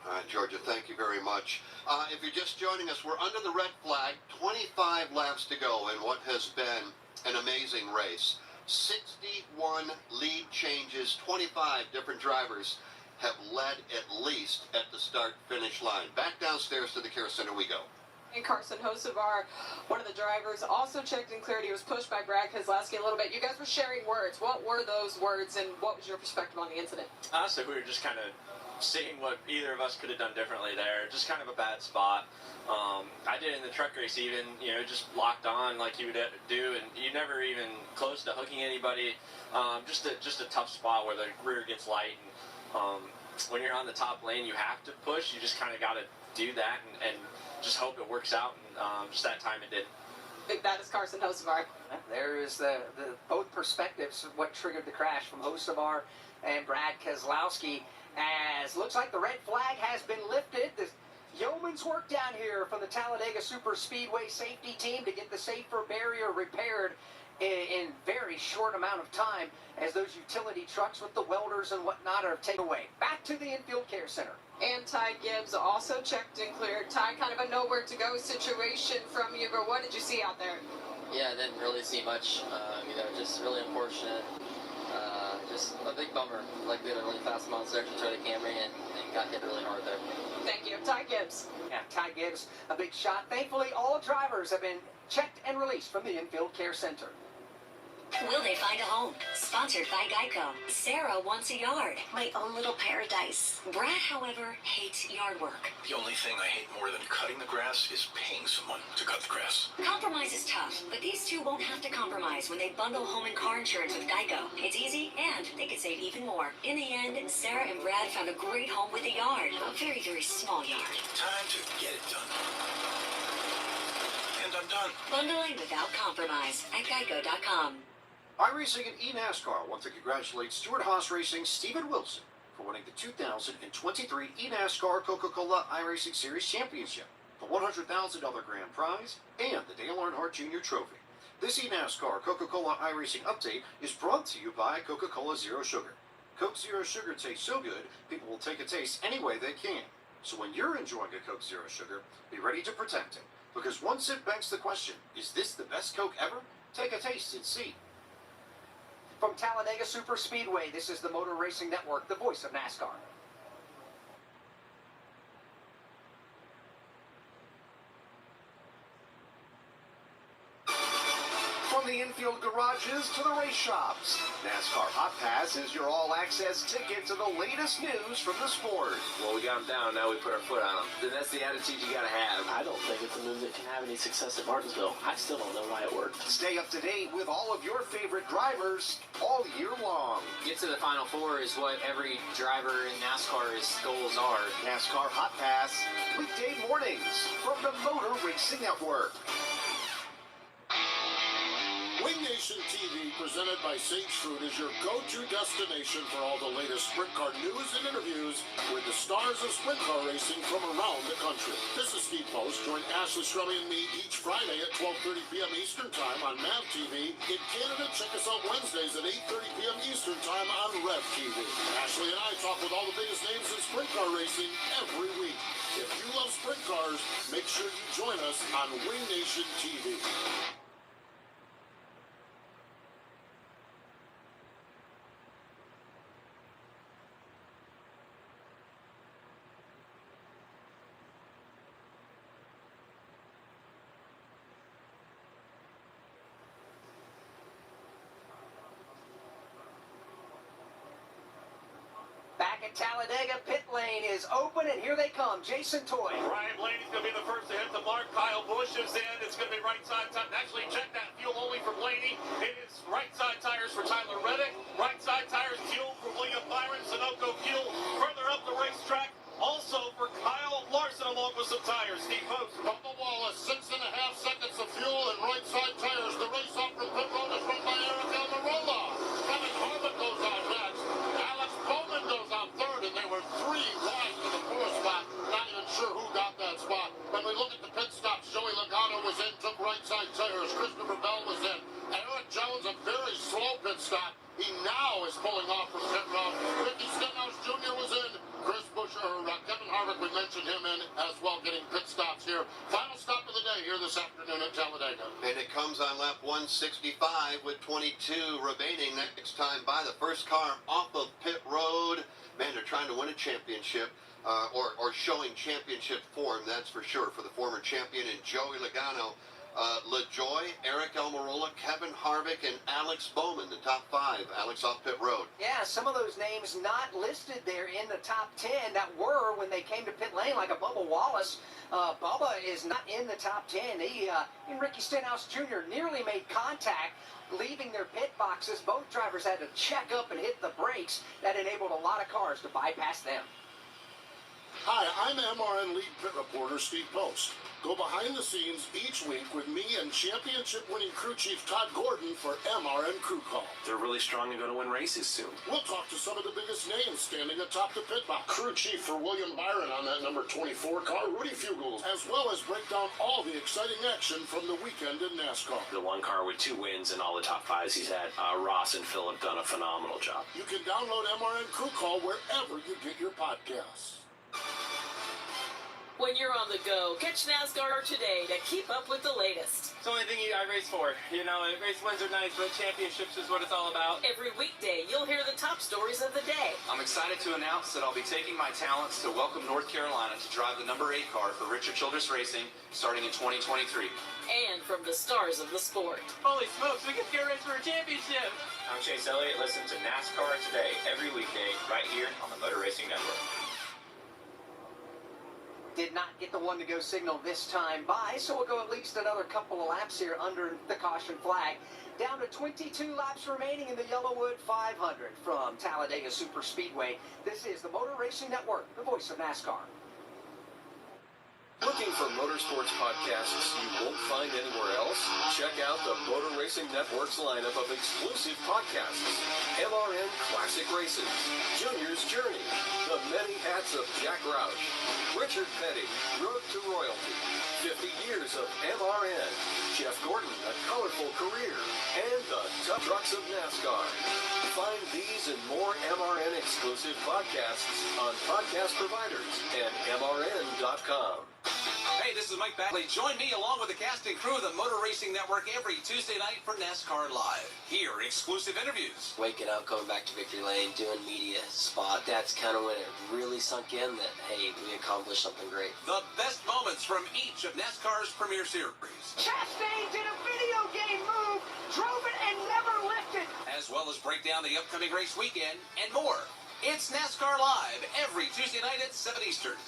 Speaker 2: All right, Georgia, thank you very much. If you're just joining us, we're under the red flag, 25 laps to go in what has been an amazing race. 61 lead changes, 25 different drivers have led at least at the start-finish line. Back downstairs to the Care Center we go.
Speaker 24: And Carson Hocevar, one of the drivers, also checked and cleared. He was pushed by Brad Keselowski a little bit. You guys were sharing words. What were those words, and what was your perspective on the incident?
Speaker 6: Honestly, we were just kind of seeing what either of us could have done differently there. Just kind of a bad spot. I did it in the truck race even, just locked on like you would do, and you never even close to hooking anybody. Just a tough spot where the rear gets light. And when you're on the top lane, you have to push. You just kind of got to do that and just hope it works out. And just that time it did.
Speaker 24: I think that is Carson Hocevar.
Speaker 3: There is the both perspectives of what triggered the crash from Hocevar and Brad Keselowski. As looks like the red flag has been lifted. The yeoman's work down here from the Talladega Superspeedway safety team to get the safer barrier repaired in very short amount of time, as those utility trucks with the welders and whatnot are taken away. Back to the infield care center.
Speaker 24: And Ty Gibbs also checked and cleared. Ty, kind of a nowhere to go situation from you, but what did you see out there?
Speaker 5: Yeah, I didn't really see much. Just really unfortunate. Just a big bummer. Like, we had a really fast monster to try the Camry and got hit really hard there.
Speaker 24: Thank you. Ty Gibbs.
Speaker 3: Yeah, Ty Gibbs, a big shot. Thankfully, all drivers have been checked and released from the infield care center.
Speaker 17: Will they find a home? Sponsored by Geico. Sarah wants a yard. My own little paradise. Brad, however, hates yard work.
Speaker 19: The only thing I hate more than cutting the grass is paying someone to cut the grass.
Speaker 17: Compromise is tough, but these two won't have to compromise when they bundle home and car insurance with Geico. It's easy, and they can save even more. In the end, Sarah and Brad found a great home with a yard. A very, very small yard.
Speaker 19: Time to get it done. And I'm done.
Speaker 17: Bundling without compromise at Geico.com.
Speaker 7: iRacing and eNASCAR want to congratulate Stewart Haas Racing Steven Wilson for winning the 2023 eNASCAR Coca-Cola iRacing Series Championship, the $100,000 grand prize, and the Dale Earnhardt Jr. Trophy. This eNASCAR Coca-Cola iRacing update is brought to you by Coca-Cola Zero Sugar. Coke Zero Sugar tastes so good, people will take a taste any way they can. So when you're enjoying a Coke Zero Sugar, be ready to protect it. Because one sip begs the question, is this the best Coke ever? Take a taste and see.
Speaker 3: From Talladega Superspeedway, this is the Motor Racing Network, the voice of NASCAR. From the infield garages to the race shops, NASCAR Hot Pass is your all-access ticket to the latest news from the sport.
Speaker 9: Well, we got them down, now we put our foot on them. Then that's the attitude you gotta have.
Speaker 16: I don't think it's a move that can have any success at Martinsville. I still don't know why it worked.
Speaker 7: Stay up to date with all of your favorite drivers all year long.
Speaker 21: Get to the Final Four is what every driver in NASCAR's goals are.
Speaker 7: NASCAR Hot Pass, weekday mornings from the Motor Racing Network.
Speaker 13: Wing Nation TV, presented by Sage Fruit, is your go-to destination for all the latest sprint car news and interviews with the stars of sprint car racing from around the country. This is Steve Post. Join Ashley Strummy and me each Friday at 12:30 p.m. Eastern Time on MAV TV. In Canada, check us out Wednesdays at 8:30 p.m. Eastern Time on Rev TV. Ashley and I talk with all the biggest names in sprint car racing every week. If you love sprint cars, make sure you join us on Wing Nation TV.
Speaker 3: at Talladega. Pit lane is open, and here they come. Jason Toy.
Speaker 4: Ryan Blaney's going to be the first to hit the mark. Kyle Busch is in. It's going to be right side tires. Actually, check that fuel only for Blaney. It is right side tires for Tyler Reddick. Right side tires fuel for William Byron. Sunoco fuel further up the racetrack. Also for Kyle Larson along with some tires. Steve Post.
Speaker 13: Bubba Wallace, 6.5 seconds of fuel and right side tires. The race off from pit road is run by Eric Almirola. Kevin Harvick goes out next. Alex Bowman goes out third, and they were 3 wide to the 4th spot. Not even sure who got that spot. When we look at the pit stops, Joey Logano was in, took right side tires. Christopher Bell was in. Eric Jones, a very slow pit stop. He now is pulling off from pit road. Ricky Stenhouse Jr. was in. Chris Busch, Kevin Harvick, we mentioned him in as well, getting pit stops here. Final stop of the day here this afternoon at Talladega.
Speaker 2: And it comes on lap 165 with 22 remaining. Next time by the first car off of pit road. Man, they're trying to win a championship. Or showing championship form, that's for sure, for the former champion in Joey Logano. LaJoy, Eric Almirola, Kevin Harvick, and Alex Bowman, the top 5. Alex off pit road.
Speaker 3: Yeah, some of those names not listed there in the top 10 that were when they came to pit lane, like a Bubba Wallace. Bubba is not in the top 10. He and Ricky Stenhouse Jr. nearly made contact, leaving their pit boxes. Both drivers had to check up and hit the brakes. That enabled a lot of cars to bypass them.
Speaker 13: Hi, I'm MRN lead pit reporter Steve Post. Go behind the scenes each week with me and championship-winning crew chief Todd Gordon for MRN Crew Call.
Speaker 1: They're really strong and going to win races soon.
Speaker 13: We'll talk to some of the biggest names standing atop the pit box. Crew chief for William Byron on that number 24 car, Rudy Fugels, as well as break down all the exciting action from the weekend in NASCAR.
Speaker 1: The one car with 2 wins and all the top 5s he's had. Ross and Phil have done a phenomenal job.
Speaker 13: You can download MRN Crew Call wherever you get your podcasts.
Speaker 10: When you're on the go, catch NASCAR today to keep up with the latest.
Speaker 6: It's the only thing I race for. You know, race wins are nice, but championships is what it's all about.
Speaker 10: Every weekday, you'll hear the top stories of the day.
Speaker 8: I'm excited to announce that I'll be taking my talents to Welcome, North Carolina to drive the number 8 car for Richard Childress Racing starting in 2023.
Speaker 10: And from the stars of the sport.
Speaker 6: Holy smokes, we get to race for a championship. I'm Chase Elliott. Listen to NASCAR Today every weekday right here on the Motor Racing Network.
Speaker 3: Did not get the one-to-go signal this time by, so we'll go at least another couple of laps here under the caution flag. Down to 22 laps remaining in the Yellowwood 500 from Talladega Superspeedway. This is the Motor Racing Network, the voice of NASCAR.
Speaker 14: Looking for motorsports podcasts you won't find anywhere else? Check out the Motor Racing Network's lineup of exclusive podcasts. MRN Classic Races, Junior's Journey, The Many Hats of Jack Roush, Richard Petty, Road to Royalty, 50 Years of MRN, Jeff Gordon, A Colorful Career, and The Tough Trucks of NASCAR. Find these and more MRN exclusive podcasts on podcast providers and MRN.com.
Speaker 8: Hey, this is Mike Bagley. Join me along with the cast and crew of the Motor Racing Network every Tuesday night for NASCAR Live. Hear exclusive interviews.
Speaker 21: Waking up, going back to victory lane, doing media spot. That's kind of when it really sunk in that, hey, we accomplished something great.
Speaker 8: The best moments from each of NASCAR's premier series.
Speaker 3: Chastain did a video game move, drove it and never lifted.
Speaker 8: As well as break down the upcoming race weekend and more. It's NASCAR Live every Tuesday night at 7 Eastern.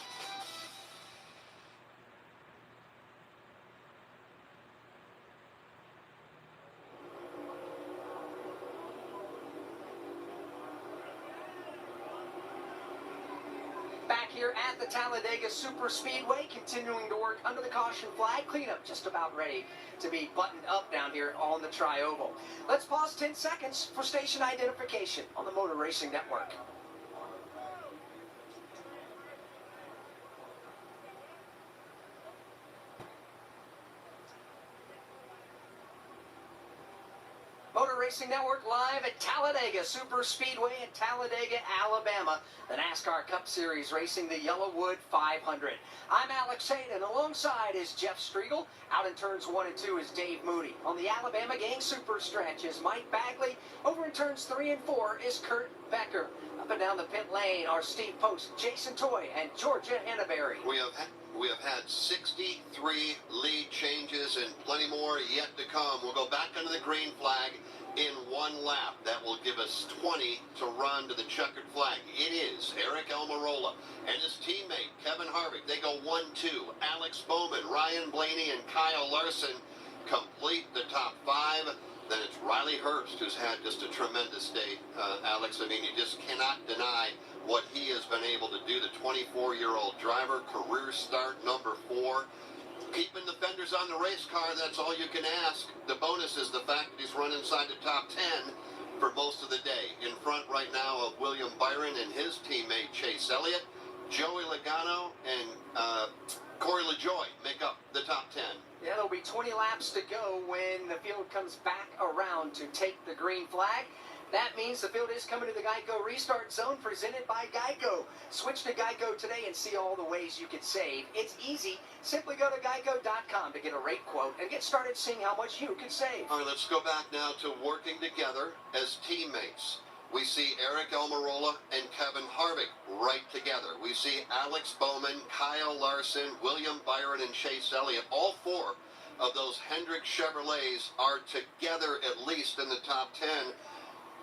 Speaker 3: Back here at the Talladega Superspeedway, continuing to work under the caution flag. Cleanup just about ready to be buttoned up down here on the tri-oval. Let's pause 10 seconds for station identification on the Motor Racing Network. Motor Racing Network live at Talladega Superspeedway in Talladega, Alabama. The NASCAR Cup Series racing the Yellowwood 500. I'm Alex Hayden, and alongside is Jeff Striegel. Out in turns 1 and 2 is Dave Moody. On the Alabama Gang Super Stretch is Mike Bagley. Over in turns 3 and 4 is Kurt Becker. Up and down the pit lane are Steve Post, Jason Toy, and Georgia Henneberry.
Speaker 2: We have had 63 lead changes and plenty more yet to come. We'll go back under the green flag in one lap. That will give us 20 to run to the checkered flag. It is Eric Almirola and his teammate Kevin Harvick. They go 1-2. Alex Bowman, Ryan Blaney, and Kyle Larson complete the top 5. Then it's Riley Herbst, who's had just a tremendous day, Alex. I mean, you just cannot deny what he has been able to do. The 24-year-old driver, career start number 4. Keeping the fenders on the race car, that's all you can ask. The bonus is the fact that he's run inside the top 10 for most of the day. In front right now of William Byron and his teammate Chase Elliott. Joey Logano and Corey LaJoie make up the top 10.
Speaker 3: Yeah, there'll be 20 laps to go when the field comes back around to take the green flag. That means the field is coming to the Geico Restart Zone presented by Geico. Switch to Geico today and see all the ways you can save. It's easy. Simply go to geico.com to get a rate quote and get started seeing how much you can save.
Speaker 2: All right, let's go back now to working together as teammates. We see Eric Almirola and Kevin Harvick right together. We see Alex Bowman, Kyle Larson, William Byron, and Chase Elliott. All 4 of those Hendrick Chevrolets are together at least in the top 10.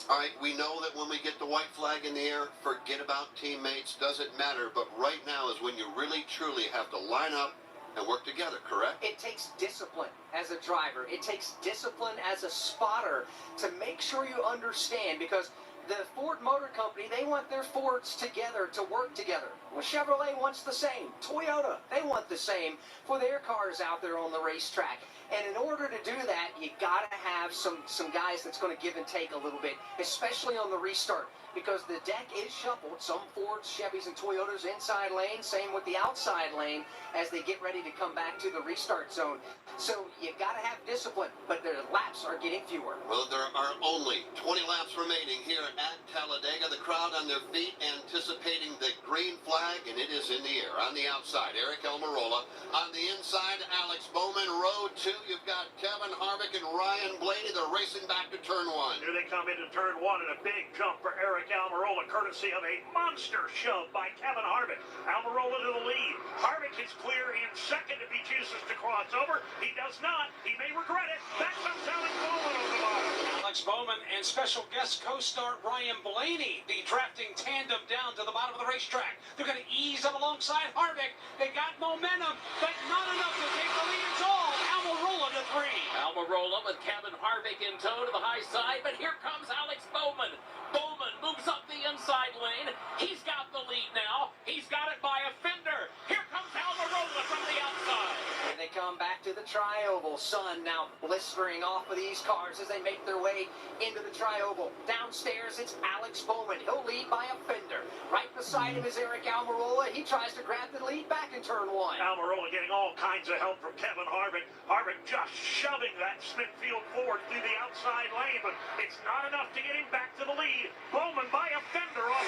Speaker 2: All right, we know that when we get the white flag in the air, forget about teammates, doesn't matter. But right now is when you really, truly have to line up and work together, correct?
Speaker 3: It takes discipline as a driver. It takes discipline as a spotter to make sure you understand, because the Ford Motor Company, they want their Fords together to work together. Well, Chevrolet wants the same. Toyota, they want the same for their cars out there on the racetrack. And in order to do that, you got to have some guys that's going to give and take a little bit, especially on the restart, because the deck is shuffled. Some Fords, Chevys, and Toyotas inside lane, same with the outside lane as they get ready to come back to the restart zone. So you got to have discipline, but the laps are getting fewer.
Speaker 2: Well, there are only 20 laps remaining here at Talladega. The crowd on their feet anticipating the green flag, and it is in the air. On the outside, Eric Almirola. On the inside, Alex Bowman. Road 2, you've got Kevin Harvick and Ryan Blaney. They're racing back to turn 1.
Speaker 4: Here they come into turn 1, and a big jump for Eric Almirola, courtesy of a monster shove by Kevin Harvick. Almirola to the lead. Harvick is clear in second if he chooses to cross over. He does not. He may regret it. That comes Alex Bowman on the bottom.
Speaker 8: Alex Bowman and special guest co-star Ryan Blaney, the drafting tandem down to the bottom of the racetrack. They're going to ease up alongside Harvick. They got momentum, but not enough to take the lead at all. Almirola to 3.
Speaker 11: Almirola with Kevin Harvick in tow to the high side, but here comes Alex Bowman. Bowman moves up the inside lane. He's got the lead now. He's got it by a fender. Here comes Almirola from the outside.
Speaker 3: And they come back to the tri-oval. Sun now blistering off of these cars as they make their way into the tri-oval. Downstairs, it's Alex Bowman. He'll lead by a fender. Right beside him is Eric Almirola. He tries to grab the lead back in turn 1.
Speaker 4: Almirola getting all kinds of help from Kevin Harvick. Harvick just shoving that Smithfield Ford through the outside lane, but it's not enough to get him back to the lead. Bowman by a fender off.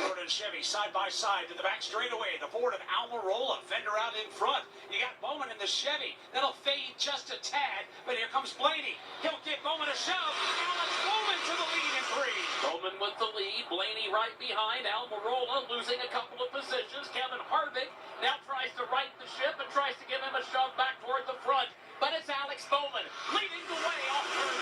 Speaker 8: Ford and Chevy side by side to the back straightaway. The Ford of Almirola, fender out in front. You got Bowman in the Chevy. That'll fade just a tad, but here comes Blaney. He'll give Bowman a shove. Alex Bowman to the lead in 3.
Speaker 11: Bowman with the lead. Blaney right behind. Almirola losing a couple of positions. Kevin Harvick now tries to right the ship and tries to give him a shove back toward the front. But it's Alex Bowman leading the way off turn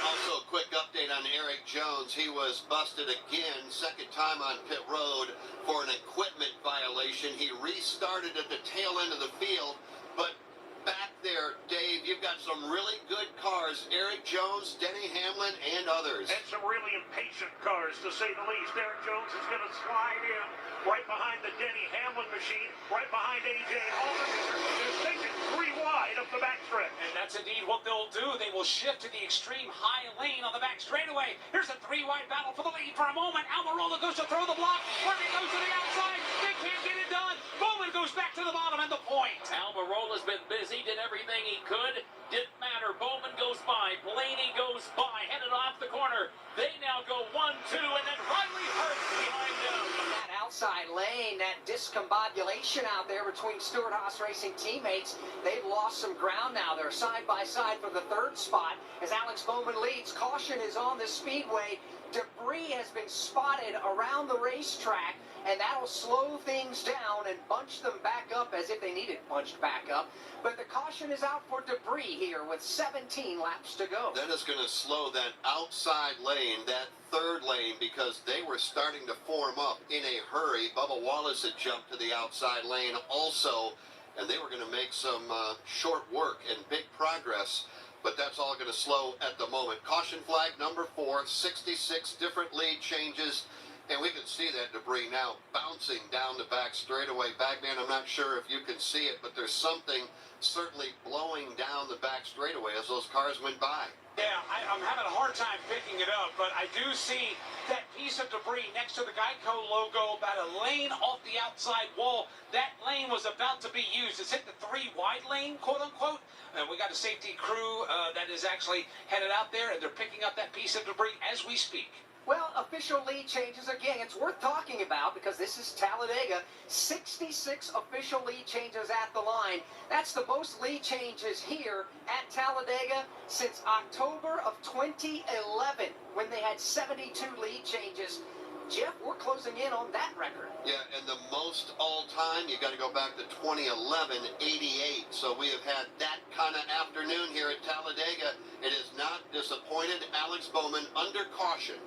Speaker 11: 4.
Speaker 2: Also, a quick update on Eric Jones. He was busted again, second time on pit road for an equipment violation. He restarted at the tail end of the field, but back there, Dave, you've got some really good cars. Eric Jones, Denny Hamlin, and others.
Speaker 4: And some really impatient cars, to say the least. Eric Jones is going to slide in right behind the Denny Hamlin machine, right behind A.J. Allmendinger. They're thinking 3 wide up the backstretch.
Speaker 8: And that's indeed what they'll do. They will shift to the extreme high lane on the back straightaway. Here's a 3-wide battle for the lead for a moment. Almirola goes to throw the block. Harvick goes to the outside. They can't get it done. Bowman goes back to the bottom and the point.
Speaker 11: Almirola's been busy, did everything he could. Didn't matter. Bowman goes by. Blaney goes by. Headed off the corner. They now go 1-2, and then Riley Herbst behind them.
Speaker 3: That outside lane Lane, that discombobulation out there between Stewart-Haas Racing teammates. They've lost some ground now. They're side by side for the third spot as Alex Bowman leads. Caution is on the speedway. Debris has been spotted around the racetrack, and that'll slow things down and bunch them back up as if they needed bunched back up. But the caution is out for debris here with 17 laps to go.
Speaker 2: That is going to slow that outside lane, that third lane, because they were starting to form up in a hurry. Bubba Wallace had jumped to the outside lane also, and they were going to make some short work and big progress. But that's all going to slow at the moment. Caution flag number 4, 66 different lead changes. And we can see that debris now bouncing down the back straightaway. Bagman, I'm not sure if you can see it, but there's something certainly blowing down the back straightaway as those cars went by.
Speaker 8: Yeah, I'm having a hard time picking it up, but I do see that piece of debris next to the Geico logo about a lane off the outside wall. That lane was about to be used. It's hit the 3 wide lane, quote unquote. And we got a safety crew that is actually headed out there, and they're picking up that piece of debris as we speak.
Speaker 3: Well, official lead changes, again, it's worth talking about because this is Talladega. 66 official lead changes at the line. That's the most lead changes here at Talladega since October of 2011 when they had 72 lead changes. Jeff, we're closing in on that record.
Speaker 2: Yeah, and the most all-time, you got to go back to 2011, 88. So we have had that kind of afternoon here at Talladega. It is not disappointed. Alex Bowman under caution.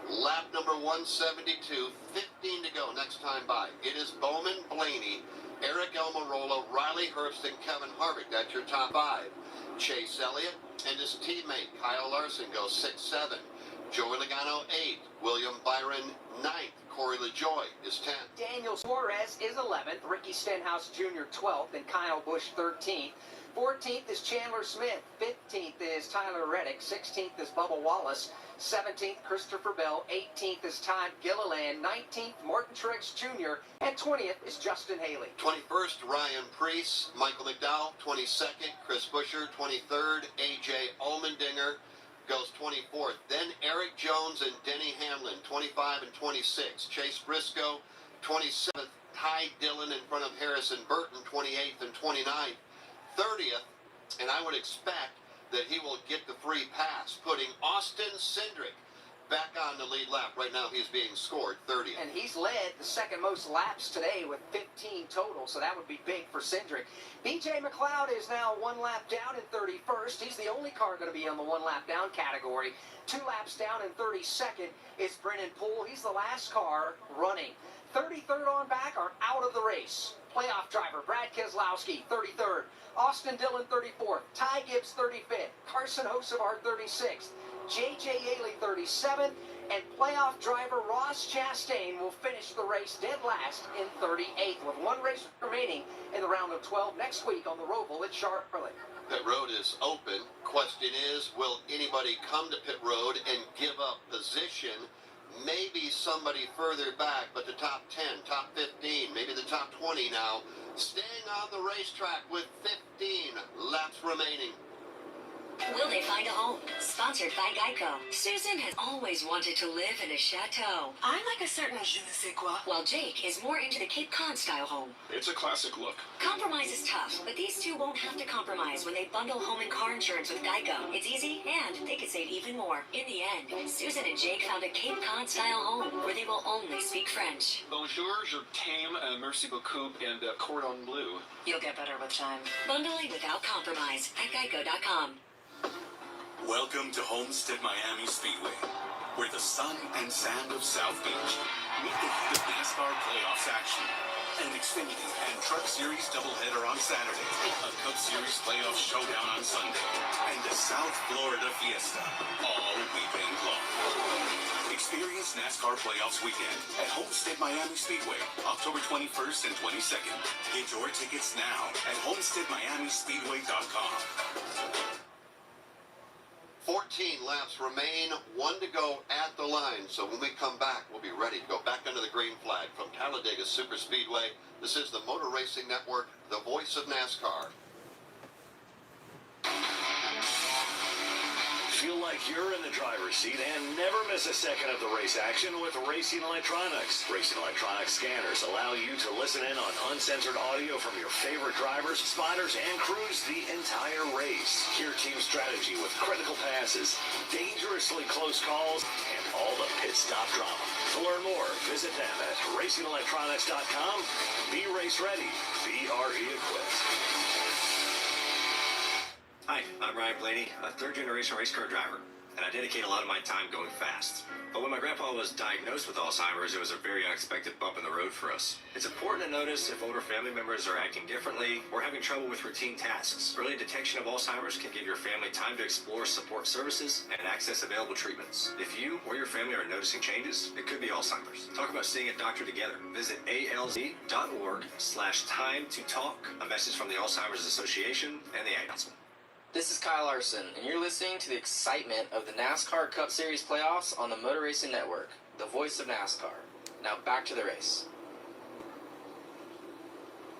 Speaker 2: Lap number 172, 15 to go next time by. It is Bowman, Blaney, Eric Almirola, Riley Herbst, and Kevin Harvick. That's your top 5. Chase Elliott and his teammate Kyle Larson go 6-7. Joey Logano 8th. William Byron 9th. Corey LaJoie is 10th.
Speaker 3: Daniel Suarez is 11th. Ricky Stenhouse Jr. 12th. And Kyle Busch 13th. 14th is Chandler Smith. 15th is Tyler Reddick. 16th is Bubba Wallace. 17th, Christopher Bell. 18th is Todd Gilliland. 19th, Martin Truex Jr. And 20th is Justin Haley.
Speaker 2: 21st, Ryan Preece. Michael McDowell, 22nd. Chris Buescher, 23rd. A.J. Allmendinger goes 24th. Then Eric Jones and Denny Hamlin, 25 and 26. Chase Briscoe, 27th. Ty Dillon in front of Harrison Burton, 28th and 29th. 30th, and I would expect that he will get the free pass, putting Austin Cindric back on the lead lap. Right now he's being scored 30th.
Speaker 3: And he's led the second most laps today with 15 total, so that would be big for Cindric. BJ McLeod is now 1 lap down in 31st. He's the only car going to be on the 1 lap down category. 2 laps down in 32nd is Brennan Poole. He's the last car running. 33rd on back are out of the race. Playoff driver Brad Keselowski, 33rd. Austin Dillon, 34th. Ty Gibbs, 35th. Carson Hocevar, 36th. J.J. Yaley, 37th. And playoff driver Ross Chastain will finish the race dead last in 38th with 1 race remaining in the round of 12 next week on the Roval at Charlotte.
Speaker 2: Pit road is open. Question is, will anybody come to pit road and give up position? Maybe somebody further back, but the top 10, top 15, maybe the top 20 now, staying on the racetrack with 15 laps remaining.
Speaker 17: Will they find a home? Sponsored by Geico. Susan has always wanted to live in a chateau. I like a certain je ne sais quoi. While Jake is more into the Cape Cod style home.
Speaker 12: It's a classic look.
Speaker 17: Compromise is tough, but these two won't have to compromise when they bundle home and car insurance with Geico. It's easy, and they could save even more. In the end, Susan and Jake found a Cape Cod style home where they will only speak French.
Speaker 12: Bonjour, je t'aime, merci beaucoup, and cordon bleu.
Speaker 17: You'll get better with time. Bundling without compromise at Geico.com.
Speaker 15: Welcome to Homestead Miami Speedway, where the sun and sand of South Beach meet the heat of NASCAR playoffs action. An Xfinity and Truck Series doubleheader on Saturday, a Cup Series playoff showdown on Sunday, and a South Florida fiesta all weekend long. Experience NASCAR playoffs weekend at Homestead Miami Speedway, October 21st and 22nd. Get your tickets now at homesteadmiamispeedway.com.
Speaker 2: 14 laps remain, 1 to go at the line. So when we come back, we'll be ready to go back under the green flag from Talladega Superspeedway. This is the Motor Racing Network, the voice of NASCAR.
Speaker 18: Feel like you're in the driver's seat and never miss a second of the race action with Racing Electronics. Racing Electronics scanners allow you to listen in on uncensored audio from your favorite drivers, spotters, and crews the entire race. Hear team strategy with critical passes, dangerously close calls, and all the pit stop drama. To learn more, visit them at racingelectronics.com. Be race ready. Be RE equipped.
Speaker 20: Hi, I'm Ryan Blaney, a third-generation race car driver, and I dedicate a lot of my time going fast. But when my grandpa was diagnosed with Alzheimer's, it was a very unexpected bump in the road for us. It's important to notice if older family members are acting differently or having trouble with routine tasks. Early detection of Alzheimer's can give your family time to explore support services and access available treatments. If you or your family are noticing changes, it could be Alzheimer's. Talk about seeing a doctor together. Visit alz.org/time to talk. A message from the Alzheimer's Association and the announcement.
Speaker 22: This is Kyle Larson, and you're listening to the excitement of the NASCAR Cup Series playoffs on the Motor Racing Network, the voice of NASCAR. Now back to the race.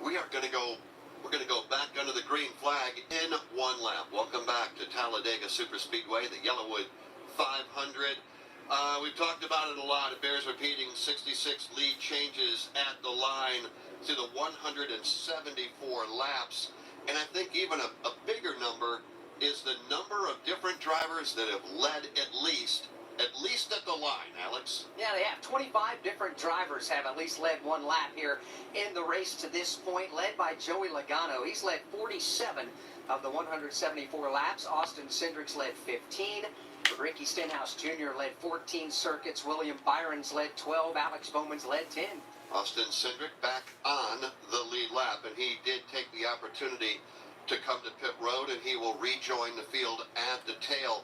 Speaker 2: We're going to go back under the green flag in one lap. Welcome back to Talladega Superspeedway, the Yellowwood 500. We've talked about it a lot. It bears repeating. 66 lead changes at the line to the 174 laps. And I think even a bigger number is the number of different drivers that have led at least at the line, Alex.
Speaker 3: Yeah, they have 25 different drivers have at least led one lap here in the race to this point, led by Joey Logano. He's led 47 of the 174 laps. Austin Cindric's led 15. Ricky Stenhouse Jr. led 14 circuits. William Byron's led 12. Alex Bowman's led 10.
Speaker 2: Austin Cindric back on the lead lap, and he did take the opportunity to come to pit road, and he will rejoin the field at the tail.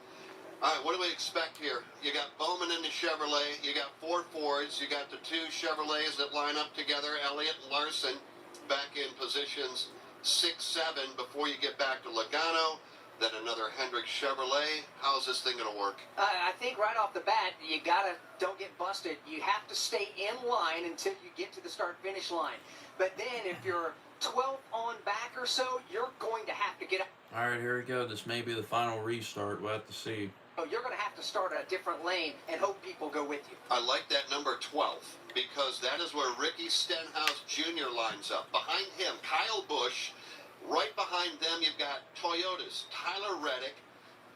Speaker 2: All right, what do we expect here? You got Bowman in the Chevrolet, you got 4 Fords, you got the 2 Chevrolets that line up together, Elliott and Larson back in positions 6, 7 before you get back to Logano. Then another Hendrick Chevrolet. How's this thing going to work?
Speaker 3: I think right off the bat, you don't get busted. You have to stay in line until you get to the start-finish line. But then if you're 12 on back or so, you're going to have to get up.
Speaker 23: All right, here we go. This may be the final restart. We'll have to see.
Speaker 3: Oh, you're going to have to start a different lane and hope people go with you.
Speaker 2: I like that number 12 because that is where Ricky Stenhouse Jr. lines up. Behind him, Kyle Busch. Right behind them, you've got Toyotas, Tyler Reddick,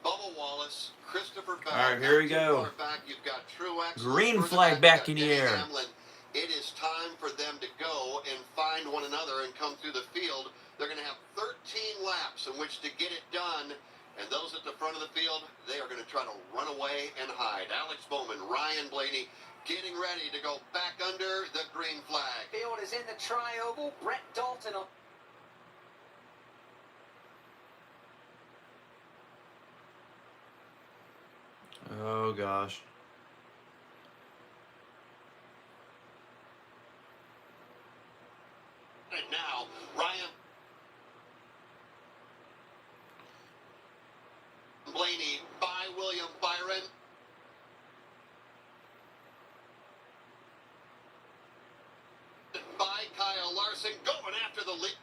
Speaker 2: Bubba Wallace, Christopher Bell.
Speaker 23: All right, here we go.
Speaker 2: Back, you've got Truex.
Speaker 23: Green flag back in the air.
Speaker 2: Hamlin. It is time for them to go and find one another and come through the field. They're going to have 13 laps in which to get it done. And those at the front of the field, they are going to try to run away and hide. Alex Bowman, Ryan Blaney, getting ready to go back under the green flag.
Speaker 3: Field is in the tri-oval. Brett Dalton.
Speaker 23: Oh, gosh.
Speaker 2: And now, Ryan Blaney by William Byron. By Kyle Larson, going after the lead.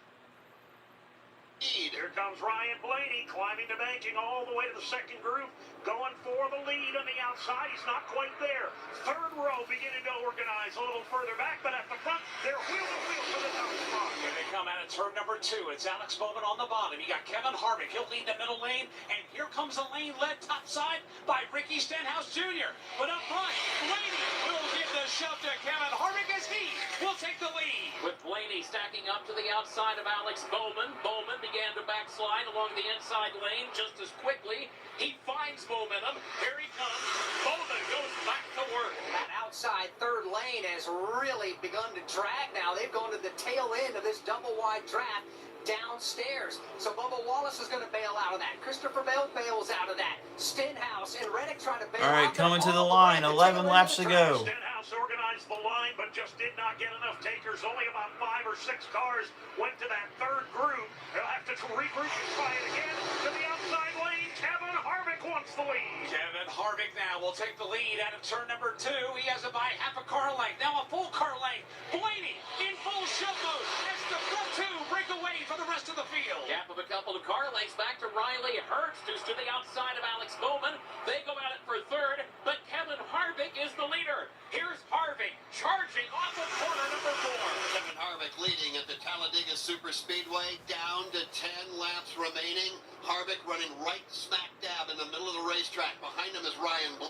Speaker 4: Here comes Ryan Blaney climbing the banking all the way to the second group, going for the lead on the outside. He's not quite there. Third row beginning to organize a little further back, but at the front, they're wheel to wheel for the top spot.
Speaker 8: Here they come out of turn number 2. It's Alex Bowman on the bottom. You got Kevin Harvick. He'll lead the middle lane, and here comes a lane led topside by Ricky Stenhouse Jr. But up front, Blaney will give the shove to Kevin Harvick as he will take the lead.
Speaker 11: With Blaney stacking up to the outside of Alex Bowman. Bowman began to backslide along the inside lane just as quickly. He finds momentum. Here he comes. Bowman goes back to work.
Speaker 3: That outside third lane has really begun to drag now. They've gone to the tail end of this double-wide draft downstairs. So Bubba Wallace is going to bail out of that. Christopher Bell bails out of that. Stenhouse and Reddick trying to bail out.
Speaker 23: All right, coming to the line. 11 laps to go.
Speaker 4: Stenhouse organized the line, but just did not get enough takers. Only about 5 or 6 cars went to that third group. They'll have to regroup and try it again. To the outside lane, Kevin Harvick wants the lead.
Speaker 8: Kevin Harvick now will take the lead out of turn number 2. He has it by half a car length. Now a full car length. Blaney in full shove mode. That's the front 2 break away for the rest of the field.
Speaker 11: Gap of a couple of car lengths back to Riley Hurst, who's to the outside of Alex Bowman. They go at it for third, but Kevin Harvick is the leader. Here's Harvick charging off of corner number 4.
Speaker 2: Kevin Harvick leading at the Talladega Superspeedway, down to 10 laps remaining. Harvick running right smack dab in the middle of the racetrack. Behind him is Ryan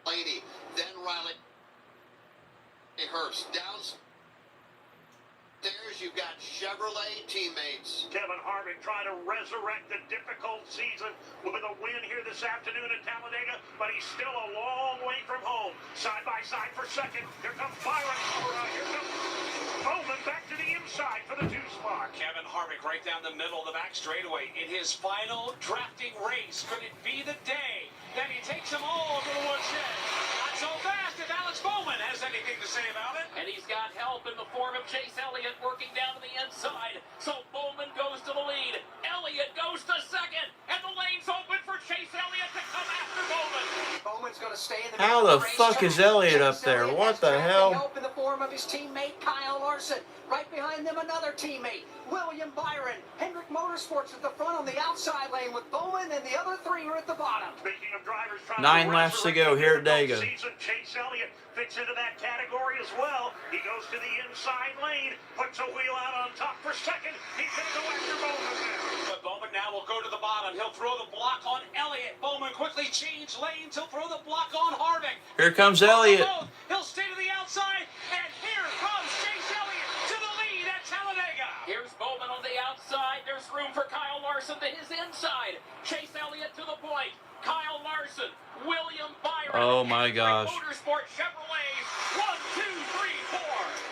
Speaker 2: Blaney. Then Riley Hurst. Downstairs, you've got Chevrolet teammates.
Speaker 4: Kevin Harvick trying to resurrect a difficult season with a win here this afternoon at Talladega, but he's still a long way from home. Side by side for second. Here comes Byron. Here comes Bowman back to the inside for the 2 spot.
Speaker 8: Kevin Harvick right down the middle of the back straightaway in his final drafting race. Could it be the day that he takes them all to the woodshed? Not so fast if Alex Bowman has anything to say about it.
Speaker 11: And he's got help in the form of Chase Elliott working down to the inside. So Bowman goes to the lead. Elliott goes to second. And the lane's open for Chase Elliott to come after Bowman.
Speaker 3: Bowman's going to stay in the
Speaker 23: How
Speaker 3: middle
Speaker 23: the
Speaker 3: of the
Speaker 23: fuck is Elliott up there? What the hell?
Speaker 3: Help in the form of his teammate Kyle Larson. Right behind them, another teammate, William Byron. Hendrick Motorsports at the front on the outside lane with Bowman, and the other 3 are at the bottom.
Speaker 4: Speaking of drivers trying
Speaker 23: 9 laps to go here at Dega.
Speaker 4: Chase Elliott fits into that category as well. He goes to the inside lane, puts a wheel out on top for second. He's going to go after Bowman now.
Speaker 8: But Bowman now will go to the bottom. He'll throw the block on Elliott. Bowman quickly change lanes. He'll throw the block on Harvick.
Speaker 23: Here comes Elliott.
Speaker 8: He'll stay to the outside, and here comes Chase Elliott to the lead at Talladega.
Speaker 11: Here's Bowman on the outside. There's room for Kyle Larson to his inside. Chase Elliott to the point. Kyle Larson, William Byron.
Speaker 23: Oh my gosh.
Speaker 11: Motorsport Chevrolet. 1, 2, 3, 4.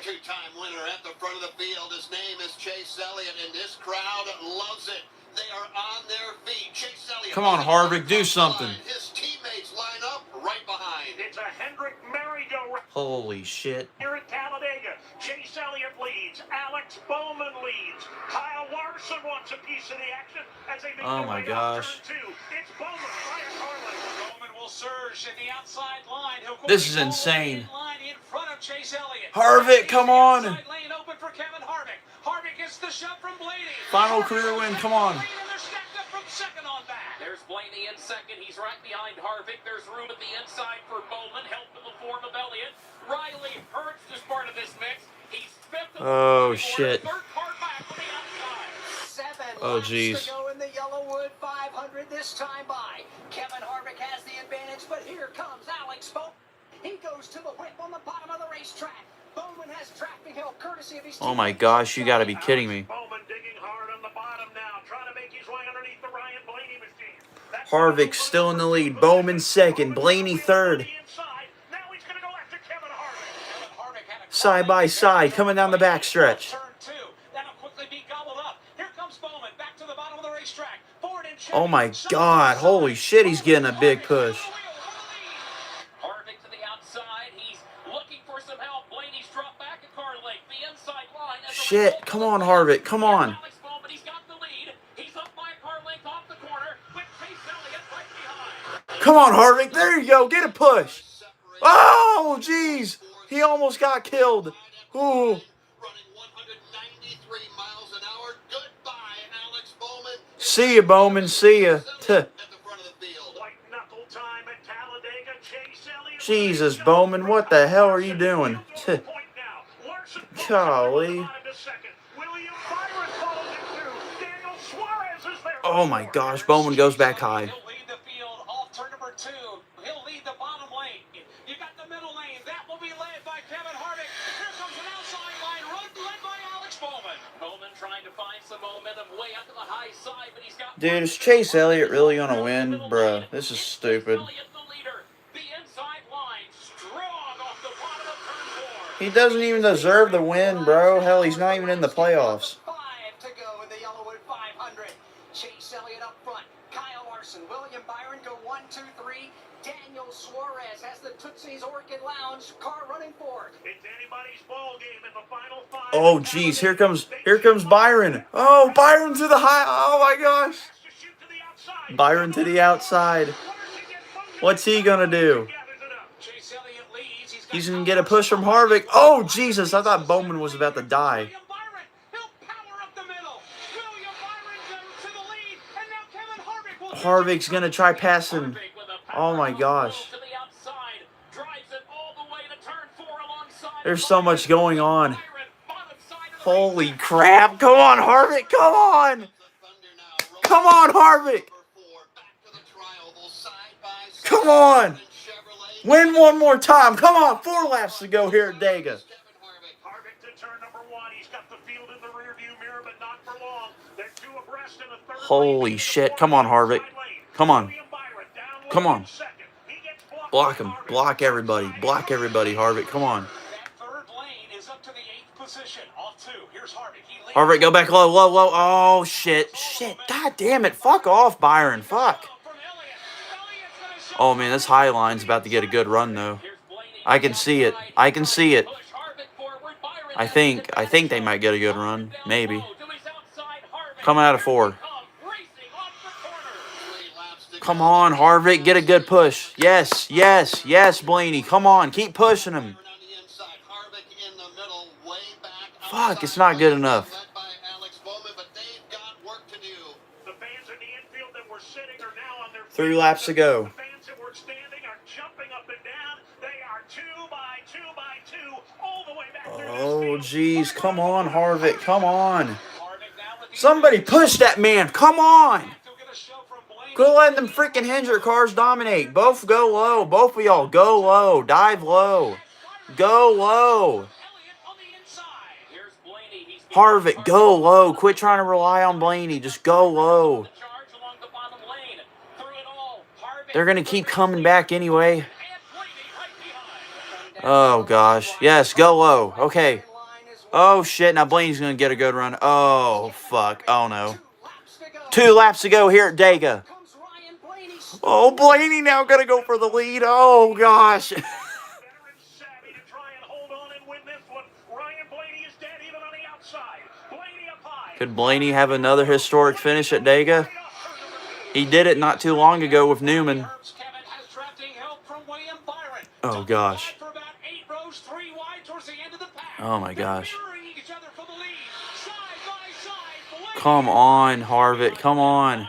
Speaker 2: Two-time winner at the front of the field. His name is Chase Elliott, and this crowd loves it. They are on their feet. Chase Elliott.
Speaker 23: Come on, Harvick, do something.
Speaker 2: His teammates line up right behind.
Speaker 4: It's a Hendrick merry-go-round.
Speaker 23: Holy shit.
Speaker 4: Here at Talladega, Chase Elliott leads. Alex Bowman leads. Kyle Larson wants a piece of the action as they make
Speaker 23: Oh
Speaker 4: their
Speaker 23: my
Speaker 4: way
Speaker 23: gosh.
Speaker 4: down turn 2. It's Bowman, Ryan Harlan.
Speaker 8: Bowman will surge in the outside line. He'll
Speaker 23: This is insane.
Speaker 8: line in front of Chase Elliott.
Speaker 23: Harvick, come on.
Speaker 8: Outside lane open for Kevin Harvick. Harvick gets the shove from Blaney.
Speaker 23: Final career win, come on.
Speaker 8: They're stacked up from second on back.
Speaker 11: There's Blaney in second. He's right behind Harvick. There's room at the inside for Bowman. Help in the form of Elliott. Riley Hurst is part of this mix. He's fifth.
Speaker 23: Oh shit.
Speaker 11: Third car back on the outside.
Speaker 3: 7
Speaker 23: Oh
Speaker 3: laps
Speaker 23: jeez.
Speaker 3: to go in the Yellowwood 500 this time by. Kevin Harvick has the advantage, but here comes Alex Bowman. He goes to the whip on the bottom of the racetrack. Bowman has tracking help courtesy of his
Speaker 23: Oh my
Speaker 3: teammates.
Speaker 23: gosh, you gotta be kidding me.
Speaker 4: Bowman digging hard on the bottom now, trying to make his way underneath the Ryan Blaney machine. That's
Speaker 23: Harvick still in the lead. Bowman second. Blaney third.
Speaker 4: Now he's going to go after Kevin Harvick.
Speaker 23: Side by side, coming down the backstretch.
Speaker 8: Turn 2. That'll quickly be gobbled up. Here comes Bowman back to the bottom of the racetrack. Ford and Chevy.
Speaker 23: Oh my god, holy shit, he's getting a big push.
Speaker 11: Harvick to the outside. He's looking for some help. Blaney's dropped back a car length. The inside line. As a
Speaker 23: Shit,
Speaker 11: result,
Speaker 23: come on, Harvick, come on.
Speaker 11: Alex Bowman, he's got the lead. He's up by a car length off the corner with Chase Elliott right behind.
Speaker 23: Come on, Harvick, there you go, get a push. Oh, jeez, he almost got killed. Ooh.
Speaker 2: Running 193 miles an hour. Goodbye, Alex Bowman.
Speaker 23: See ya, Bowman, see ya. Tuh.
Speaker 2: At the front of the field.
Speaker 4: White knuckle time at Talladega. Chase Elliott.
Speaker 23: Jesus, Bowman, what the hell are you doing? Tuh. Golly. Oh my gosh, Bowman goes back high.
Speaker 8: He'll lead the field off turn number 2. He'll lead the bottom lane. You got the middle lane. That will be led by Kevin Harvick. Here comes an outside line run led by Alex Bowman.
Speaker 11: Bowman trying to find some momentum way up to the high side, but he's got.
Speaker 23: Dude, is Chase Elliott really gonna win? Bruh, this is stupid.
Speaker 11: Elliott the leader. The inside line strong off the bottom of turn 4.
Speaker 23: He doesn't even deserve the win, bro. Hell, he's not even in the playoffs.
Speaker 3: 5 to go in the Yellowwood 500. Chase Elliott up front. Kyle Larson, William Byron go 1, 2, 3. Daniel Suarez has the Tootsie's Orchid Lounge car running for.
Speaker 4: It's anybody's ball game in the final 5.
Speaker 23: Oh jeez, here comes Byron. Oh, Byron to the high. Oh my gosh. Byron to the outside. What's he gonna do?
Speaker 8: Chase Elliott leads.
Speaker 23: He's gonna get a push from Harvick. Oh Jesus, I thought Bowman was about to die. Harvick's going to try passing. Oh, my gosh. There's so much going on. Holy crap. Come on, Harvick. Come on. Come on, Harvick. Come on. Win one more time. Come on. 4 laps to go here at Dega. Holy shit. Come on, Harvick. Come on. Come on. Block him. Block everybody. Block everybody, Harvick. Come on. Harvick, go back low, low, low. Oh, shit. Shit. God damn it. Fuck off, Byron. Fuck. Oh, man, this high line's about to get a good run, though. I can see it. I can see it. I think they might get a good run. Maybe. Coming out of 4. Come on, Harvick. Get a good push. Yes, yes, yes, Blaney. Come on. Keep pushing him. Fuck, it's not good enough. 3 laps to go. Oh, jeez. Come on, Harvick. Come on. Somebody push that man. Come on. Go let them freaking Hendrick cars dominate. Both go low. Both of y'all go low. Dive low. Go low. Harvick, go low. Quit trying to rely on Blaney. Just go low. They're going to keep coming back anyway. Oh, gosh. Yes, go low. Okay. Oh, shit. Now Blaney's going to get a good run. Oh, fuck. Oh, no. 2 laps to go here at Dega. Oh, Blaney now going to go for the lead. Oh, gosh. Could Blaney have another historic finish at Dega? He did it not too long ago with Newman. Oh, gosh. Oh, my gosh. Come on, Harvick. Come on.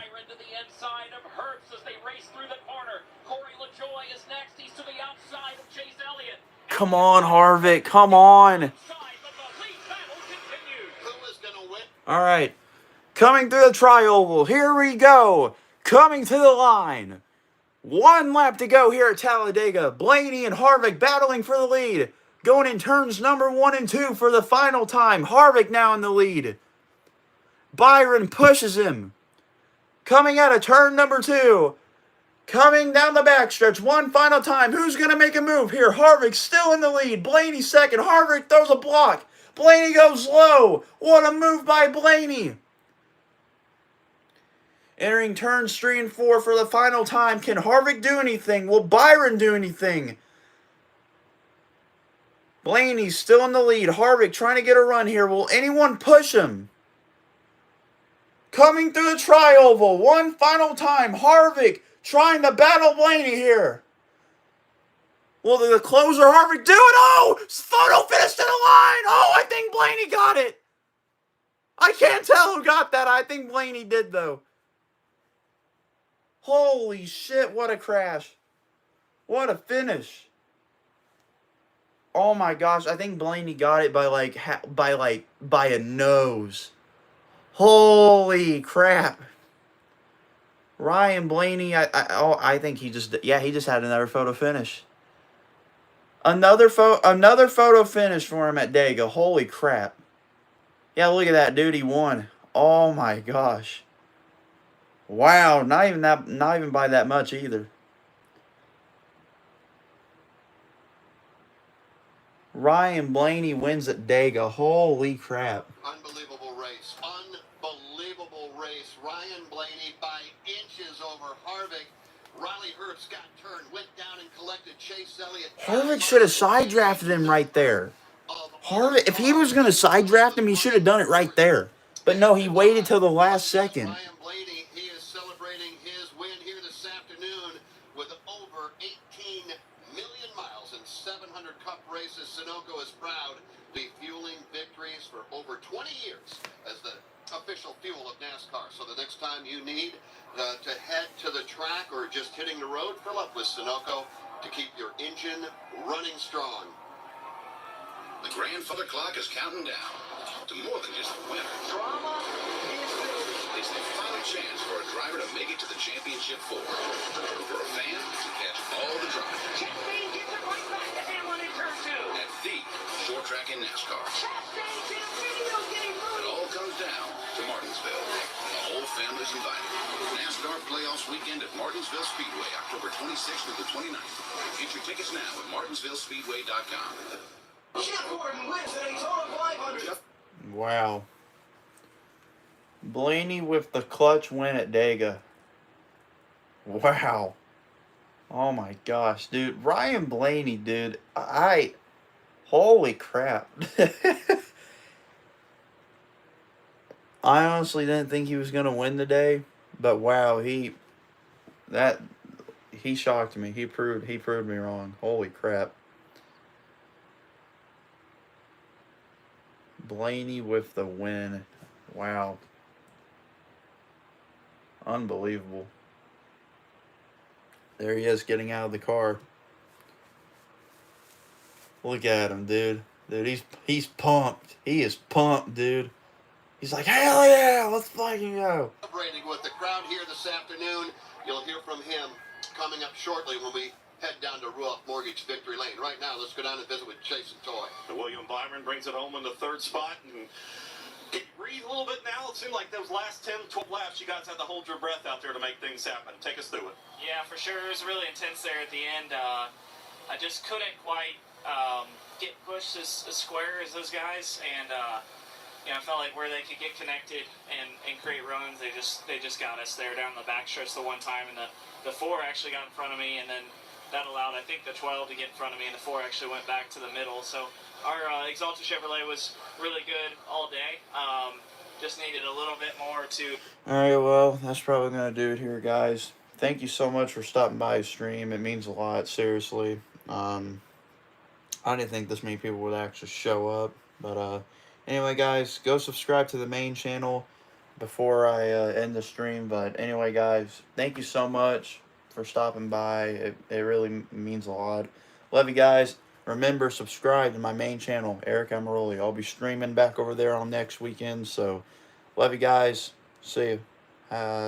Speaker 23: Come on, Harvick. Come on. All right. Coming through the tri-oval. Here we go. Coming to the line. 1 lap to go here at Talladega. Blaney and Harvick battling for the lead. Going in turns number 1 and 2 for the final time. Harvick now in the lead. Byron pushes him. Coming out of turn number 2. Coming down the backstretch. 1 final time. Who's going to make a move here? Harvick still in the lead. Blaney second. Harvick throws a block. Blaney goes low. What a move by Blaney. Entering turns 3 and 4 for the final time. Can Harvick do anything? Will Byron do anything? Blaney's still in the lead. Harvick trying to get a run here. Will anyone push him? Coming through the tri-oval. 1 final time. Harvick trying to battle Blaney here. Will the closer Harvick do it? Oh! Photo finish to the line! Oh, I think Blaney got it. I can't tell who got that. I think Blaney did, though. Holy shit, what a crash. What a finish. Oh my gosh, I think Blaney got it by a nose. Holy crap. Ryan Blaney, I think he just had another photo finish. Another photo finish for him at Dega. Holy crap. Yeah, look at that, dude. He won. Oh my gosh. Wow, not even by that much either. Ryan Blaney wins at Dega. Holy crap.
Speaker 2: Unbelievable race. Unbelievable race. Ryan Blaney by inches over Harvick. Riley Herbst got turned, went down and collected Chase Elliott.
Speaker 23: Harvick should have side drafted him right there. Harvick, if he was going to side draft him, he should have done it right there. But no, he waited till the last second.
Speaker 2: Ryan Blaney, he is celebrating his win here this afternoon with over 18 million miles and 700 Cup races. Sunoco is proud to be fueling victories for over 20 years as the official fuel of NASCAR. So the next time you need to head to the track or just hitting the road, fill up with Sunoco to keep your engine running strong.
Speaker 5: The grandfather clock is counting down to more than just a winner.
Speaker 3: Drama is building.
Speaker 5: It's the final chance for a driver to make it to the championship four. For a fan to catch all the drama.
Speaker 8: Chastain gets it right back to Hamlin in turn 2.
Speaker 5: At the short track in NASCAR.
Speaker 8: Chastain's in video getting
Speaker 5: It
Speaker 8: moved.
Speaker 5: all comes down to Martinsville. The whole family's invited. NASCAR Playoffs Weekend at Martinsville Speedway, October 26th through the 29th. Get your tickets now at martinsvillespeedway.com.
Speaker 8: Jeff Gordon wins at a total 500.
Speaker 23: Wow. Blaney with the clutch win at Dega. Wow. Oh my gosh, dude. Ryan Blaney, dude. Holy crap. I honestly didn't think he was going to win today, but wow, he shocked me. He proved me wrong. Holy crap. Blaney with the win. Wow. Unbelievable. There he is getting out of the car. Look at him, dude. Dude, he's pumped. He is pumped, dude. He's like, hell yeah, let's fucking go.
Speaker 2: Celebrating with the crowd here this afternoon. You'll hear from him coming up shortly when we head down to Ruoff Mortgage Victory Lane. Right now, let's go down and visit with Chase and Toy.
Speaker 4: William Byron brings it home in the third spot. And can you breathe a little bit now? It seemed like those last 10, 12 laps, you guys had to hold your breath out there to make things happen. Take us through it.
Speaker 9: Yeah, for sure. It was really intense there at the end. I just couldn't quite get pushed as square as those guys. And, I felt like where they could get connected and create runs, they just got us there down the backstretch the one time. And the 4 actually got in front of me, and then that allowed, I think, the 12 to get in front of me, and the 4 actually went back to the middle. So our Exalted Chevrolet was really good all day. Just needed a little bit more to...
Speaker 23: Alright, well, that's probably going to do it here, guys. Thank you so much for stopping by the stream. It means a lot, seriously. I didn't think this many people would actually show up. But, anyway, guys, go subscribe to the main channel before I end the stream. But anyway, guys, thank you so much for stopping by. It really means a lot. Love you guys. Remember, subscribe to my main channel, Eric Amaroli. I'll be streaming back over there on next weekend. So, love you guys. See you.